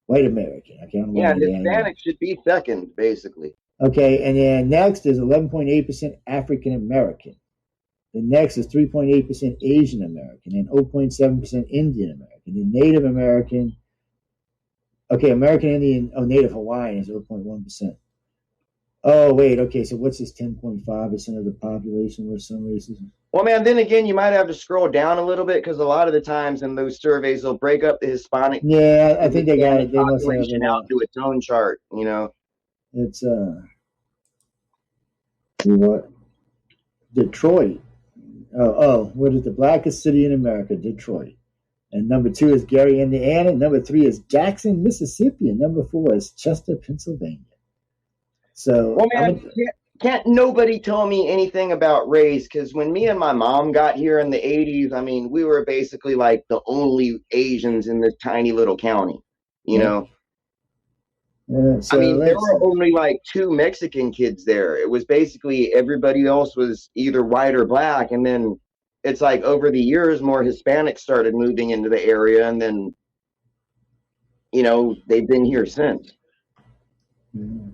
American. I can't remember. Yeah, Hispanic should be second, basically. Okay, and then next is 11.8% African American. The next is 3.8% Asian American and 0.7% Indian American. The Native American, American Indian, Native Hawaiian is 0.1%. Oh, wait, okay, so what's this 10.5% of the population where some races? Well, man, then again, you might have to scroll down a little bit because a lot of the times in those surveys, they'll break up the Hispanic. Yeah, I think they got it. They must have it out to its own chart, you know. It's, see what? Detroit. What is the blackest city in America? Detroit. And number 2 is Gary, Indiana. Number 3 is Jackson, Mississippi. And number 4 is Chester, Pennsylvania. So, well, man, can't nobody tell me anything about race? Because when me and my mom got here in the 80s, I mean, we were basically like the only Asians in this tiny little county, you know? So I mean, there were only like 2 Mexican kids there. It was basically everybody else was either white or black. And then it's like over the years, more Hispanics started moving into the area. And then, you know, they've been here since. Mm-hmm.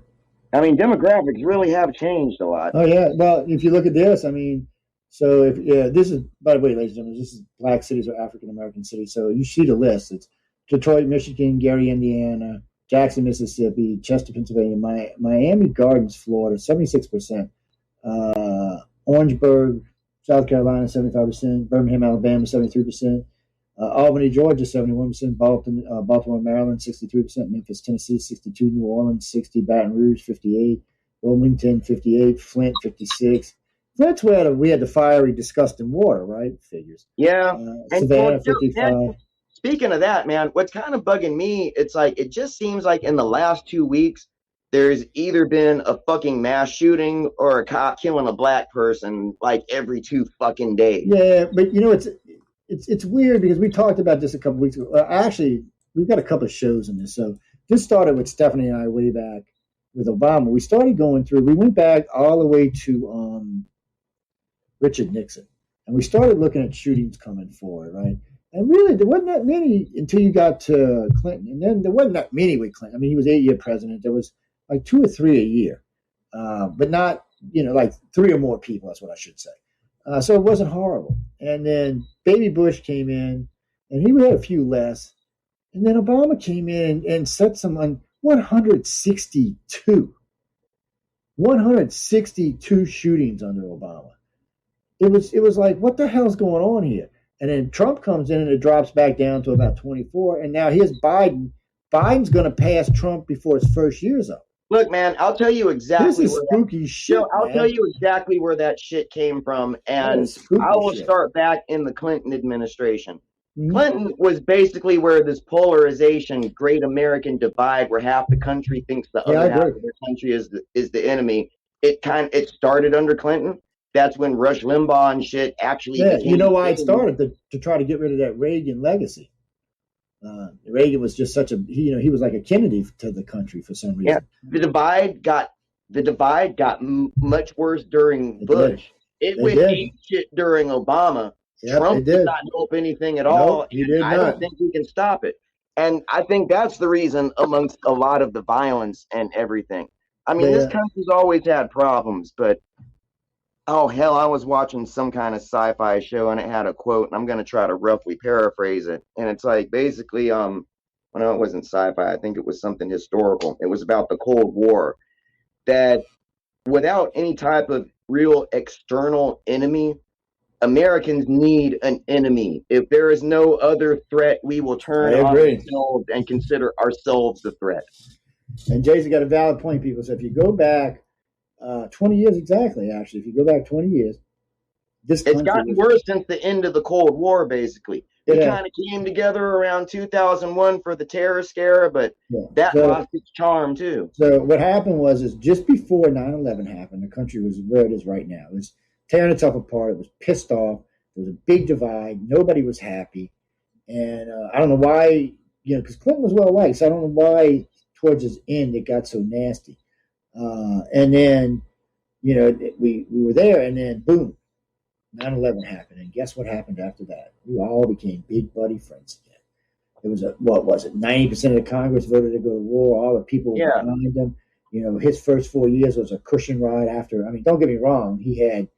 I mean, demographics really have changed a lot. Oh, yeah. Well, if you look at this, I mean, so this is, by the way, ladies and gentlemen, this is black cities or African American cities. So you see the list. It's Detroit, Michigan, Gary, Indiana, Jackson, Mississippi, Chester, Pennsylvania, Miami Gardens, Florida, 76%, Orangeburg, South Carolina, 75%, Birmingham, Alabama, 73%, Albany, Georgia, 71%, Baltimore, Maryland, 63%, Memphis, Tennessee, 62%, New Orleans, 60%, Baton Rouge, 58%, Wilmington, 58%, Flint, 56%. Flint's where we had the fiery, disgusting water, right? Figures. Yeah. Savannah, 55%. Speaking of that, man, what's kind of bugging me, it's like, it just seems like in the last 2 weeks, there's either been a fucking mass shooting or a cop killing a black person like every 2 fucking days. Yeah, but you know, it's weird because we talked about this a couple weeks ago. Actually, we've got a couple of shows on this. So this started with Stephanie and I way back with Obama. We started going through, we went back all the way to Richard Nixon. And we started looking at shootings coming forward, right? And really, there wasn't that many until you got to Clinton. And then there wasn't that many with Clinton. I mean, he was 8-year president. There was like 2 or 3 a year, but not, like 3 or more people. That's what I should say. So it wasn't horrible. And then Baby Bush came in, and he had a few less. And then Obama came in and set some on 162. 162 shootings under Obama. It was like, what the hell's going on here? And then Trump comes in and it drops back down to about 24. And now here's Biden. Biden's going to pass Trump before his first year's up. Look, man, I'll tell you exactly This is where spooky shit, I'll tell man. you exactly where that shit came from, That and is spooky I will shit. start back in the Clinton administration. Mhm. Clinton was basically where this polarization, great American divide, where half the country thinks the Yeah, I other half agree. of their country is the enemy. It started under Clinton. That's when Rush Limbaugh and shit actually Yeah, you became know the why it enemy. started to try to get rid of that Reagan legacy. Reagan was just such a he was like a Kennedy to the country for some Yeah, reason. the divide got much worse during It did. Bush. It They went did. ape shit during Obama. Yep, Trump it did did. not help anything at all, Nope, he and did I don't not. think we can stop it. And I think that's the reason amongst a lot of the violence and everything. I mean, They this country's always had problems, but oh hell, I was watching some kind of sci-fi show and it had a quote, and I'm gonna try to roughly paraphrase it. And it's like basically, well, no, it wasn't sci-fi. I think it was something historical. It was about the Cold War, that without any type of real external enemy, Americans need an enemy. If there is no other threat, we will I turn on agree. ourselves and consider ourselves the threat. And Jason got a valid point, people. So if you go back 20 years exactly, actually, if you go back 20 years, this It's country gotten was worse since the end of the Cold War, basically. We it kind of came together around 2001 for the terror scare, but yeah. that lost its charm too. So what happened is just before 9/11 happened, the country was where it is right now. It was tearing itself apart. It was pissed off. There was a big divide. Nobody was happy. And I don't know why, because Clinton was well liked. So I don't know why towards his end it got so nasty. And then, we were there, and then boom, 9/11 happened. And guess what happened after that? We all became big buddy friends again. It was what was it? 90% of the Congress voted to go to war. All the people behind him. His first 4 years was a cushion ride. After, I mean, don't get me wrong, he had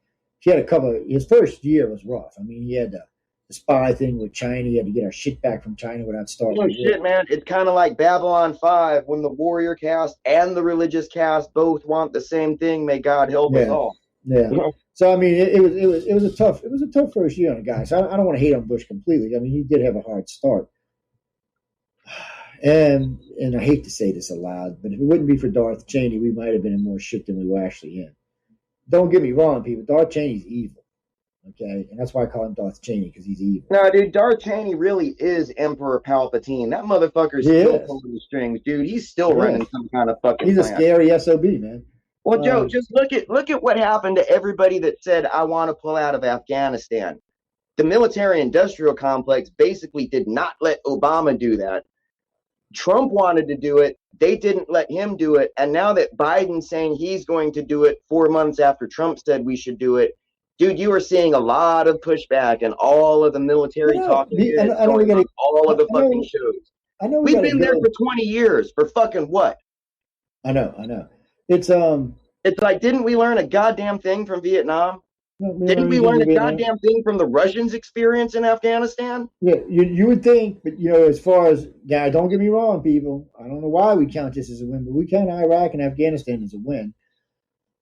a couple. His first year was rough. I mean, he had the spy thing with China. He had to get our shit back from China without starting. Oh shit, man! It's kind of like Babylon 5 when the warrior caste and the religious caste both want the same thing. May God help us all. Yeah. So I mean, it was a tough first year on the guy. So I don't want to hate on Bush completely. I mean, he did have a hard start. And I hate to say this aloud, but if it wouldn't be for Darth Cheney, we might have been in more shit than we were actually in. Don't get me wrong, people. Darth Cheney's evil, okay? And that's why I call him Darth Cheney, because he's evil. No, dude, Darth Cheney really is Emperor Palpatine. That motherfucker's still pulling the strings, dude. He's still running some kind of fucking He's plan. A scary SOB, man. Well, Joe, just look at what happened to everybody that said, I want to pull out of Afghanistan. The military-industrial complex basically did not let Obama do that. Trump wanted to do it. They didn't let him do it. And now that Biden's saying he's going to do it 4 months after Trump said we should do it, dude, you are seeing a lot of pushback and all of the military talking on all of the fucking shows. We've been there for 20 years for fucking what? I know. It's like, didn't we learn a goddamn thing from Vietnam? Didn't we learn a goddamn thing from the Russians' experience in Afghanistan? Yeah, you would think, but as far as don't get me wrong, people. I don't know why we count this as a win, but we count Iraq and Afghanistan as a win.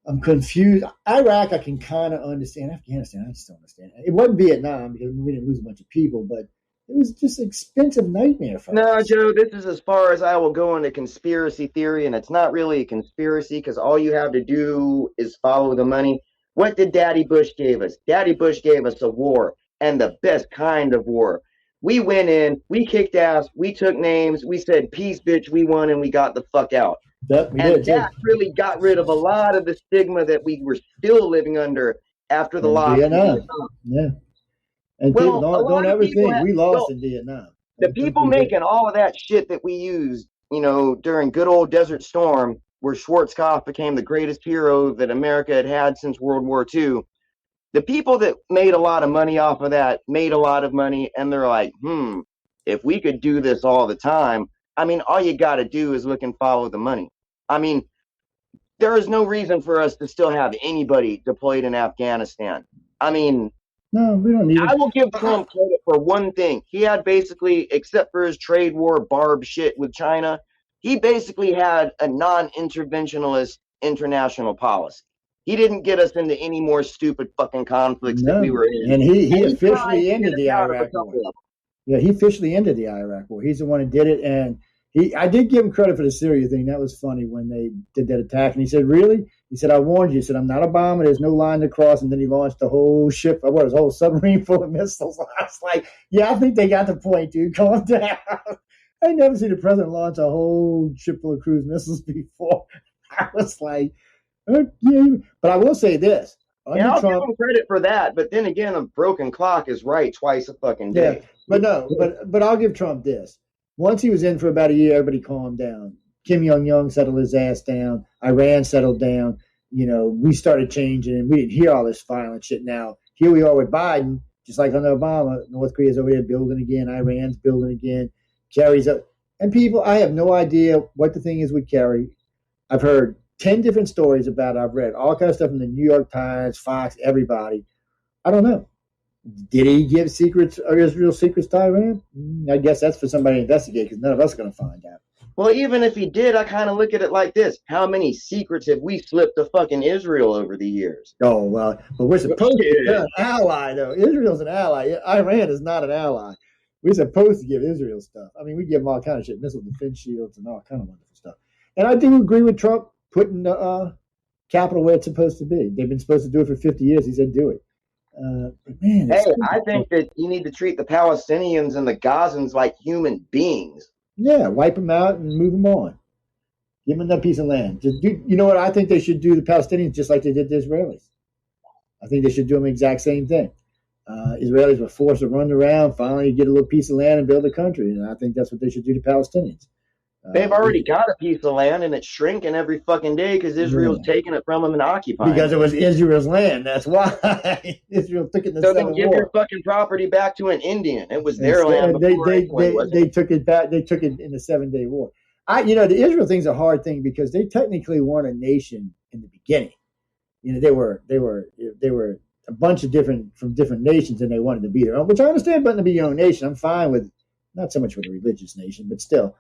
I'm confused. Iraq, I can kind of understand. Afghanistan, I just don't understand. It wasn't Vietnam because we didn't lose a bunch of people, but it was just an expensive nightmare for us. No, Joe, this is as far as I will go into conspiracy theory, and it's not really a conspiracy because all you have to do is follow the money. What did Daddy Bush give us? Daddy Bush gave us a war, and the best kind of war. We went in, we kicked ass, we took names, we said, peace, bitch, we won, and we got the fuck out. That really got rid of a lot of the stigma that we were still living under after the loss of Vietnam. Yeah. And don't ever think we lost in Vietnam. The people making all of that shit that we used, during good old Desert Storm, where Schwarzkopf became the greatest hero that America had had since World War II. The people that made a lot of money off of that made a lot of money, and they're like, if we could do this all the time, I mean, all you got to do is look and follow the money. I mean, there is no reason for us to still have anybody deployed in Afghanistan. I mean, no, we don't need. I will give Trump credit for one thing. He had basically, except for his trade war barb shit with China, he basically had a non-interventionalist international policy. He didn't get us into any more stupid fucking conflicts that we were in. And he officially ended the Iraq war. Yeah, he officially ended the Iraq war. He's the one who did it. And I did give him credit for the Syria thing. That was funny when they did that attack. And he said, really? He said, I warned you. He said, I'm not a bomber. There's no line to cross. And then he launched the whole ship, his whole submarine full of missiles. I was like, yeah, I think they got the point, dude. Calm down. I never seen the president launch a whole ship full of cruise missiles before. I was like, okay. But I will say this. Yeah, I'll give him credit for that. But then again, a broken clock is right twice a fucking day. Yeah, but I'll give Trump this. Once he was in for about a year, everybody calmed down. Kim Jong-un settled his ass down. Iran settled down. We started changing. We didn't hear all this violent shit now. Here we are with Biden, just like under Obama. North Korea's over there building again. Iran's building again. Kerry's up. And people, I have no idea what the thing is with Kerry. I've heard 10 different stories about it. I've read all kinds of stuff in the New York Times, Fox, everybody. I don't know. Did he give secrets or Israel secrets to Iran? I guess that's for somebody to investigate because none of us are going to find out. Well, even if he did, I kind of look at it like this. How many secrets have we slipped to fucking Israel over the years? Oh, well, but we're supposed to be an ally, though. Israel's an ally. Iran is not an ally. We're supposed to give Israel stuff. I mean, we give them all kind of shit, missile defense shields and all kind of wonderful stuff. And I do agree with Trump putting the capital where it's supposed to be. They've been supposed to do it for 50 years. He said do it. But man, I think that you need to treat the Palestinians and the Gazans like human beings. Yeah, wipe them out and move them on. Give them that piece of land. You know what I think they should do the Palestinians just like they did the Israelis. I think they should do them the exact same thing. Israelis were forced to run around, finally get a little piece of land and build a country. And I think that's what they should do to Palestinians. They've already got a piece of land, and it's shrinking every fucking day because Israel's taking it from them and occupying it. Because it was Israel's land. That's why Israel took it in the So Civil then give War. your fucking property back to an Indian. It was their land. They took it back. They took it in the 7-Day War. The Israel thing's a hard thing because they technically weren't a nation in the beginning. They were a bunch of different nations, and they wanted to be their own. Which I understand, wanting to be your own nation. I'm fine with, not so much with a religious nation, but still.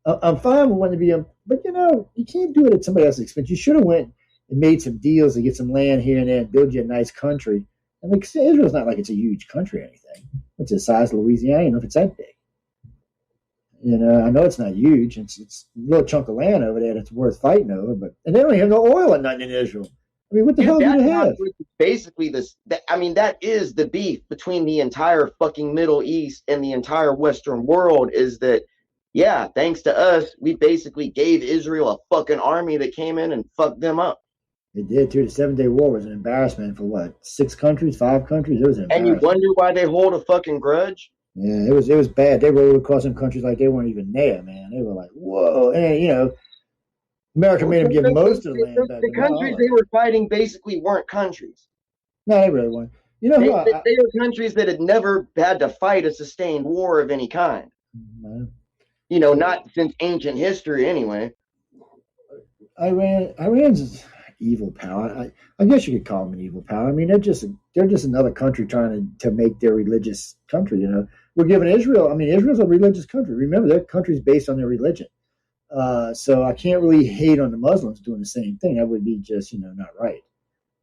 I'm fine with wanting to be but you can't do it at somebody else's expense. You should have went and made some deals to get some land here and there and build you a nice country. And like Israel's not like it's a huge country or anything. It's the size of Louisiana. I don't know if it's that big. I know it's not huge. It's a little chunk of land over there that's worth fighting over. And they don't have no oil or nothing in Israel. I mean, what the hell do they have? Basically, that is the beef between the entire fucking Middle East and the entire Western world is that. Yeah, thanks to us, we basically gave Israel a fucking army that came in and fucked them up. It did, too. The 7-Day War was an embarrassment for what? 6 countries, 5 countries? It was an embarrassment. And you wonder why they hold a fucking grudge? Yeah, it was bad. They rolled across some countries like they weren't even there, man. They were like, whoa. And, America made them give most of the land back. The countries they were fighting basically weren't countries. No, they really weren't. They were countries that had never had to fight a sustained war of any kind. Mm-hmm. Not since ancient history, anyway. Iran's evil power. I guess you could call them an evil power. I mean, they're just another country trying to make their religious country. We're giving Israel. I mean, Israel's a religious country. Remember, their country's based on their religion. So I can't really hate on the Muslims doing the same thing. That would be just not right.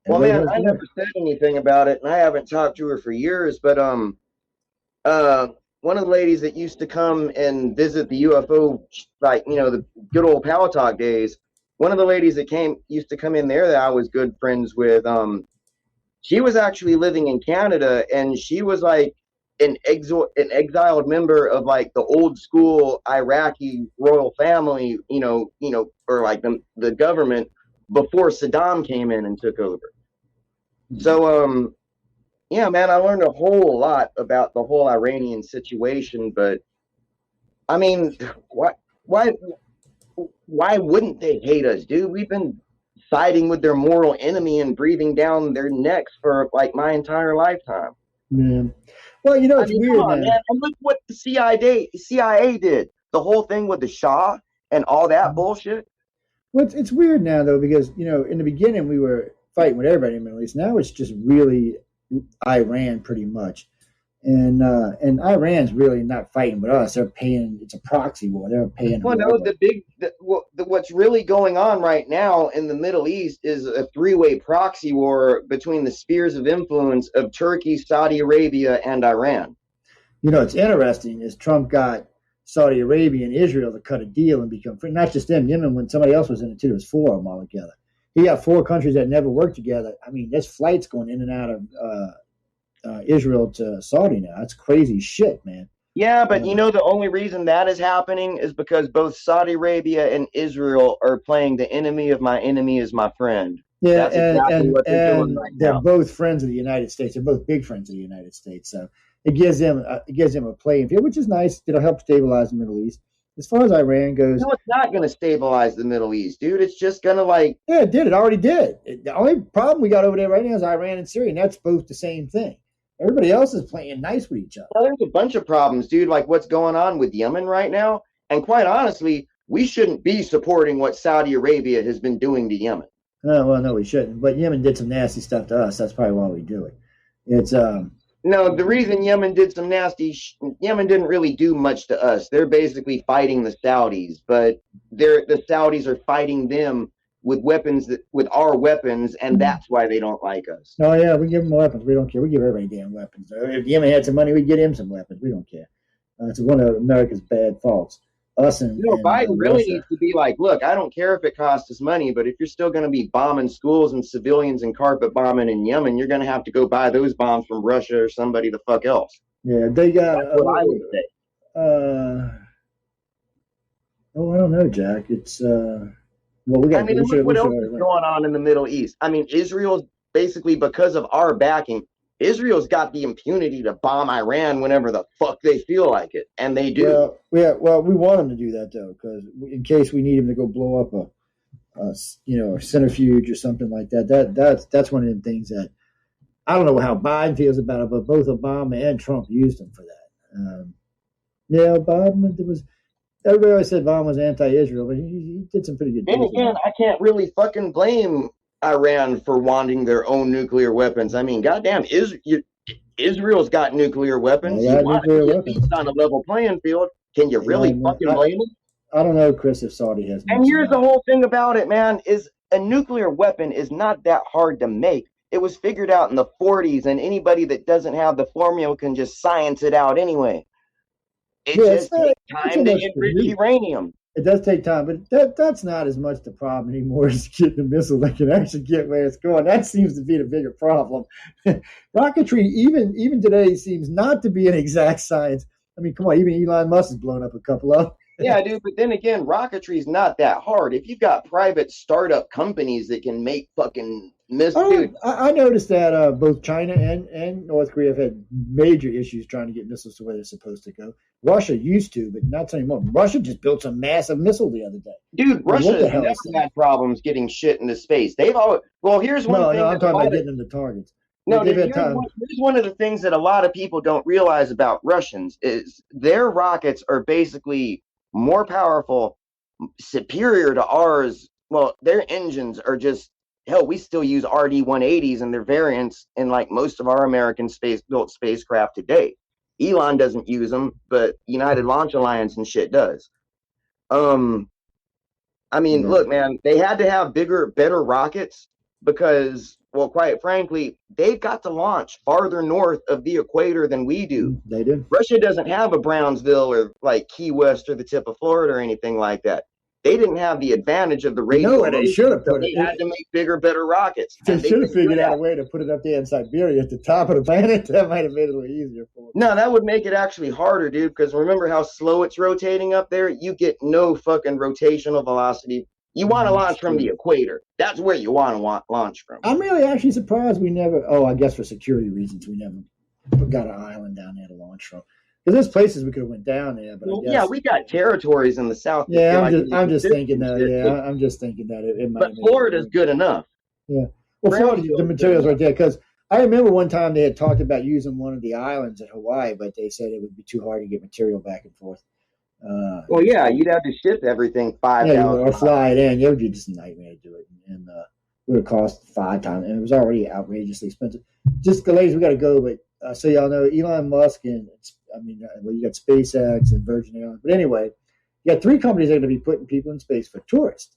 Well, man, I never said anything about it, and I haven't talked to her for years. But one of the ladies that used to come and visit the UFO, the good old Power Talk days, one of the ladies that used to come in there that I was good friends with, she was actually living in Canada, and she was like an exiled member of like the old school Iraqi royal family, or like the government before Saddam came in and took over. So, yeah, man, I learned a whole lot about the whole Iranian situation, but I mean, why wouldn't they hate us, dude? We've been siding with their mortal enemy and breathing down their necks for like my entire lifetime. Yeah. Well, it's weird, man. And look what the CIA did. The whole thing with the Shah and all that bullshit. Well, it's weird now, though, because, in the beginning we were fighting with everybody in the Middle East. Now it's just really Iran pretty much. And Iran's really not fighting with us. They're paying. It's a proxy war. They're paying. Well, no, what's really going on right now in the Middle East is a 3-way proxy war between the spheres of influence of Turkey, Saudi Arabia, and Iran. It's interesting is Trump got Saudi Arabia and Israel to cut a deal and become free. Not just them, Yemen, when somebody else was in it too, there was 4 of them all together. He got 4 countries that never worked together. I mean, there's flights going in and out of Israel to Saudi now. That's crazy shit, man. Yeah, but the only reason that is happening is because both Saudi Arabia and Israel are playing the enemy of my enemy is my friend. Yeah, that's exactly what they're doing right they're now. both friends of the United States. They're both big friends of the United States. So it gives them a playing field, which is nice. It'll help stabilize the Middle East. As far as Iran goes, no, it's not going to stabilize the Middle East, dude. It's just going to yeah, it did. It already did. The only problem we got over there right now is Iran and Syria, and that's both the same thing. Everybody else is playing nice with each other. Well, there's a bunch of problems, dude, like what's going on with Yemen right now. And quite honestly, we shouldn't be supporting what Saudi Arabia has been doing to Yemen. Oh, well, no, we shouldn't. But Yemen did some nasty stuff to us. That's probably why we do it. It's No, the reason Yemen did some nasty Yemen didn't really do much to us. They're basically fighting the Saudis, but the Saudis are fighting them with weapons with our weapons, and that's why they don't like us. Oh yeah, we give them weapons. We don't care. We give everybody damn weapons. If Yemen had some money, we'd get him some weapons. We don't care. It's one of America's bad faults. Us and Biden really needs to be like, look, I don't care if it costs us money, but if you're still going to be bombing schools and civilians and carpet bombing in Yemen, you're going to have to go buy those bombs from Russia or somebody the fuck else. Yeah, they got. That's what I would say. I don't know, Jack. It's well, we got. Look what else is going on in the Middle East. I mean, Israel's basically, because of our backing, Israel's got the impunity to bomb Iran whenever the fuck they feel like it, and they do. Well, we want them to do that though, because in case we need them to go blow up a centrifuge or something like that. That's one of the things that I don't know how Biden feels about it, but both Obama and Trump used him for that. Obama everybody always said Obama was anti-Israel, but he did some pretty good things. And again, I can't really fucking blame Iran for wanting their own nuclear weapons. I mean, goddamn, Israel's got nuclear weapons. You want to get these on a level playing field. Can you really fucking blame them? I don't know, Chris, if Saudi has. And here's the whole thing about it, man, is a nuclear weapon is not that hard to make. It was figured out in the 40s, and anybody that doesn't have the formula can just science it out anyway. It just takes time to enrich uranium. It does take time, but that's not as much the problem anymore as getting a missile that can actually get where it's going. That seems to be the bigger problem. Rocketry, even today, seems not to be an exact science. I mean, come on, even Elon Musk has blown up a couple of them. Yeah, dude, but then again, rocketry is not that hard. If you've got private startup companies that can make fucking missiles. I noticed that both China and North Korea have had major issues trying to get missiles to where they're supposed to go. Russia used to, but not anymore. Russia just built a massive missile the other day. Dude, Russia has never had problems getting shit into space. They've always. Well, here's one thing. No, I'm talking about getting them to targets. No, here's one of the things that a lot of people don't realize about Russians is their rockets are basically more powerful, superior to ours. Well, their engines are just, hell, we still use RD-180s and their variants in like most of our American built spacecraft today. Elon doesn't use them, but United Launch Alliance and shit does. Look, man, they had to have bigger, better rockets because, well, quite frankly, they've got to launch farther north of the equator than we do. They do. Russia doesn't have a Brownsville or like Key West or the tip of Florida or anything like that. They didn't have the advantage of the radio. No, they should have put it. They had to make bigger, better rockets. They should have figured out a way to put it up there in Siberia at the top of the planet. That might have made it a little easier for them. No, that would make it actually harder, dude, because remember how slow it's rotating up there? You get no fucking rotational velocity. You want to launch from the equator. That's where you want to launch from. I'm really actually surprised we never, I guess for security reasons, we never got an island down there to launch from. Because there's places we could have went down there, but I guess, yeah, we got territories in the south. Yeah, I'm just thinking that. Yeah, I'm just thinking that it might. But Florida's good enough. Yeah, well, Florida, the materials right there. Because I remember one time they had talked about using one of the islands in Hawaii, but they said it would be too hard to get material back and forth. Well, yeah, you'd have to ship everything 5,000 or fly it in. It would be just a nightmare to do it, and it would have cost 5 times, and it was already outrageously expensive. Just ladies, we got to go, but. So y'all know Elon Musk and you got SpaceX and Virgin Airlines. But anyway, you got 3 companies that are going to be putting people in space for tourists.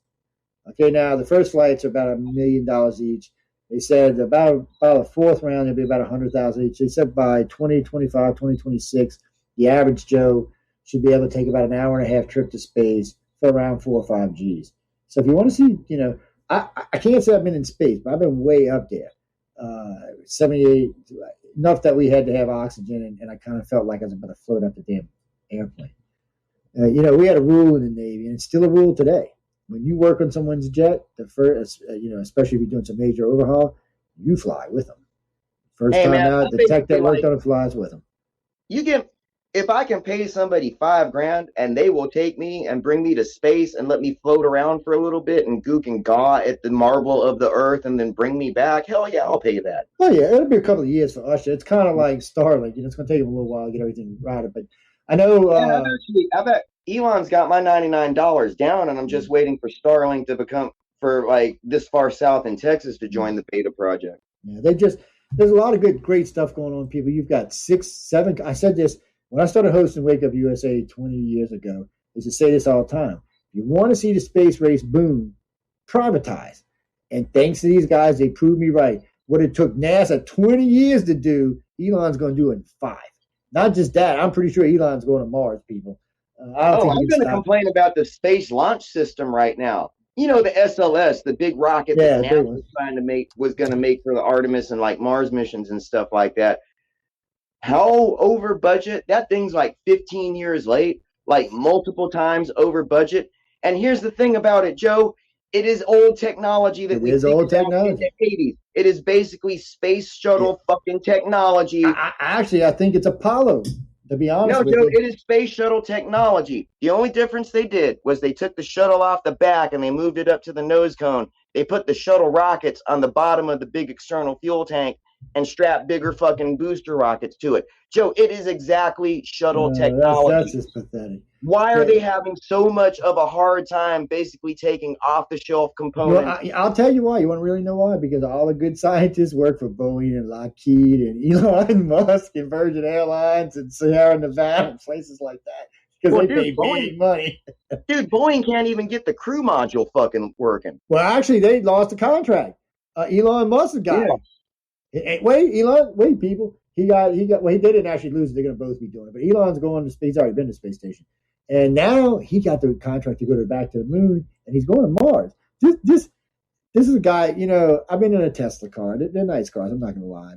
Okay, now the first flights are about $1 million each. They said about the 4th round, it'll be about $100,000 each. They said by 2025, 2026, the average Joe should be able to take about an hour and a half trip to space for around 4 or 5 Gs. So if you want to see, I can't say I've been in space, but I've been way up there. 78, enough that we had to have oxygen, and I kind of felt like I was about to float up the damn airplane. We had a rule in the Navy, and it's still a rule today. When you work on someone's jet, the first, especially if you're doing some major overhaul, you fly with them. First time out, the tech that worked on it flies with them. If I can pay somebody $5,000 and they will take me and bring me to space and let me float around for a little bit and gook and gaw at the marble of the earth and then bring me back, hell yeah, I'll pay that. Oh yeah, it'll be a couple of years for us. It's kind of like Starlink. It's going to take them a little while to get everything routed. But I know. I bet Elon's got my $99 down, and I'm just waiting for Starlink to become for like this far south in Texas to join the beta project. Yeah, there's a lot of great stuff going on, people. You've got 6, 7. I said this when I started hosting Wake Up USA 20 years ago. I used to say this all the time. If you want to see the space race boom, privatize. And thanks to these guys, they proved me right. What it took NASA 20 years to do, Elon's going to do it in 5. Not just that. I'm pretty sure Elon's going to Mars, people. I'm going to complain about the space launch system right now. The SLS, the big rocket that NASA was going to make for the Artemis and like Mars missions and stuff like that. How over budget? That thing's like 15 years late, like multiple times over budget. And here's the thing about it, Joe. It is old technology that we old technology in the 80s. It is basically space shuttle fucking technology. I think it's Apollo. To be honest with you. It is space shuttle technology. The only difference they did was they took the shuttle off the back and they moved it up to the nose cone. They put the shuttle rockets on the bottom of the big external fuel tank and strapped bigger fucking booster rockets to it. Joe, it is exactly shuttle technology. That's just pathetic. Why are they having so much of a hard time basically taking off-the-shelf components? I'll tell you why. You want to really know why? Because all the good scientists work for Boeing and Lockheed and Elon Musk and Virgin Airlines and Sierra Nevada and places like that. Because they pay big money. Dude, Boeing can't even get the crew module fucking working. Well, actually, they lost the contract. Elon Musk got it. Wait, people. He didn't actually lose it. They're going to both be doing it. But Elon's going to space. He's already been to the space station. And now he got the contract to go back to the moon, and he's going to Mars. This is a guy, I've been in a Tesla car. They're nice cars. I'm not going to lie.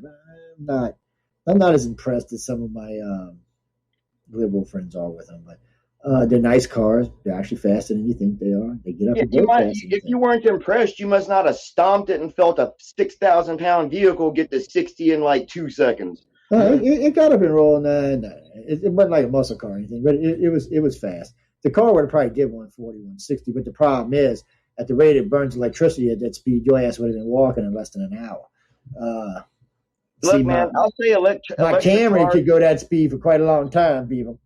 I'm not as impressed as some of my liberal friends are with them. But they're nice cars. They're actually faster than you think they are. They get up and go faster. If you weren't impressed, you must not have stomped it and felt a 6,000-pound vehicle get to 60 in like 2 seconds. It got up and rolling. It wasn't like a muscle car or anything, but it was fast. The car would have probably did 140, 160, but the problem is, at the rate it burns electricity at that speed, your ass would have been walking in less than an hour. Look, man, I'll say my Camry cars, could go that speed for quite a long time, people.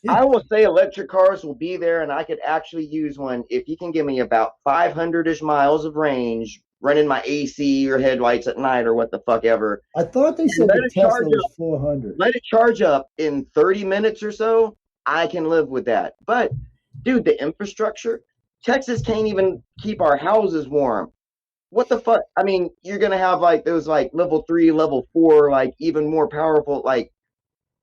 I will say electric cars will be there, and I could actually use one if you can give me about 500-ish miles of range, running my AC or headlights at night or what the fuck ever. I thought they said the Tesla was 400. Let it charge up in 30 minutes or so. I can live with that. But, dude, the infrastructure, Texas can't even keep our houses warm. What the fuck? I mean, you're going to have like those like level 3, level 4, like even more powerful, like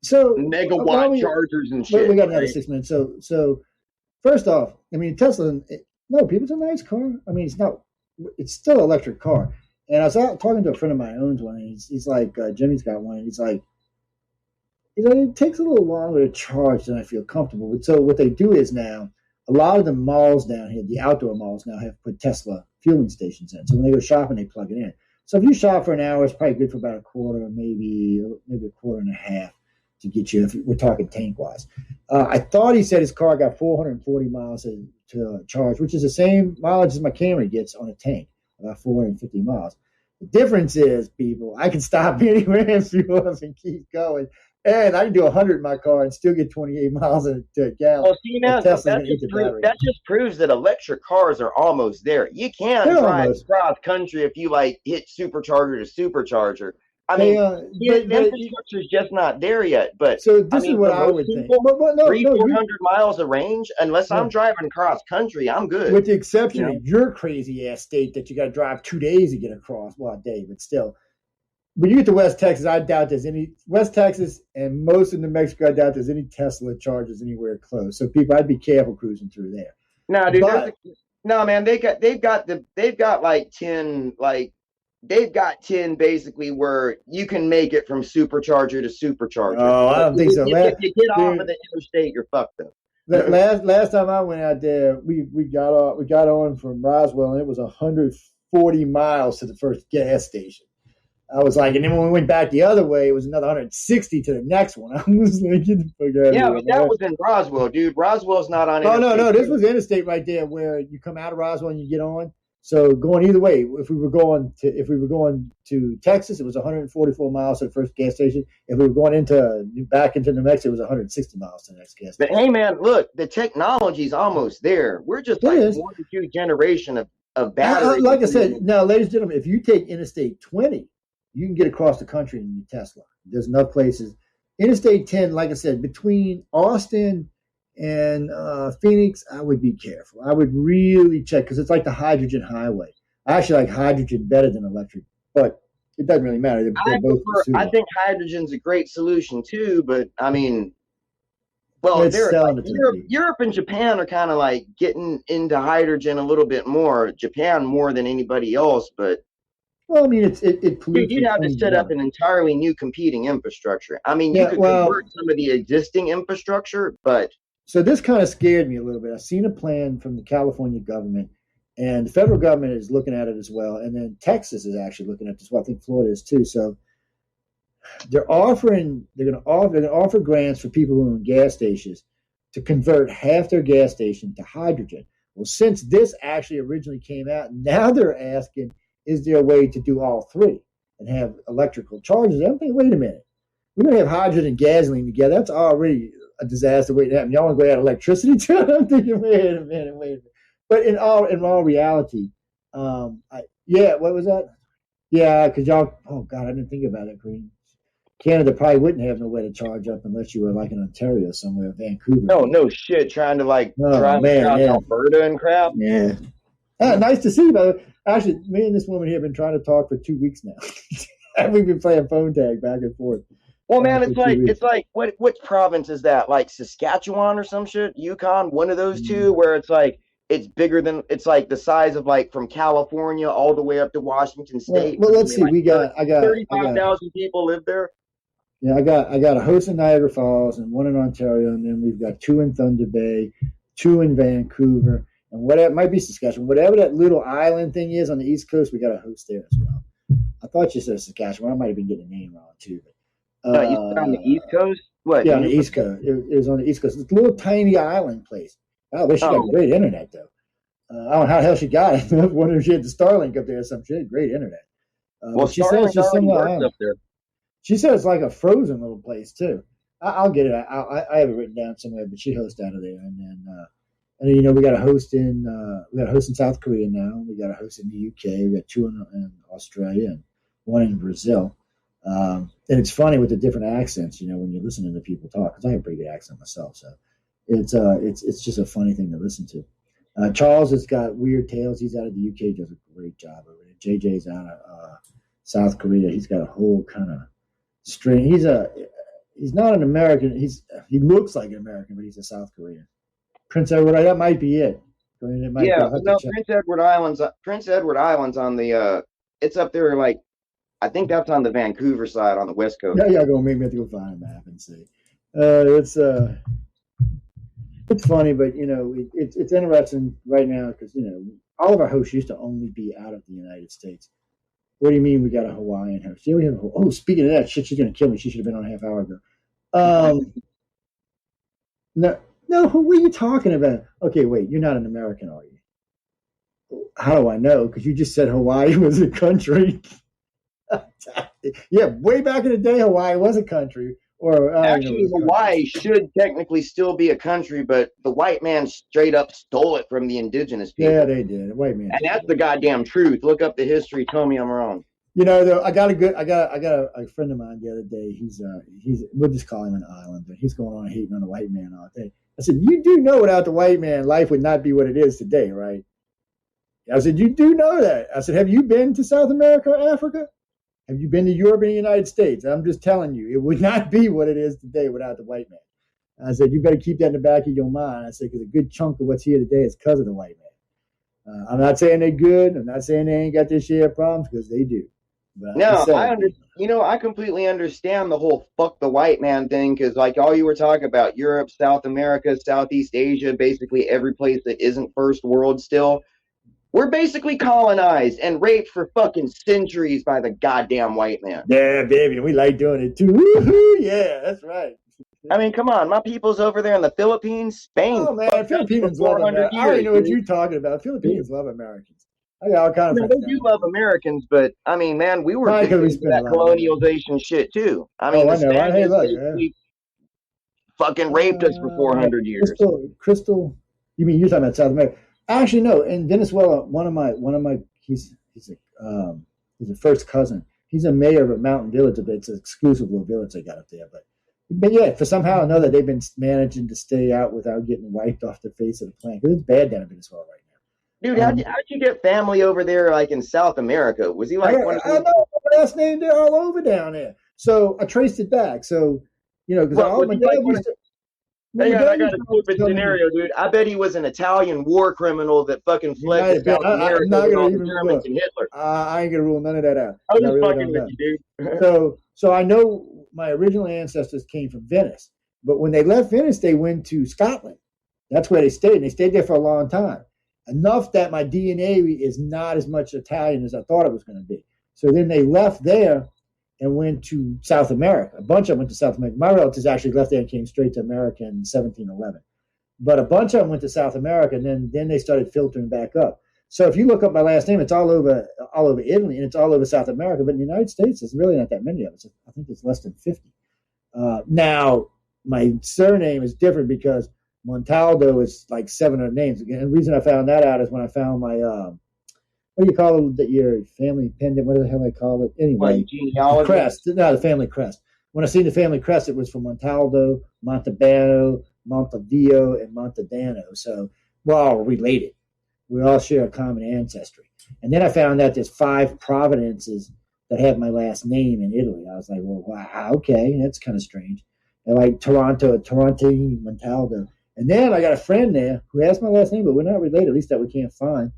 megawatt chargers and shit. We got another 6 minutes. So first off, I mean, Tesla, it's a nice car. I mean, it's still an electric car. And I was out talking to a friend of mine who owns one, and he's like, Jimmy's got one, and he's like, it takes a little longer to charge than I feel comfortable with. So what they do is now, a lot of the malls down here, the outdoor malls now have put Tesla fueling stations in. So when they go shopping, they plug it in. So if you shop for an hour, it's probably good for about a quarter, maybe a quarter and a half to get you, if we're talking tank-wise. I thought he said his car got 440 miles to charge, which is the same mileage as my Camry gets on a tank, about 450 miles. The difference is, people, I can stop anywhere and fuel up and keep going. And I can do 100 in my car and still get 28 miles to a gallon. Well, see, now, that just proves that electric cars are almost there. You can drive across country if you, like, hit supercharger to supercharger. I mean, the infrastructure is just not there yet. But so this is what I would think. 400 miles of range, unless I'm driving across country, I'm good. With the exception of your crazy ass state that you got to drive 2 days to get across. Well, a day, but still. when you get to West Texas, I doubt there's any West Texas and most of New Mexico. I doubt there's any Tesla chargers anywhere close. So people, I'd be careful cruising through there. No, dude, But no, man. They've got like 10 they've got 10 basically where you can make it from supercharger to supercharger. Oh, I don't think so. If you get off of the interstate, you're fucked up. Last time I went out there, we got on from Roswell, and it was 140 miles to the first gas station. I was like, and then when we went back the other way, it was another 160 to the next one. I was like, get the fuck out of here. Yeah, but that was in Roswell, dude. Roswell's not on interstate. Oh, no. This was interstate right there where you come out of Roswell and you get on. So going either way, if we were going to Texas, it was 144 miles to the first gas station. If we were going back into New Mexico, it was 160 miles to the next gas station. But hey, man, look, the technology's almost there. We're just like 1 to 2 generation of batteries. Like I said, now, ladies and gentlemen, if you take Interstate 20, you can get across the country in your Tesla. There's enough places. Interstate 10, like I said, between Austin and Phoenix, I would be careful. I would really check because it's like the hydrogen highway. I actually like hydrogen better than electric, but it doesn't really matter. I think hydrogen's a great solution too, but I mean, well, Europe and Japan are kind of like getting into hydrogen a little bit more. Japan more than anybody else, but. Well, I mean, it dude, you'd have to set up an entirely new competing infrastructure. I mean, you could convert some of the existing infrastructure, but. So this kind of scared me a little bit. I've seen a plan from the California government, and the federal government is looking at it as well. And then Texas is actually looking at it as well. I think Florida is too. So they're going to offer grants for people who own gas stations to convert half their gas station to hydrogen. Well, since this actually originally came out, now they're asking, is there a way to do all three and have electrical charges? I'm thinking, wait a minute. We're going to have hydrogen and gasoline together. That's already a disaster waiting to happen. Y'all want to go add electricity to it? I'm thinking, wait a minute. But in all reality, what was that? Yeah, because y'all, oh God, I didn't think about it, Green. Canada probably wouldn't have no way to charge up unless you were like in Ontario somewhere, Vancouver. No shit, trying to Alberta and crap. Yeah. Nice to see you, by the way. Actually, me and this woman here have been trying to talk for 2 weeks now. And we've been playing phone tag back and forth. Well, man, it's like what province is that? Like Saskatchewan or some shit? Yukon? One of those two where it's like it's bigger than it's like the size of like from California all the way up to Washington State. Well, let's see. Like I got 35,000 people live there. Yeah, I got a host in Niagara Falls and one in Ontario, and then we've got 2 in Thunder Bay, 2 in Vancouver. And whatever might be Saskatchewan, whatever that little island thing is on the East Coast, we got a host there as well. I thought you said Saskatchewan. I might have been getting the name wrong too. But, you said on the East Coast? What? Yeah, on the East Coast. It was on the East Coast. It's a little tiny island place. I wish she got great internet though. I don't know how the hell she got it. I wonder if she had the Starlink up there or something. She had great internet. Well, she said she's up there. She said it's like a frozen little place too. I'll get it. I have it written down somewhere, but she hosts out of there, and then. And then, we got a host in South Korea now. We got a host in the UK. We got 2 in Australia and 1 in Brazil. And it's funny with the different accents, when you're listening to people talk, because I have a pretty good accent myself. So it's just a funny thing to listen to. Charles has got Weird Tales. He's out of the UK, does a great job over there. JJ's out of South Korea. He's got a whole kind of string. He's not an American. He looks like an American, but he's a South Korean. Prince Edward, that might be it. Prince Edward Island's on the it's up there like I think that's on the Vancouver side on the west coast. Yeah, gonna make me have to go find a map and see. It's funny, but it's interesting right now because all of our hosts used to only be out of the United States. What do you mean we got a Hawaiian host? Yeah, we have speaking of that shit, she's gonna kill me. She should have been on a half hour ago. No, what are you talking about? Okay, wait, you're not an American, are you? How do I know? Because you just said Hawaii was a country. Yeah, way back in the day, Hawaii was a country. Actually, Hawaii should technically still be a country, but the white man straight up stole it from the indigenous people. Yeah, they did. The white man. And that's the goddamn truth. Look up the history. Tell me I'm wrong. Though, I got a friend of mine the other day. He's we'll just call him an islander. He's going on hating on the white man all day. I said, you do know without the white man, life would not be what it is today, right? I said, you do know that. I said, have you been to South America or Africa? Have you been to Europe and the United States? I'm just telling you, it would not be what it is today without the white man. I said, you better keep that in the back of your mind. I said, because a good chunk of what's here today is because of the white man. I'm not saying they're good. I'm not saying they ain't got their share of problems, because they do. But No, I completely understand the whole fuck the white man thing, because like all you were talking about, Europe, South America, Southeast Asia, basically every place that isn't first world still, we're basically colonized and raped for fucking centuries by the goddamn white man. Yeah, baby, we like doing it too. Woo-hoo, yeah, that's right. I mean, come on, my people's over there in the Philippines, Spain. Oh man, Filipinos love America. I already know what you're talking about. Filipinos love Americans. I got all kind of friends. They do love Americans, but I mean, man, we were victims of that colonialization shit too. I mean, the Spaniards fucking raped us for 400 years. Crystal, you mean you're talking about South America? Actually, no. In Venezuela, one of my, he's a first cousin. He's a mayor of a mountain village, but it's an exclusive little village they got up there. But yeah, for somehow or another, they've been managing to stay out without getting wiped off the face of the planet, because it's bad down in Venezuela right now. Dude, how'd you get family over there, like in South America? Was he like one of I know my last name, they're all over down there. So I traced it back. So, because my dad used to. I got a stupid scenario, dude. I bet he was an Italian war criminal that fucking fled to South America with all the Germans and Hitler. I ain't gonna rule none of that out. I was just fucking with you, dude. So I know my original ancestors came from Venice, but when they left Venice, they went to Scotland. That's where they stayed, and they stayed there for a long time. Enough that my DNA is not as much Italian as I thought it was going to be. So then they left there and went to South America. A bunch of them went to South America. My relatives actually left there and came straight to America in 1711. But a bunch of them went to South America, and then they started filtering back up. So if you look up my last name, it's all over Italy, and it's all over South America. But in the United States, there's really not that many of us. I think it's less than 50. Now, my surname is different because Montaldo is like 700 names. Again, the reason I found that out is when I found my what do you call it? Your family pendant? What the hell I call it? Anyway, genealogy? Crest. No, the family crest. When I seen the family crest, it was from Montaldo, Montalbano, Montaldio, and Montadano. So we're all related. We all share a common ancestry. And then I found out there's 5 providences that have my last name in Italy. I was like, well, wow, okay, that's kind of strange. They're like Toronto, Montaldo. And then I got a friend there who has my last name, but we're not related, at least that we can't find.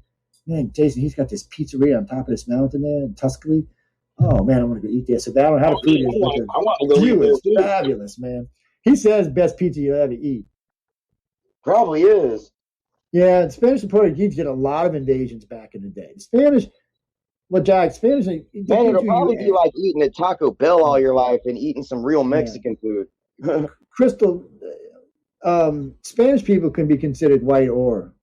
Man, Jason, he's got this pizzeria on top of this mountain there in Tuscany. Oh, man, I want to go eat there. So I don't know how the food is. The view is fabulous, man. He says best pizza you'll ever eat. Probably is. Yeah, the Spanish and Portuguese did a lot of invasions back in the day. The Spanish, well, Jack, Spanish. Man, it'll probably be like eating at Taco Bell all your life and eating some real Mexican food. Crystal, Spanish people can be considered white or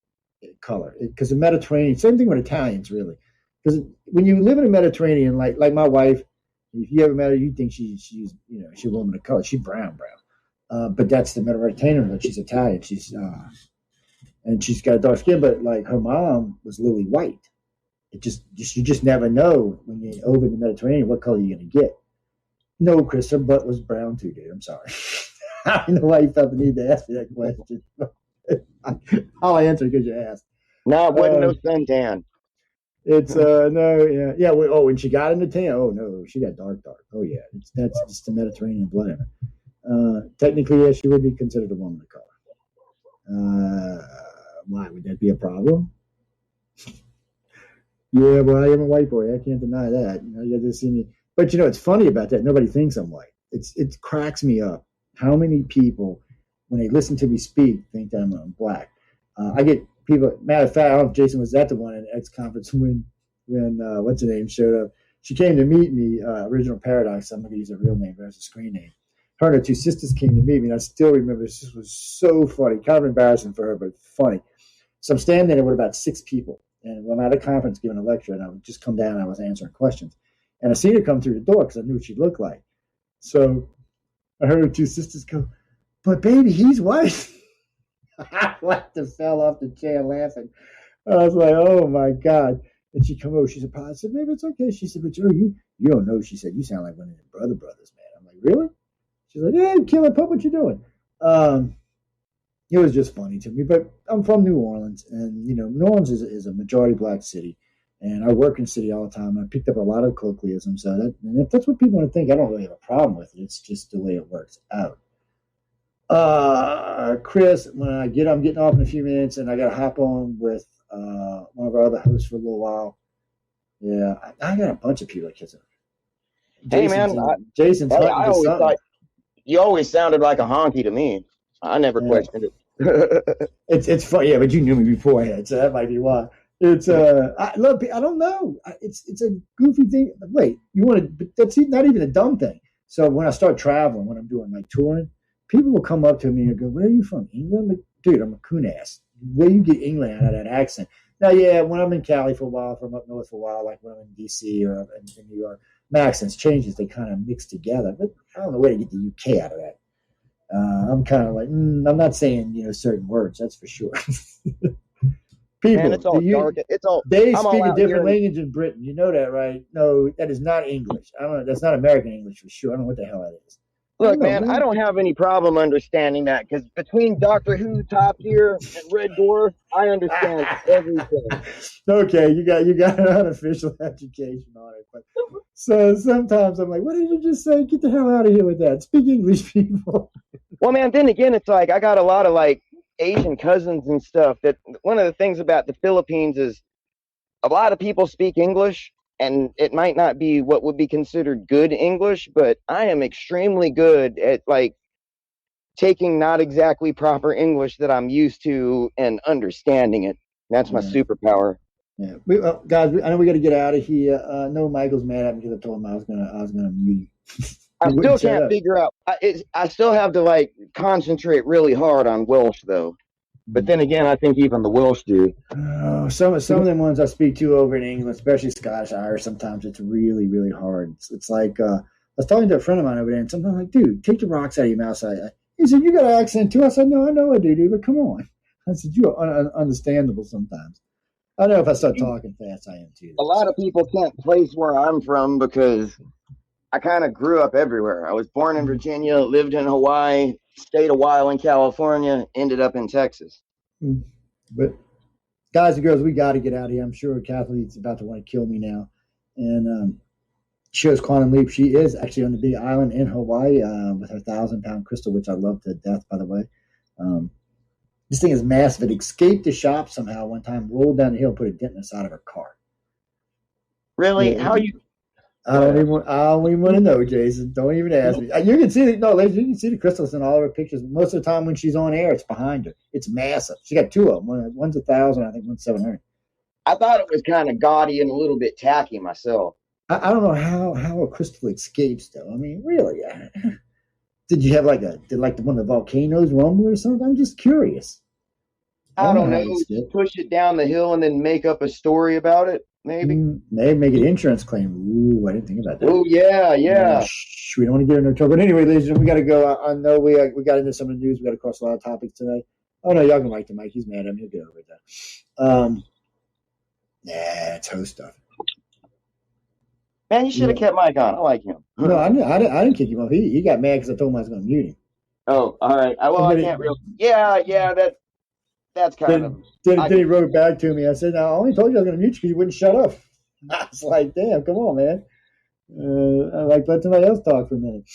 color, because the Mediterranean, same thing with Italians, really. Because when you live in the Mediterranean, like my wife, if you ever met her, you think she's a woman of color. She's brown. But that's the Mediterranean, but she's Italian. And she's got dark skin, but like her mom was lily white. You just never know when you're over in the Mediterranean what color you're gonna get. No, Chris, her butt was brown too, dude. I'm sorry. I don't know why you felt the need to ask me that question. I'll answer because you asked. No, it wasn't no suntan. It's no, yeah. When she got into tan, oh no, she got dark. Oh yeah, that's just the Mediterranean blood. Technically, yes, she would be considered a woman of color. Why would that be a problem? Yeah, well, I am a white boy. I can't deny that. You got to see me. But it's funny about that. Nobody thinks I'm white. It cracks me up how many people, when they listen to me speak, think that I'm black. I get people. Matter of fact, I don't know if Jason was at the one at X conference when what's her name showed up. She came to meet me. Original Paradox. I'm gonna use her real name, but it's a screen name. Her and her 2 sisters came to meet me, and I still remember this was so funny, kind of embarrassing for her, but funny. So I'm standing there with about 6 people, and I'm at a conference giving a lecture, and I would just come down and I was answering questions. And I seen her come through the door because I knew what she looked like. So I heard her 2 sisters go, "But baby, he's white." I laughed and fell off the chair laughing. I was like, oh my God. And she come over, she said, I said, maybe it's okay. She said, but Joe, you don't know. She said, you sound like one of them brothers, man. I'm like, really? She's like, yeah, Killer Pup, what you doing? It was just funny to me. But I'm from New Orleans, and New Orleans is a majority black city. And I work in the city all the time. I picked up a lot of colloquialisms. So and if that's what people want to think, I don't really have a problem with it. It's just the way it works out. Chris, I'm getting off in a few minutes, and I got to hop on with one of our other hosts for a little while. Yeah, I got a bunch of people that kiss it. Hey, man. Jason's Hey, hunting I for always something. thought you always sounded like a honky to me. I never questioned it. It's funny, yeah, but you knew me beforehand, so that might be why. It's I don't know. It's a goofy thing. Wait, you want to? But that's not even a dumb thing. So when I start traveling, when I'm doing like touring, people will come up to me and go, "Where are you from? England?" Like, dude, I'm a coon ass. Where you get England out of that accent? Now, yeah, when I'm in Cali for a while, if I'm up north for a while, like when I'm in DC or in New York, my accents changes. They kind of mix together. But I don't know where to get the UK out of that. I'm kind of like, I'm not saying certain words. That's for sure. People, man, it's all dark. They I'm speak all a out different here. language in Britain. You know that, right? No, that is not English. I don't know. That's not American English for sure. I don't know what the hell that is. Look, man, I don't have any problem understanding that because between Doctor Who, Top Gear, and Red Dwarf, I understand everything. Okay, you got an unofficial education on it, but so sometimes I'm like, what did you just say? Get the hell out of here with that. Speak English, people. Well, man, then again, it's like I got a lot of like Asian cousins and stuff. That one of the things about the Philippines is a lot of people speak English, and it might not be what would be considered good English, but I am extremely good at like taking not exactly proper English that I'm used to and understanding it. That's my superpower. Yeah, guys, I know we got to get out of here. No, Michael's mad at me because I told him I was gonna mute him. I still can't figure out. I still have to like concentrate really hard on Welsh though. But then again, I think even the Welsh do. Some of them ones I speak to over in England, especially Scottish Irish, sometimes it's really, really hard. It's like I was talking to a friend of mine over there, and sometimes I'm like, dude, take the rocks out of your mouth. He said, you got an accent too. I said, no, I know I do, dude, but come on. I said, you're understandable sometimes. I know if I start talking fast, I am too. A lot of people can't place where I'm from because I kind of grew up everywhere. I was born in Virginia, lived in Hawaii, stayed a while in California, ended up in Texas. But guys and girls, we got to get out of here. I'm sure Kathleen's about to want to kill me now. And she shows Quantum Leap. She is actually on the big island in Hawaii with her 1,000-pound crystal, which I love to death, by the way. This thing is massive. It escaped the shop somehow one time, rolled down the hill, put a dent in the side of her car. Really? Yeah. How you? I don't even want to know, Jason. Don't even ask me. You can see ladies, you can see the crystals in all of her pictures. Most of the time when she's on air, it's behind her. It's massive. She got two of them. One's 1,000, I think one's 700. I thought it was kind of gaudy and a little bit tacky myself. I don't know how a crystal escapes though. I mean, really? Did you have did one of the volcanoes rumble or something? I'm just curious. I don't know. Just push it down the hill and then make up a story about it, maybe. Maybe make an insurance claim. Ooh, I didn't think about that. Oh yeah. We don't want to get into trouble. But anyway, ladies and gentlemen, we got to go. I know we got into some of the news. We got to cross a lot of topics today. Oh no, y'all can like the Mike. He's mad at me. He'll get over that. It's host stuff. Man, you should have kept Mike on. I like him. No, I didn't kick him off. He got mad because I told him I was going to mute him. Oh, all right. Well, I can't really. Yeah. That's kind of. Then he wrote back to me. I said, "I only told you I was going to mute you because you wouldn't shut up." I was like, "Damn, come on, man." Let somebody else talk for a minute.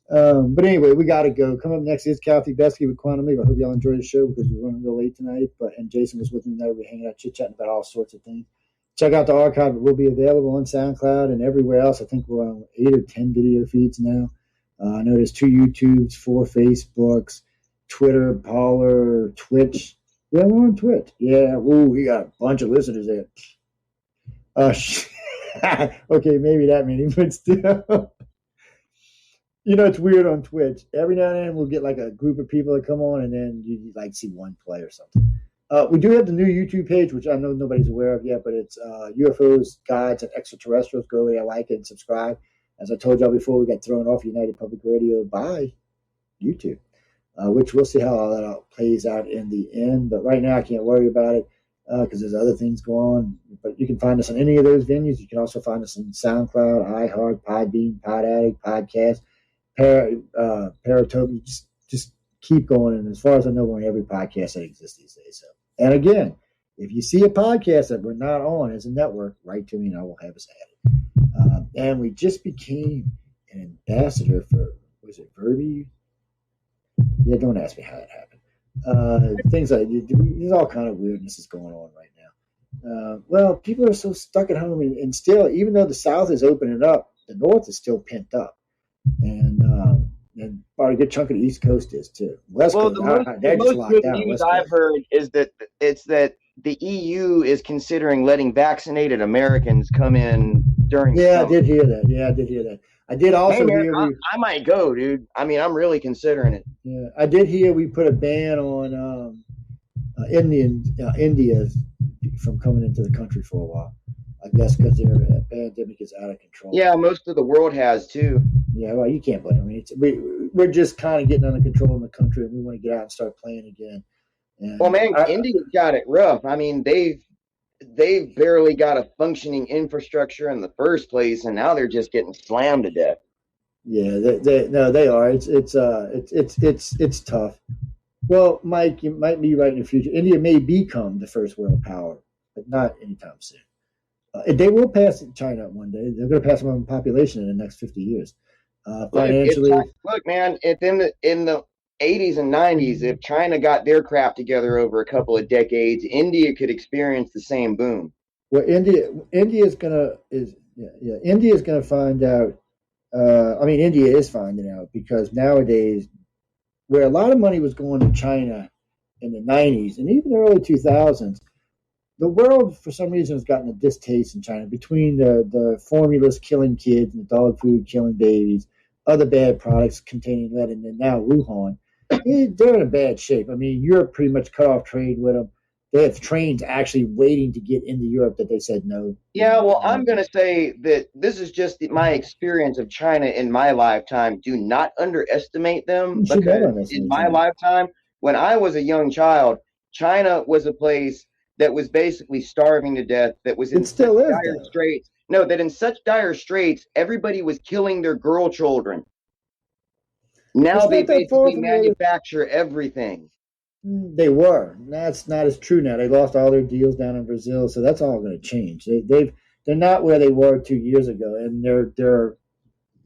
But anyway, we got to go. Come up next is Kathy Besky with Quantum Leap. I hope y'all enjoyed the show because we're running real late tonight. And Jason was with me there. We're hanging out, chit-chatting about all sorts of things. Check out the archive. It will be available on SoundCloud and everywhere else. I think we're on 8 or 10 video feeds now. I know there's 2 YouTubes, 4 Facebooks, Twitter, Parler, Twitch. Yeah, we're on Twitch. Yeah, we got a bunch of listeners there. Okay, maybe that many, but still. It's weird on Twitch. Every now and then we'll get a group of people that come on, and then you see one play or something. We do have the new YouTube page, which I know nobody's aware of yet, but it's UFOs, Guides, and Extraterrestrials. Go over there, like it, and subscribe. As I told y'all before, we got thrown off United Public Radio by YouTube, which we'll see how all that plays out in the end. But right now, I can't worry about it because there's other things going on. But you can find us on any of those venues. You can also find us on SoundCloud, iHeart, Podbean, Pod Addict, Podcast, Paratopia. Just keep going. And as far as I know, we're on every podcast that exists these days. So, and again, If you see a podcast that we're not on as a network, write to me and I will have us added. And we just became an ambassador for, was it Verby? Yeah, don't ask me how that happened. Things like, there's all kind of weirdness is going on right now. Well, people are so stuck at home, and still, even though the South is opening up, the North is still pent up. And about a good chunk of the East Coast is too. West Coast, the most good news I've heard is that the EU is considering letting vaccinated Americans come in during. Yeah, I did hear that. I did also hear. I might go, dude. I mean, I'm really considering it. Yeah, I did hear we put a ban on India from coming into the country for a while. I guess because their pandemic is out of control. Yeah, most of the world has too. Yeah, well, you can't blame them. I mean, we're just kind of getting under control in the country, and we want to get out and start playing again. And well, man, India's got it rough. I mean, they've barely got a functioning infrastructure in the first place, and now they're just getting slammed to death. Yeah, they are. It's tough. Well, Mike, you might be right in the future. India may become the first world power, but not anytime soon. They will pass China one day. They're going to pass them on population in the next 50 years. Financially, look, man, if in the 80s and 90s, if China got their crap together over a couple of decades, India could experience the same boom. Well, India is going to find out. India is finding out because nowadays, where a lot of money was going to China in the 90s and even the early 2000s, the world, for some reason, has gotten a distaste in China between the formulas killing kids and the dog food killing babies, other bad products containing lead, and now Wuhan. They're in a bad shape. I mean, Europe pretty much cut off trade with them. They have trains actually waiting to get into Europe that they said no. Yeah, well, I'm going to say that this is just my experience of China in my lifetime. Do not underestimate them, because in my lifetime, when I was a young child, China was a place that was basically starving to death, that was in such dire straits. No, that in such dire straits, everybody was killing their girl children. Now they basically manufacture everything. They were. That's not as true now. They lost all their deals down in Brazil, so that's all going to change. They're not where they were 2 years ago, and their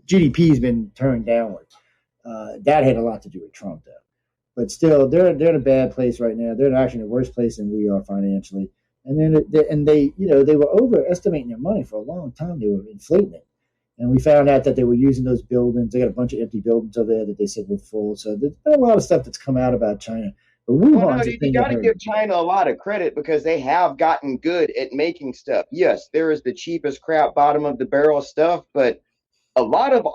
GDP has been turned downward. That had a lot to do with Trump, though. But still, they're in a bad place right now. They're actually in a worse place than we are financially. And then they were overestimating their money for a long time. They were inflating it, and we found out that they were using those buildings. They got a bunch of empty buildings over there that they said were full. So there's been a lot of stuff that's come out about China. But you got to give China a lot of credit because they have gotten good at making stuff. Yes, there is the cheapest crap, bottom of the barrel stuff, but a lot of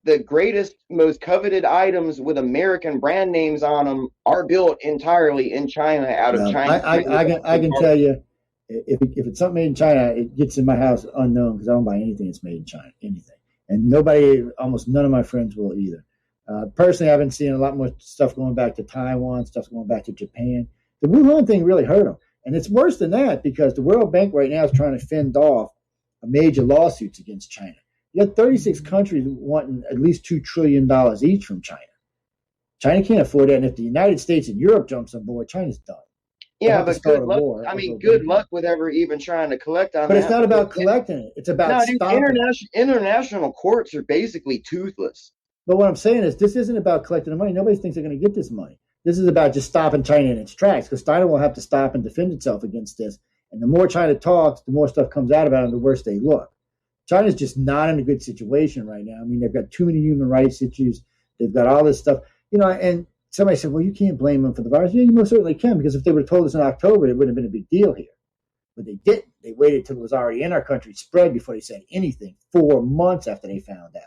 the greatest, most coveted items with American brand names on them are built entirely in China, out of China. I can tell you, if it's something made in China, it gets in my house unknown because I don't buy anything that's made in China, anything. And almost none of my friends will either. Personally, I've been seeing a lot more stuff going back to Taiwan, stuff going back to Japan. The Wuhan thing really hurt them. And it's worse than that because the World Bank right now is trying to fend off a major lawsuits against China. You got 36 countries wanting at least $2 trillion each from China. China can't afford that. And if the United States and Europe jumps on board, China's done. Yeah, but good luck. Good luck with ever even trying to collect on that. But it's not about collecting it. It's about stopping it. International courts are basically toothless. But what I'm saying is this isn't about collecting the money. Nobody thinks they're going to get this money. This is about just stopping China in its tracks because China will have to stop and defend itself against this. And the more China talks, the more stuff comes out about it and the worse they look. China's just not in a good situation right now. I mean, they've got too many human rights issues. They've got all this stuff. And somebody said, well, you can't blame them for the virus. Yeah, you most certainly can, because if they would have told us in October, it wouldn't have been a big deal here. But they didn't. They waited till it was already in our country, spread before they said anything, 4 months after they found out.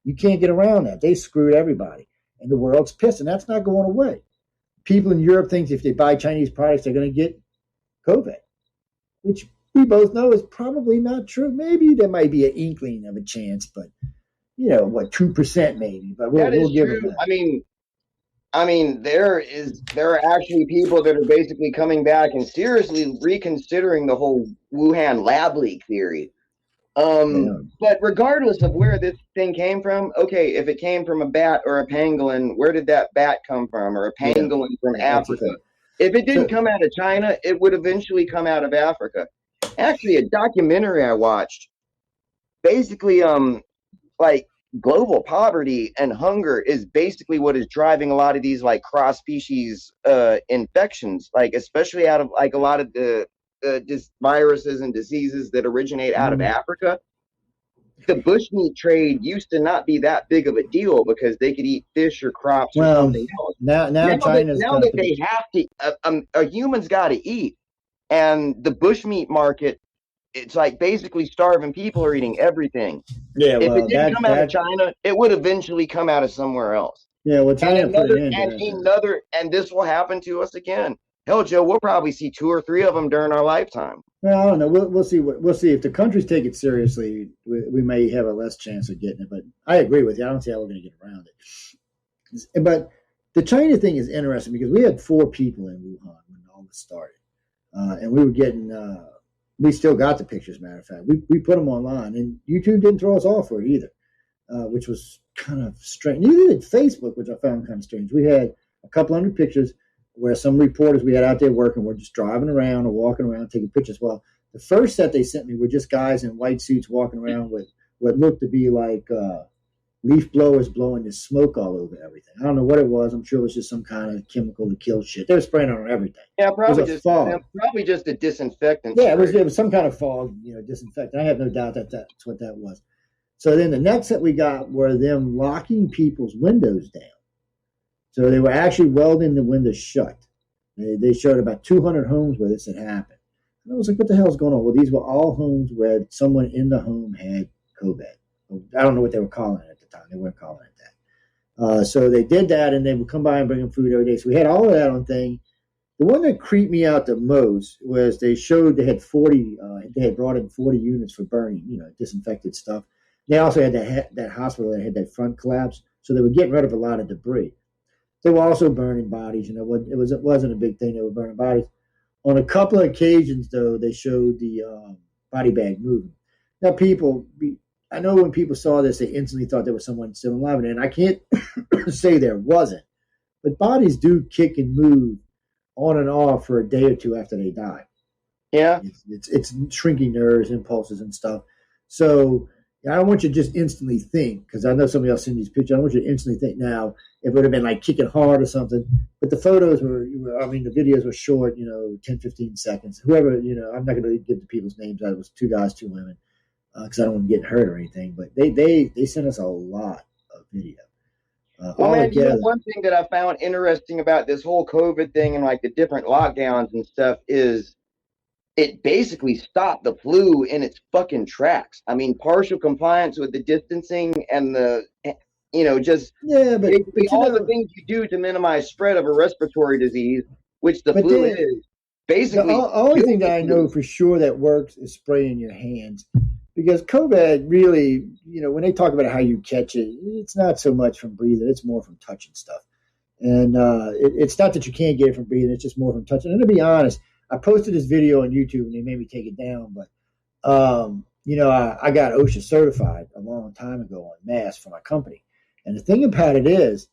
You can't get around that. They screwed everybody. And the world's pissed, and that's not going away. People in Europe think if they buy Chinese products, they're going to get COVID, which we both know is probably not true. Maybe there might be an inkling of a chance, but 2% maybe. But we'll give it that. I mean, there are actually people that are basically coming back and seriously reconsidering the whole Wuhan lab leak theory. But regardless of where this thing came from, okay, if it came from a bat or a pangolin, where did that bat come from? Or a pangolin from Africa? If it didn't come out of China, it would eventually come out of Africa. Actually, a documentary I watched, basically, like global poverty and hunger is basically what is driving a lot of these like cross species infections, like especially out of like a lot of the viruses and diseases that originate out of Africa. The bushmeat trade used to not be that big of a deal because they could eat fish or crops or something else. Now China's now that they have to, a human's got to eat, and the bushmeat market, it's like basically starving people are eating everything. Yeah, if it didn't come out of China, it would eventually come out of somewhere else. Yeah, well, China put it in, and this will happen to us again. Hell, Joe, we'll probably see 2 or 3 of them during our lifetime. Well, I don't know. We'll see. We'll see if the countries take it seriously. We may have a less chance of getting it. But I agree with you. I don't see how we're going to get around it. But the China thing is interesting because we had 4 people in Wuhan when all this started, and we were getting. We still got the pictures. As a matter of fact, we put them online, and YouTube didn't throw us off for it either, which was kind of strange. Neither did Facebook, which I found kind of strange. We had a couple hundred pictures where some reporters we had out there working were just driving around or walking around taking pictures. Well, the first set they sent me were just guys in white suits walking around with what looked to be like leaf blowers blowing this smoke all over everything. I don't know what it was. I'm sure it was just some kind of chemical to kill shit. They were spraying it on everything. Yeah, probably just a disinfectant. Yeah, it was some kind of fog, disinfectant. I have no doubt that that's what that was. So then the next set we got were them locking people's windows down. So they were actually welding the windows shut. They showed about 200 homes where this had happened. And I was like, what the hell is going on? Well, these were all homes where someone in the home had COVID. I don't know what they were calling it at the time. They weren't calling it that. So they did that, and they would come by and bring them food every day. So we had all of that on thing. The one that creeped me out the most was they showed they had 40. They had brought in 40 units for burning, disinfected stuff. They also had that hospital that had that front collapse. So they were getting rid of a lot of debris. They were also burning bodies. It wasn't a big thing. They were burning bodies. On a couple of occasions, though, they showed the body bag moving. Now, I know when people saw this, they instantly thought there was someone still alive in it. And I can't say there wasn't. But bodies do kick and move on and off for a day or 2 after they die. Yeah. It's shrinking nerves, impulses, and stuff. So I don't want you to just instantly think, because I know somebody else seen these pictures. I don't want you to instantly think now it would have been like kicking hard or something. But the photos the videos were short, 10, 15 seconds. Whoever, I'm not going to give the people's names. It was 2 guys, 2 women, because I don't want to get hurt or anything. But they sent us a lot of video. Well, man, one thing that I found interesting about this whole COVID thing and like the different lockdowns and stuff is it basically stopped the flu in its fucking tracks. I mean, partial compliance with the distancing and the, just all the things you do to minimize spread of a respiratory disease, which the flu is. Basically, the only thing that I know for sure that works is spraying your hands. Because COVID really, when they talk about how you catch it, it's not so much from breathing. It's more from touching stuff. And it's not that you can't get it from breathing. It's just more from touching. And to be honest, I posted this video on YouTube and they made me take it down. But, I got OSHA certified a long time ago on masks for my company. And the thing about it is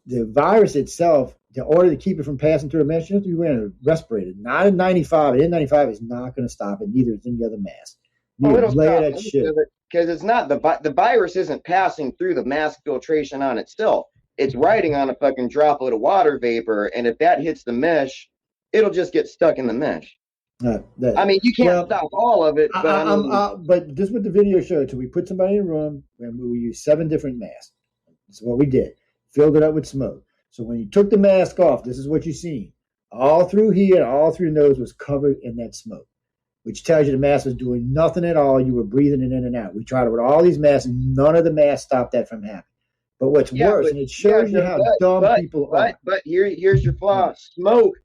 the virus itself, in order to keep it from passing through a mask, you have to be wearing a respirator. Not an N95. An N95 is not going to stop it. Neither is any other mask. It'll stop that shit. Because it's not the virus isn't passing through the mask filtration on itself. It's riding on a fucking droplet of water vapor, and if that hits the mesh, it'll just get stuck in the mesh. You can't stop all of it. But this is what the video showed. So we put somebody in a room and we used 7 different masks. That's what we did. Filled it up with smoke. So when you took the mask off, this is what you seen. All through here, all through the nose was covered in that smoke, which tells you the mask was doing nothing at all. You were breathing it in and out. We tried it with all these masks, and none of the masks stopped that from happening. But what's worse, and it shows you how dumb people are. But here's your flaw. Smoke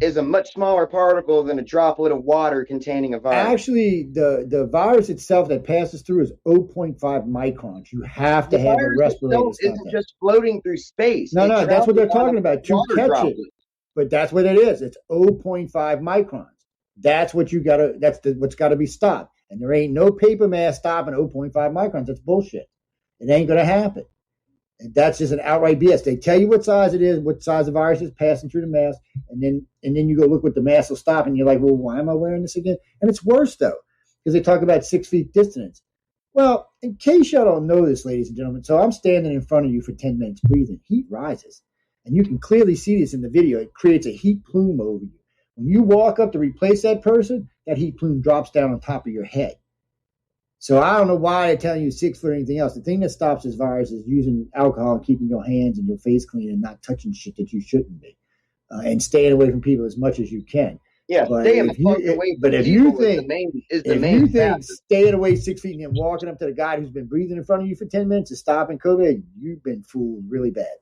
is a much smaller particle than a droplet of water containing a virus. Actually, the virus itself that passes through is 0.5 microns. You have to have a respirator. It isn't just floating through space. No, that's what they're talking about, to catch it. But that's what it is. It's 0.5 microns. That's what what's got to be stopped. And there ain't no paper mask stopping 0.5 microns. That's bullshit. It ain't going to happen. And that's just an outright BS. They tell you what size it is, what size the virus is passing through the mask, and then you go look what the mask will stop, and you're like, well, why am I wearing this again? And it's worse though, because they talk about 6 feet distance. Well, in case y'all don't know this, ladies and gentlemen, so I'm standing in front of you for 10 minutes breathing. Heat rises, and you can clearly see this in the video. It creates a heat plume over you. When you walk up to replace that person, that heat plume drops down on top of your head. So I don't know why they're telling you 6 foot or anything else. The thing that stops this virus is using alcohol and keeping your hands and your face clean and not touching shit that you shouldn't be, and staying away from people as much as you can. Yeah, but staying the fuck away from people is the main think staying away 6 feet and then walking up to the guy who's been breathing in front of you for 10 minutes is stopping COVID, you've been fooled really bad.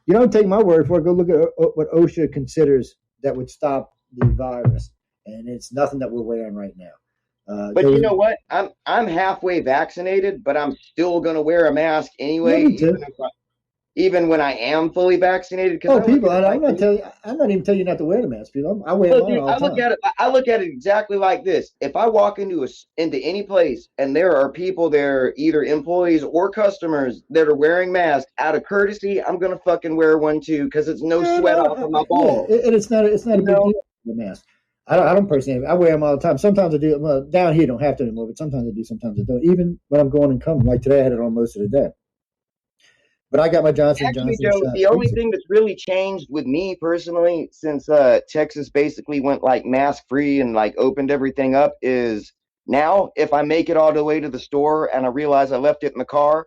You don't take my word for it. Go look at what OSHA considers that would stop the virus, and it's nothing that we're wearing right now. But you know what? I'm halfway vaccinated, but I'm still going to wear a mask anyway, even when I am fully vaccinated. Oh, people! I'm not even telling you not to wear the mask, people. I wear mine all the time. I look at it exactly like this. If I walk into any place and there are people there, either employees or customers that are wearing masks out of courtesy, I'm going to fucking wear one too, because it's no sweat off of my balls. Yeah, and it's not a big deal. The mask. I don't personally. I wear them all the time. Sometimes I do. Well, down here, don't have to anymore, but sometimes I do. Sometimes I don't. Even when I'm going and coming, like today, I had it on most of the day. But I got my Johnson & Johnson. Joe, the only thing that's really changed with me personally since Texas basically went like mask free and like opened everything up is now if I make it all the way to the store and I realize I left it in the car,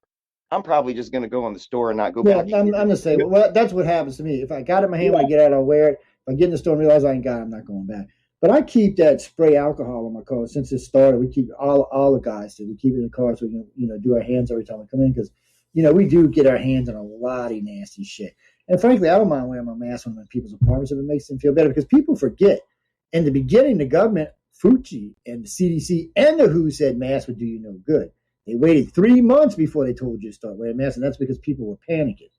I'm probably just going to go in the store and not go back. I'm the same. Well, that's what happens to me. If I got it in my hand when I get out, I'll wear it. If I get in the store and realize I ain't got it, I'm not going back. But I keep that spray alcohol in my car. Since it started, we keep all the guys do. We keep it in the car so we can do our hands every time we come in because we do get our hands on a lot of nasty shit. And frankly, I don't mind wearing my mask when I'm in people's apartments if it makes them feel better because people forget. In the beginning, the government, Fauci and the CDC and the WHO said masks would do you no good. They waited 3 months before they told you to start wearing masks, and that's because people were panicking.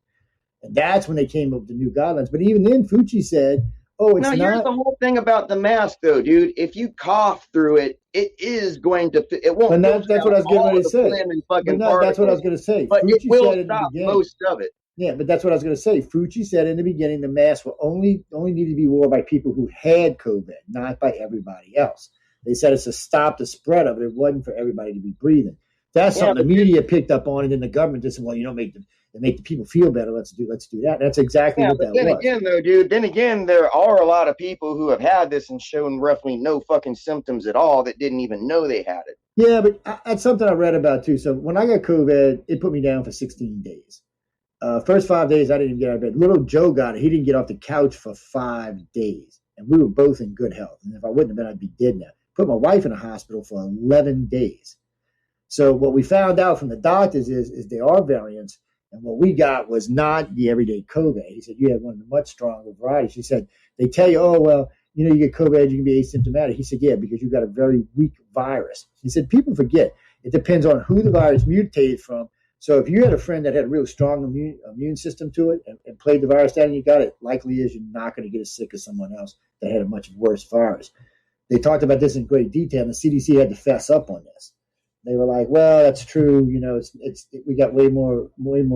And that's when they came up with the new guidelines. But even then, Fauci said, here's the whole thing about the mask, though, dude. If you cough through it, it is going to. It won't. And that's what I was getting ready to say. That's what I was going to say. But Fauci it will stop most of it. Yeah, but that's what I was going to say. Fauci said in the beginning the mask will only need to be worn by people who had COVID, not by everybody else. They said it's to stop the spread of it. It wasn't for everybody to be breathing. That's something the media picked up on, and then the government just said, "Well, make the people feel better. Let's do that." That's exactly what that was. Then again, there are a lot of people who have had this and shown roughly no fucking symptoms at all that didn't even know they had it. Yeah, but that's something I read about too. So when I got COVID, it put me down for 16 days. First 5 days, I didn't even get out of bed. Little Joe got it. He didn't get off the couch for 5 days, and we were both in good health. And if I wouldn't have been, I'd be dead now. Put my wife in a hospital for 11 days. So what we found out from the doctors is there are variants, and what we got was not the everyday COVID. He said, you have one of the much stronger varieties. He said, they tell you, you get COVID, you can be asymptomatic. He said, yeah, because you've got a very weak virus. He said, people forget. It depends on who the virus mutated from. So if you had a friend that had a real strong immune system to it and played the virus down and you got it, likely is you're not going to get as sick as someone else that had a much worse virus. They talked about this in great detail, and the CDC had to fess up on this. They were like, "Well, that's true. We got way more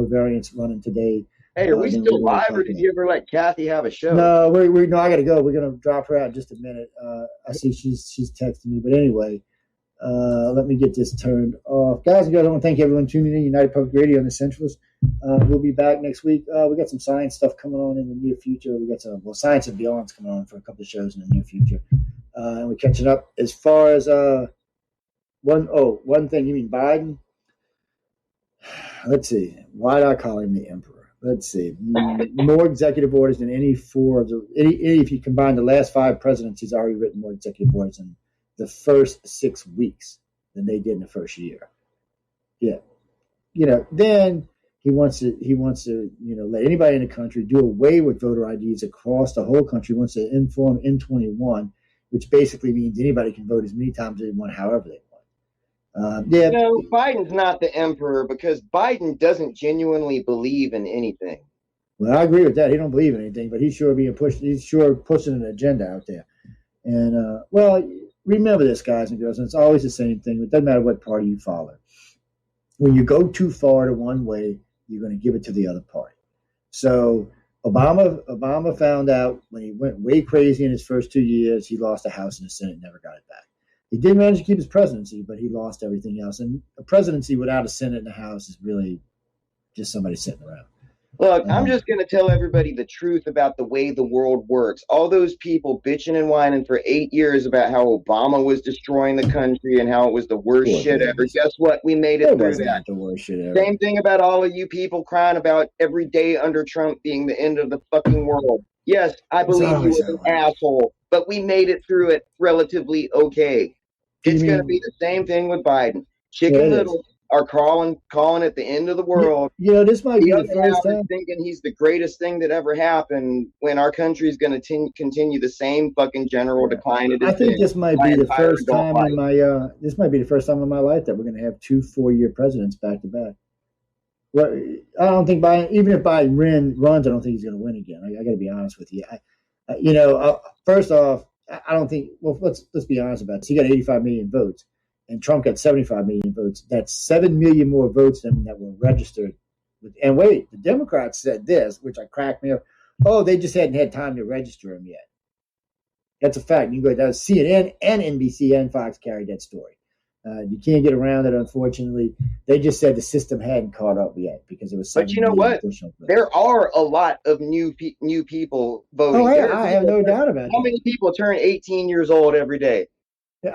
variants running today." Hey, are we still live, or did you ever let Kathy have a show? No, no. I got to go. We're gonna drop her out in just a minute. I see she's texting me, but anyway, let me get this turned off, guys and girls. I want to thank everyone tuning in. United Public Radio and the Centralist. We'll be back next week. We got some science stuff coming on in the near future. We got Science and Beyond's coming on for a couple of shows in the near future, and we're catching up as far as one thing. You mean Biden? Let's see. Why did I call him the emperor? Let's see. More executive orders than any four of if you combine the last 5 presidents, he's already written more executive orders in the first 6 weeks than they did in the first year. Yeah. Then he wants to let anybody in the country do away with voter IDs across the whole country. He wants to inform N21, which basically means anybody can vote as many times as they want, however they want. Biden's not the emperor because Biden doesn't genuinely believe in anything. Well, I agree with that. He don't believe in anything, but he's sure pushing an agenda out there. And remember this, guys and girls, and it's always the same thing. It doesn't matter what party you follow. When you go too far to one way, you're going to give it to the other party. So Obama found out when he went way crazy in his first 2 years, he lost the House and the Senate, never got it back. He did manage to keep his presidency, but he lost everything else. And a presidency without a Senate and a House is really just somebody sitting around. Look, I'm just going to tell everybody the truth about the way the world works. All those people bitching and whining for 8 years about how Obama was destroying the country and how it was the worst shit ever. Guess what? We made it through that. The worst shit ever. Same thing about all of you people crying about every day under Trump being the end of the fucking world. Yes, I believe you were an asshole, but we made it through it relatively okay. It's going to be the same thing with Biden. Chicken Little are calling it the end of the world. This might be the first time. Thinking he's the greatest thing that ever happened when our country is going to continue the same fucking general decline. I think this might be the first time in my this might be the first time in my life that we're going to have 2 4-year presidents back to back. Well, I don't think Biden, even if Biden runs, I don't think he's going to win again. I got to be honest with you. First off, I don't think. Well, let's be honest about this. He got 85 million votes. And Trump got 75 million votes. That's 7 million more votes than that were registered. And wait, the Democrats said this, which I cracked me up. Oh, they just hadn't had time to register them yet. That's a fact. You can go down. CNN and NBC and Fox carried that story. You can't get around it, unfortunately. They just said the system hadn't caught up yet because it was. But you know what? There are a lot of new people voting. Oh, I have no doubt about it. How many people turn 18 years old every day?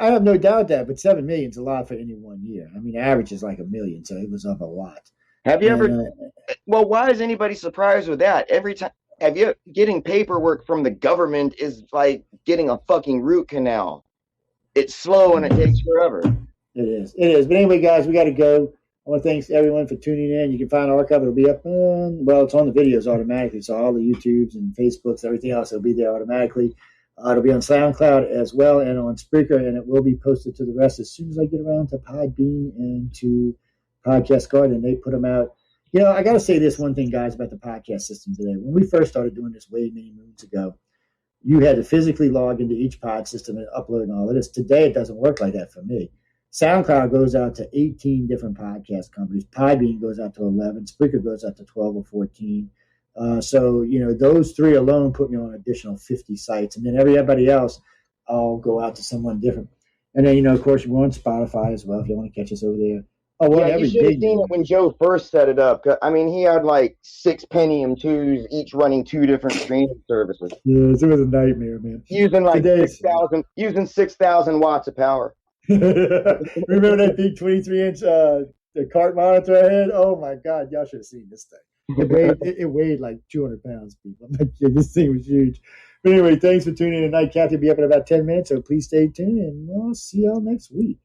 I have no doubt that, but 7 million is a lot for any 1 year. I mean, the average is like 1 million, so it was up a lot. Have you ever? Well, why is anybody surprised with that? Every time, getting paperwork from the government is like getting a fucking root canal. It's slow and it takes forever. It is. But anyway, guys, we got to go. I want to thank everyone for tuning in. You can find our archive. It'll be up. It's on the videos automatically, so all the YouTubes and Facebooks, everything else, will be there automatically. It'll be on SoundCloud as well and on Spreaker, and it will be posted to the rest as soon as I get around to Podbean and to Podcast Garden. They put them out. I got to say this one thing, guys, about the podcast system today. When we first started doing this way many moons ago, you had to physically log into each pod system and upload and all of this. Today, it doesn't work like that for me. SoundCloud goes out to 18 different podcast companies. Podbean goes out to 11. Spreaker goes out to 12 or 14. So those 3 alone put me on an additional 50 sites. And then everybody else, I'll go out to someone different. And then, of course, we're on Spotify as well if you want to catch us over there. Oh, well, yeah, you should have seen it when Joe first set it up. I mean, he had like 6 Pentium 2s, each running 2 different streaming services. Yes, it was a nightmare, man. Using like 6,000 watts of power. Remember that big 23-inch the cart monitor I had? Oh my God, y'all should have seen this thing. It weighed like 200 pounds, people. I'm like, this thing was huge. But anyway, thanks for tuning in tonight. Kathy will be up in about 10 minutes, so please stay tuned, and we'll see y'all next week.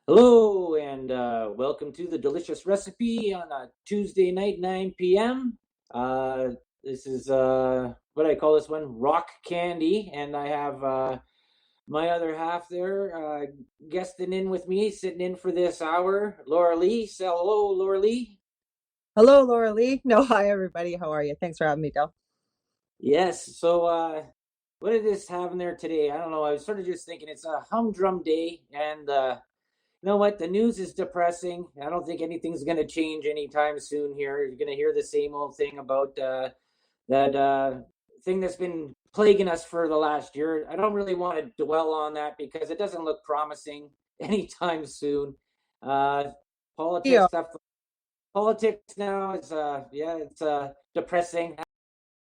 Hello, and welcome to the Delicious Recipe on a Tuesday night, 9 p.m. This is, what do I call this one? Rock Candy, and I have my other half there guesting in with me, sitting in for this hour, Laura Lee. Say hello, Laura Lee. Hello, Laura Lee. No, hi, everybody. How are you? Thanks for having me, Del. Yes, so what did this have in there today? I don't know. I was sort of just thinking it's a humdrum day, and you know what? The news is depressing. I don't think anything's going to change anytime soon here. You're going to hear the same old thing about that thing that's been plaguing us for the last year. I don't really want to dwell on that because it doesn't look promising anytime soon. Politics stuff. Politics now is it's depressing.